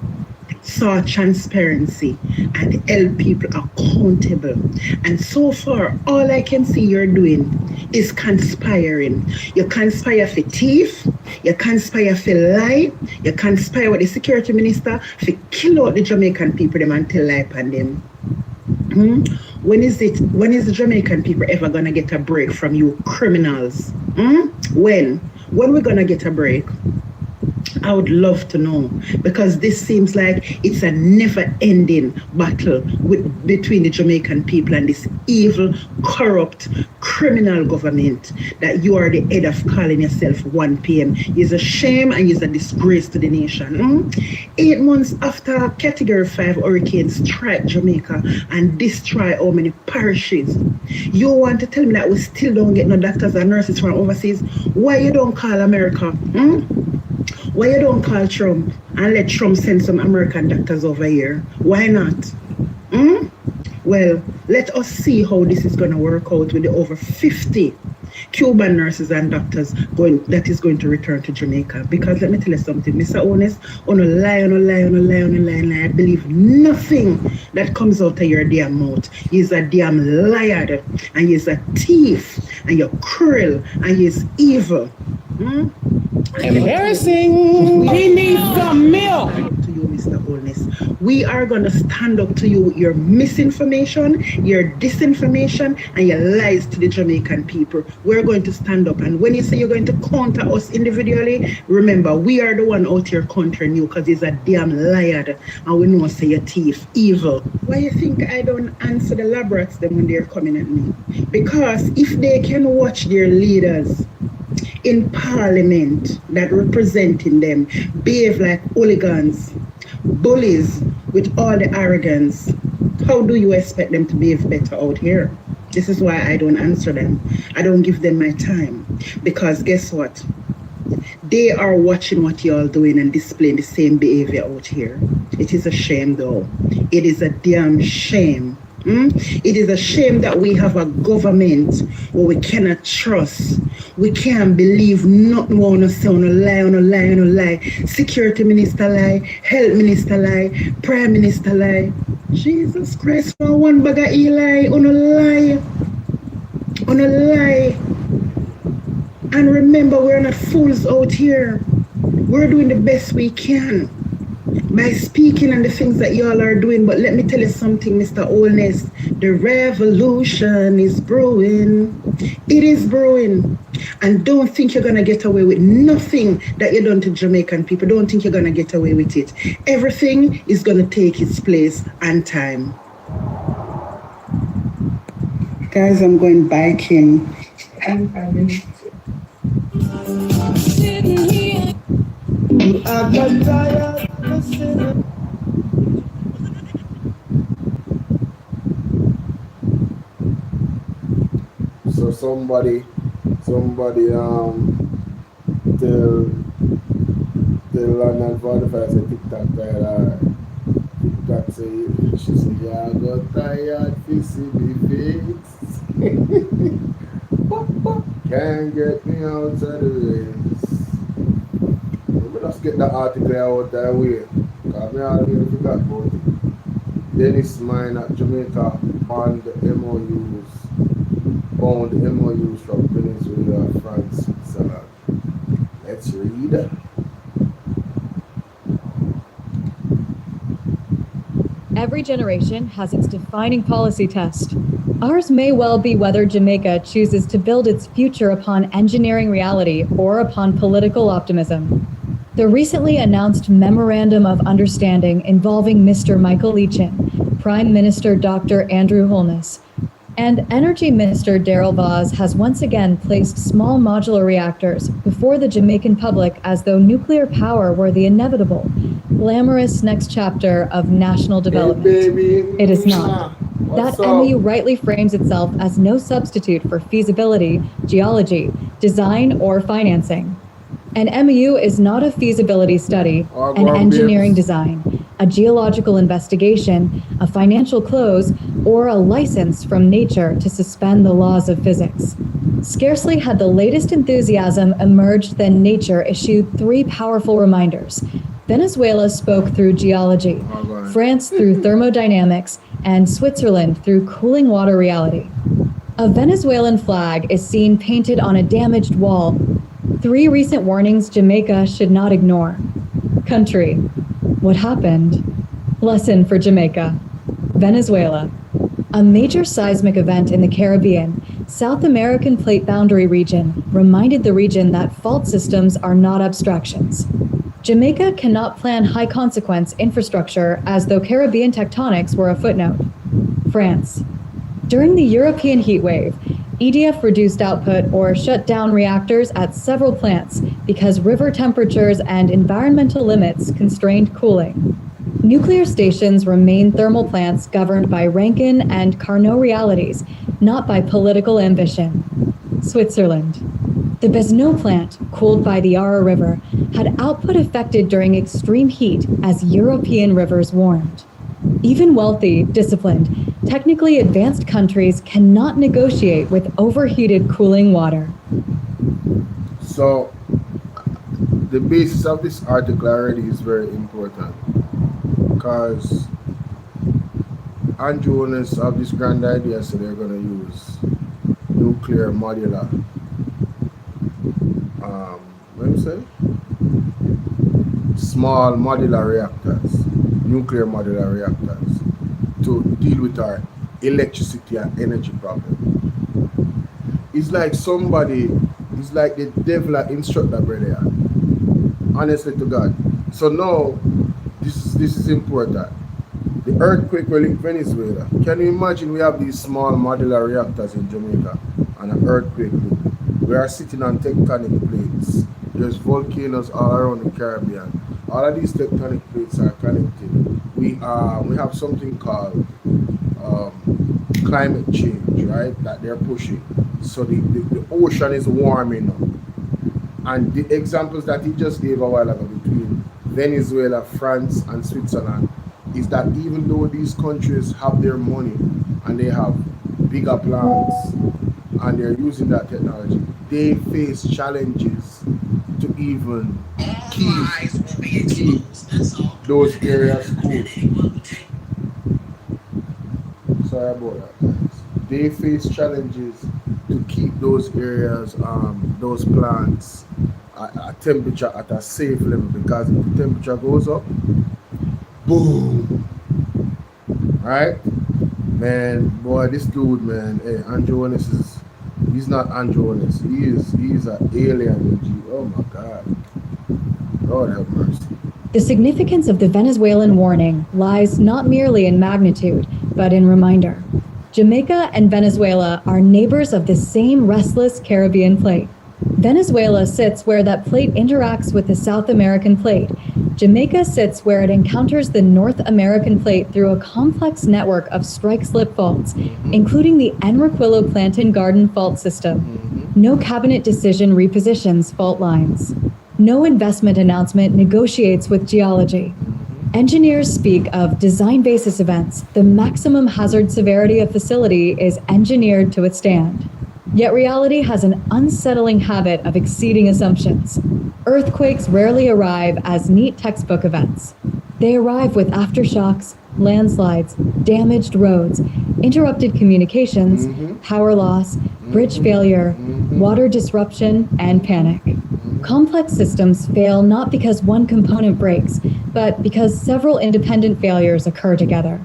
saw transparency and held people accountable. And so far, all I can see you're doing is conspiring. You conspire for thief, you conspire for lie, you conspire with the security minister for kill out the Jamaican people them and tell lie upon them. When is the Jamaican people ever gonna get a break from you criminals? When we're gonna get a break? I would love to know, because this seems like it's a never-ending battle between the Jamaican people and this evil, corrupt, criminal government that you are the head of, calling yourself 1 PM. It's a shame and it's a disgrace to the nation. 8 months after Category 5 hurricane strike Jamaica and destroy how many parishes, you want to tell me that we still don't get no doctors and nurses from overseas? Why you don't call America? Why you don't call Trump and let Trump send some American doctors over here? Why not? Well, let us see how this is going to work out with the over 50 Cuban nurses and doctors that is going to return to Jamaica. Because let me tell you something, Mr. Honest, on a lie. I believe nothing that comes out of your damn mouth. He's a damn liar, and he's a thief, and you're cruel, and he's evil. Embarrassing. We need some milk. To you, Mr. Holness. We are going to stand up to you with your misinformation, your disinformation, and your lies to the Jamaican people. We're going to stand up. And when you say you're going to counter us individually, remember, we are the one out here countering you, because he's a damn liar. And we know say you're thief, evil. Why you think I don't answer the lab rats them when they're coming at me? Because if they can watch their leaders in parliament that representing them behave like hooligans, bullies with all the arrogance, how do you expect them to behave better out here? This is why I don't answer them. I don't give them my time. Because guess what? They are watching what y'all doing and displaying the same behavior out here. It is a shame though. It is a damn shame. It is a shame that we have a government where we cannot trust. We can't believe nothing we want to say on a lie, on a lie, on a lie. Security minister lie, health minister lie, prime minister lie. Jesus Christ, one bag of lie, on a lie, on a lie. And remember, we're not fools out here. We're doing the best we can by speaking on the things that y'all are doing. But let me tell you something, Mr. Oldness. The revolution is brewing. It is brewing. And don't think you're going to get away with nothing that you done to Jamaican people. Don't think you're going to get away with it. Everything is going to take its place and time. Guys, I'm going biking. So somebody tell London 45 say TikTok tired. TikTok say she say yeah got tired fixing me face. Can't get me out of the race. Let us get that article out that way. Because I already forgot about it. Dennis Mine at Jamaica on the MOUs. Found the MOUs from Venezuela, France, Switzerland. Let's read. Every generation has its defining policy test. Ours may well be whether Jamaica chooses to build its future upon engineering reality or upon political optimism. The recently announced Memorandum of Understanding involving Mr. Michael Leachin, Prime Minister Dr. Andrew Holness, and Energy Minister Daryl Vaz has once again placed small modular reactors before the Jamaican public as though nuclear power were the inevitable, glamorous next chapter of national development. Hey, baby. It is not. That What's up? MOU rightly frames itself as no substitute for feasibility, geology, design, or financing. An MOU is not a feasibility study, an engineering design, a geological investigation, a financial close, or a license from nature to suspend the laws of physics. Scarcely had the latest enthusiasm emerged than nature issued three powerful reminders. Venezuela spoke through geology, France through thermodynamics, and Switzerland through cooling water reality. A Venezuelan flag is seen painted on a damaged wall. Three recent warnings Jamaica should not ignore. Country. What happened? Lesson for Jamaica. Venezuela. A major seismic event in the Caribbean, South American plate boundary region, reminded the region that fault systems are not abstractions. Jamaica cannot plan high-consequence infrastructure as though Caribbean tectonics were a footnote. France. During the European heatwave, EDF reduced output or shut down reactors at several plants because river temperatures and environmental limits constrained cooling. Nuclear stations remain thermal plants governed by Rankine and Carnot realities, not by political ambition. Switzerland. The Besneau plant, cooled by the Ara River, had output affected during extreme heat as European rivers warmed. Even wealthy, disciplined, technically advanced countries cannot negotiate with overheated cooling water. So, the basis of this article already is very important because Andrew owners have this grand idea, so they're going to use nuclear modular. What do you say? Small modular reactors, nuclear modular reactors, to deal with our electricity and energy problem. It's like the devil that instruct that brother. Honestly to God. So now, this is important. The earthquake will hit Venezuela. Can you imagine we have these small modular reactors in Jamaica and an earthquake? We are sitting on tectonic plates. There's volcanoes all around the Caribbean. All of these tectonic plates are connected. We have something called climate change, right? That they're pushing. So the ocean is warming up. And the examples that he just gave a while ago between Venezuela, France, and Switzerland is that even though these countries have their money and they have bigger plans and they're using that technology, they face challenges to even keep those areas cool. Sorry about that, guys. They face challenges to keep those areas, those plants at temperature at a safe level, because if the temperature goes up, boom, right? Man, boy, this dude, man, hey, Andrew Honest he's not Andrew Honest. He's an alien. Oh my God. Lord have mercy. The significance of the Venezuelan warning lies not merely in magnitude, but in reminder. Jamaica and Venezuela are neighbors of the same restless Caribbean plate. Venezuela sits where that plate interacts with the South American plate. Jamaica sits where it encounters the North American plate through a complex network of strike-slip faults, including the Enriquillo Plantain Garden fault system. No cabinet decision repositions fault lines. No investment announcement negotiates with geology. Engineers speak of design basis events. The maximum hazard severity of facility is engineered to withstand. Yet reality has an unsettling habit of exceeding assumptions. Earthquakes rarely arrive as neat textbook events. They arrive with aftershocks, landslides, damaged roads, interrupted communications, power loss, bridge failure, water disruption, and panic. Complex systems fail not because one component breaks, but because several independent failures occur together.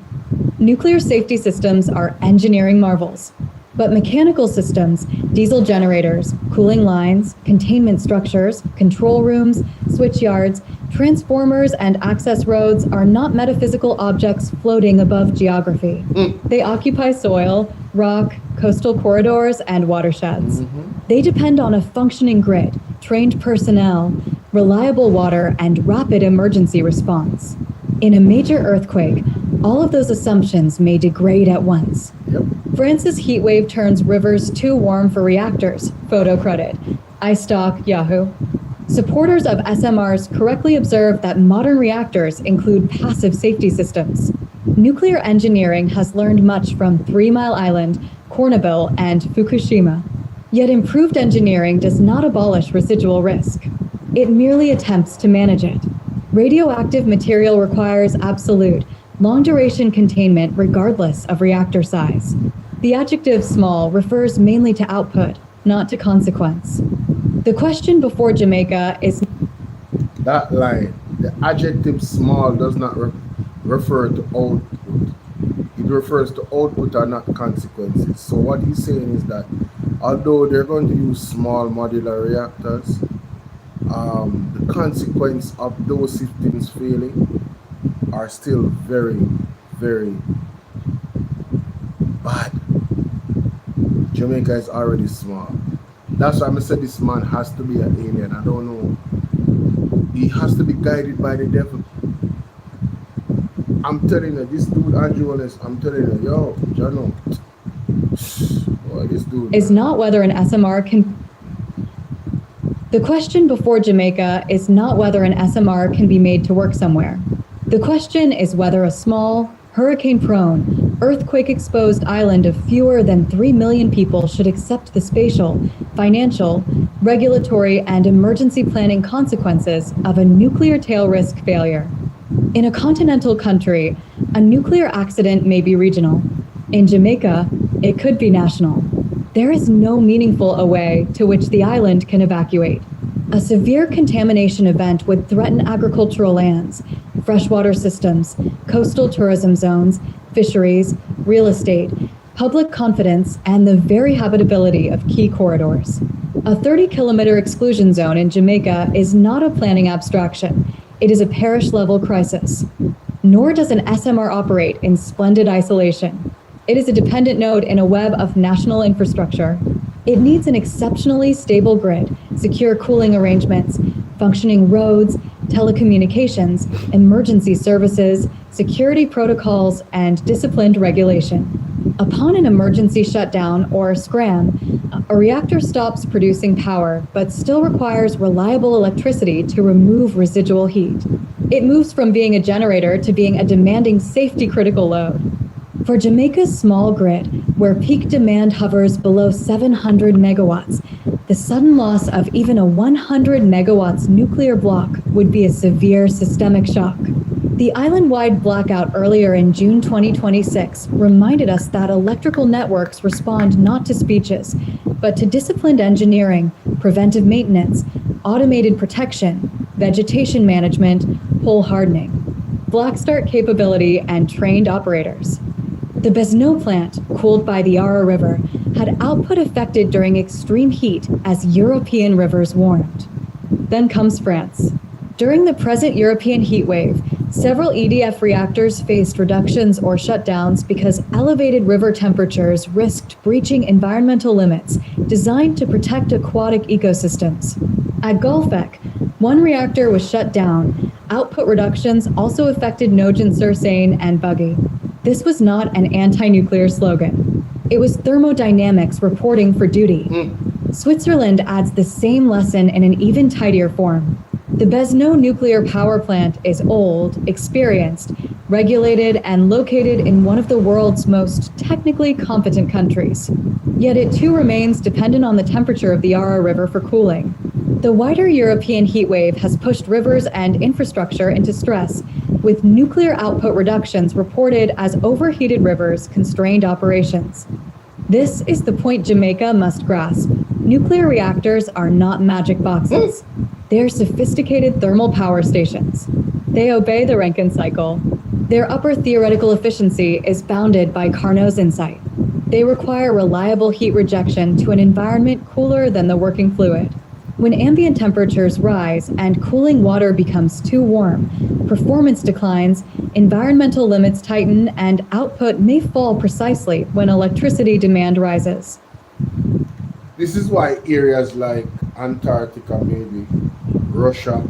Nuclear safety systems are engineering marvels. But mechanical systems, diesel generators, cooling lines, containment structures, control rooms, switch yards, transformers, and access roads are not metaphysical objects floating above geography. They occupy soil, rock, coastal corridors, and watersheds. They depend on a functioning grid, trained personnel, reliable water, and rapid emergency response. In a major earthquake, all of those assumptions may degrade at once. France's heat wave turns rivers too warm for reactors. Photo credit. iStock, Yahoo. Supporters of SMRs correctly observe that modern reactors include passive safety systems. Nuclear engineering has learned much from 3 Mile Island, Chernobyl, and Fukushima. Yet improved engineering does not abolish residual risk. It merely attempts to manage it. Radioactive material requires absolute, long-duration containment regardless of reactor size. The adjective small refers mainly to output, not to consequence. The question before Jamaica is... That line, the adjective small does not refer to output. It refers to output and not consequences. So what he's saying is that although they're going to use small modular reactors, the consequence of those systems failing are still very, very bad. Jamaica is already small. That's why I said this man has to be an alien. I don't know. He has to be guided by the devil. I'm telling you, this dude, Andrew Wallace, I'm telling you, yo, Jono, boy, this dude is not whether an SMR can... The question before Jamaica is not whether an SMR can be made to work somewhere. The question is whether a small, hurricane-prone, earthquake-exposed island of fewer than 3 million people should accept the spatial, financial, regulatory, and emergency planning consequences of a nuclear tail risk failure. In a continental country, a nuclear accident may be regional. In Jamaica, it could be national. There is no meaningful way to which the island can evacuate. A severe contamination event would threaten agricultural lands, freshwater systems, coastal tourism zones, fisheries, real estate, public confidence, and the very habitability of key corridors. A 30-kilometer exclusion zone in Jamaica is not a planning abstraction. It is a parish-level crisis. Nor does an SMR operate in splendid isolation. It is a dependent node in a web of national infrastructure. It needs an exceptionally stable grid, secure cooling arrangements, functioning roads, telecommunications, emergency services, security protocols, and disciplined regulation. Upon an emergency shutdown or scram, a reactor stops producing power but still requires reliable electricity to remove residual heat. It moves from being a generator to being a demanding safety-critical load. For Jamaica's small grid, where peak demand hovers below 700 megawatts, the sudden loss of even a 100 megawatts nuclear block would be a severe systemic shock. The island-wide blackout earlier in June 2026 reminded us that electrical networks respond not to speeches, but to disciplined engineering, preventive maintenance, automated protection, vegetation management, pole hardening, black start capability, and trained operators. The Besneau plant, cooled by the Yara River, had output affected during extreme heat as European rivers warmed. Then comes France. During the present European heat wave, several EDF reactors faced reductions or shutdowns because elevated river temperatures risked breaching environmental limits designed to protect aquatic ecosystems. At Golfec, one reactor was shut down. Output reductions also affected Nogent-sur-Seine and Buggy. This was not an anti-nuclear slogan. It was thermodynamics reporting for duty. Switzerland adds the same lesson in an even tidier form. The Besneau nuclear power plant is old, experienced, regulated, and located in one of the world's most technically competent countries. Yet it too remains dependent on the temperature of the Yara River for cooling. The wider European heat wave has pushed rivers and infrastructure into stress, with nuclear output reductions reported as overheated rivers constrained operations. This is the point Jamaica must grasp. Nuclear reactors are not magic boxes. They're sophisticated thermal power stations. They obey the Rankine cycle. Their upper theoretical efficiency is bounded by Carnot's insight. They require reliable heat rejection to an environment cooler than the working fluid. When ambient temperatures rise and cooling water becomes too warm, performance declines, environmental limits tighten, and output may fall precisely when electricity demand rises. This is why areas like Antarctica, maybe Russia,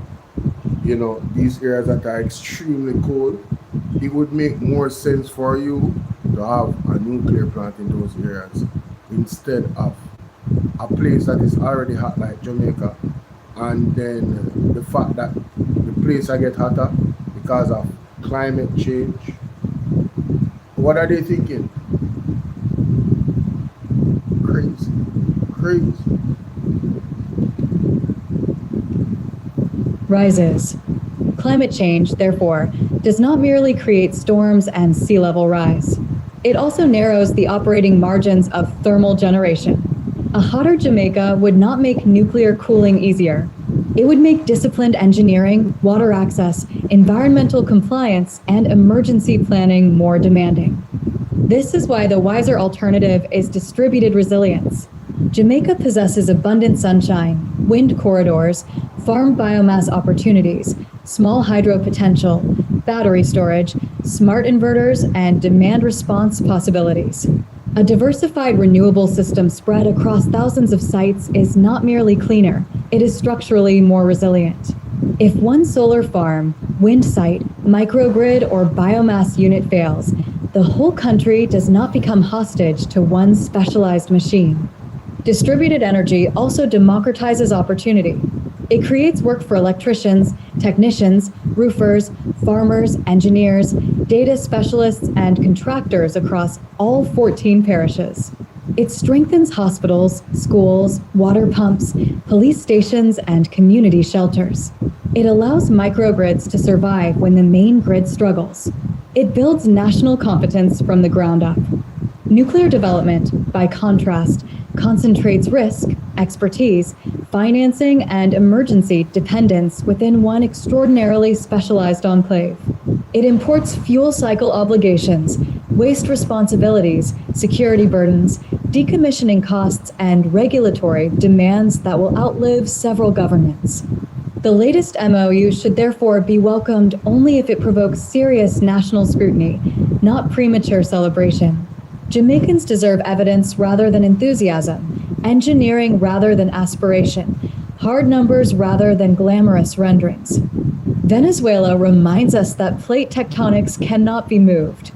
these areas that are extremely cold, it would make more sense for you to have a nuclear plant in those areas instead of a place that is already hot like Jamaica, and then the fact that the place I get hotter because of climate change. What are they thinking? Crazy. Rises. Climate change, therefore, does not merely create storms and sea level rise. It also narrows the operating margins of thermal generation. A hotter Jamaica would not make nuclear cooling easier. It would make disciplined engineering, water access, environmental compliance, and emergency planning more demanding. This is why the wiser alternative is distributed resilience. Jamaica possesses abundant sunshine, wind corridors, farm biomass opportunities, small hydro potential, battery storage, smart inverters, and demand response possibilities. A diversified renewable system spread across thousands of sites is not merely cleaner, it is structurally more resilient. If one solar farm, wind site, microgrid, or biomass unit fails, the whole country does not become hostage to one specialized machine. Distributed energy also democratizes opportunity. It creates work for electricians, technicians, roofers, farmers, engineers, data specialists, and contractors across all 14 parishes. It strengthens hospitals, schools, water pumps, police stations, and community shelters. It allows microgrids to survive when the main grid struggles. It builds national competence from the ground up. Nuclear development, by contrast, concentrates risk, expertise, financing, and emergency dependence within one extraordinarily specialized enclave. It imports fuel cycle obligations, waste responsibilities, security burdens, decommissioning costs, and regulatory demands that will outlive several governments. The latest MOU should therefore be welcomed only if it provokes serious national scrutiny, not premature celebration. Jamaicans deserve evidence rather than enthusiasm, engineering rather than aspiration, hard numbers rather than glamorous renderings. Venezuela reminds us that plate tectonics cannot be moved.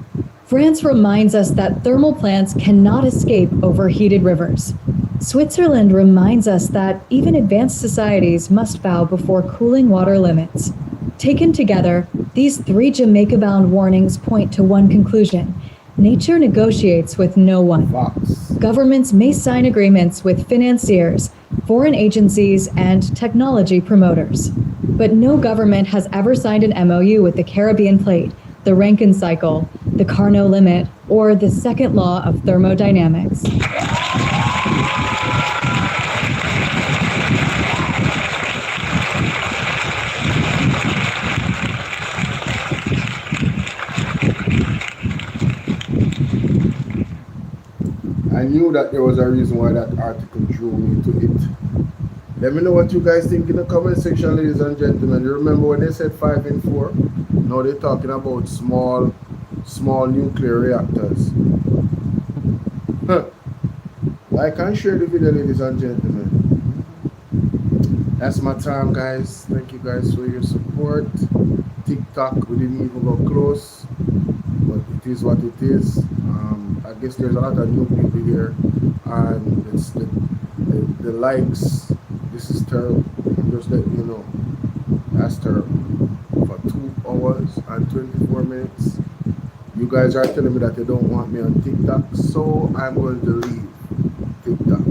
France reminds us that thermal plants cannot escape overheated rivers. Switzerland reminds us that even advanced societies must bow before cooling water limits. Taken together, these three Jamaica-bound warnings point to one conclusion: nature negotiates with no one. Governments may sign agreements with financiers, foreign agencies, and technology promoters. But no government has ever signed an MOU with the Caribbean Plate, the Rankine cycle, the Carnot limit, or the second law of thermodynamics. I knew that there was a reason why that article drew me to it. Let me know what you guys think in the comment section, ladies and gentlemen. You remember when they said 5 and 4? Now they're talking about small nuclear reactors. Like and share the video, ladies and gentlemen. That's my time, guys. Thank you guys for your support. TikTok, we didn't even go close, but it is what it is. I guess there's a lot of new people here, and it's the likes. This is terrible. I'm just letting you know. That's terrible. For 2 hours and 24 minutes. You guys are telling me that they don't want me on TikTok, so I'm going to leave TikTok.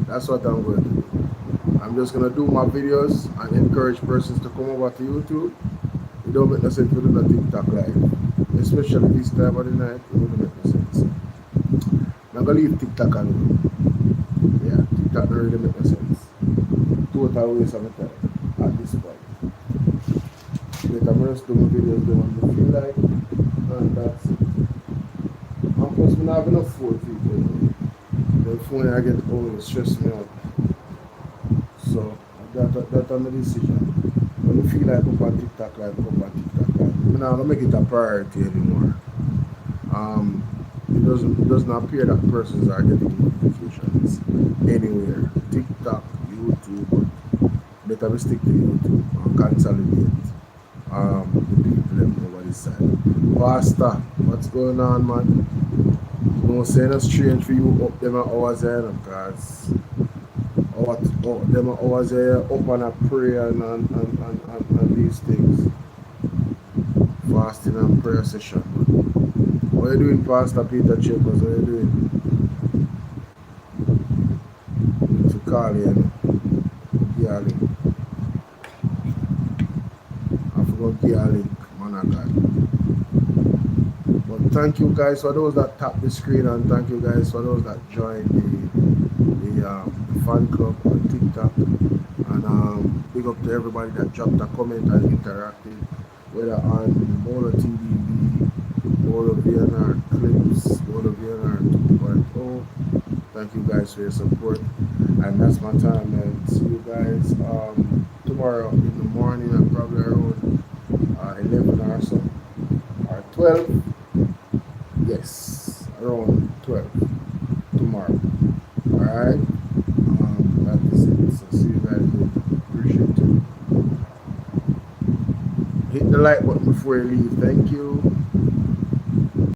That's what I'm going to do. I'm just going to do my videos and encourage persons to come over to YouTube. It don't make no sense to do the TikTok live. Especially this time of the night, it wouldn't make no sense. I'm going to leave TikTok alone. Yeah, TikTok don't really make no sense. Total waste of my time at this point. But I'm just doing my videos the one I feel like, and that's it. And plus, I don't have enough phone people. The phone I get home stress me out. So that's my decision. When you feel like go on TikTok live, go on TikTok live. I'm not gonna make it a priority anymore. It doesn't appear that persons are getting notifications anywhere. TikTok, YouTube, better we stick to YouTube and consolidate the people them over this side. Pastor, what's going on, man? No saying it's strange for you up them hours there, because them hours there up on a prayer and these things. Fasting and prayer session. What are you doing, Pastor Peter Chambers? What are you doing? To call you, yeah, I forgot the link, man of God. But thank you guys for those that tap the screen, and thank you guys for those that joined the fan club on TikTok. And big up to everybody that dropped a comment and interacted, whether on BOLO TV, BOLO V&R clips, BOLO V&R 2.0. Thank you guys for your support. And that's my time, man. See you guys tomorrow in the morning, at probably around 11 or so, or 12. Yes, around 12 tomorrow. Alright? That is it. So see you guys later. Appreciate it. Hit the like button before you leave. Thank you.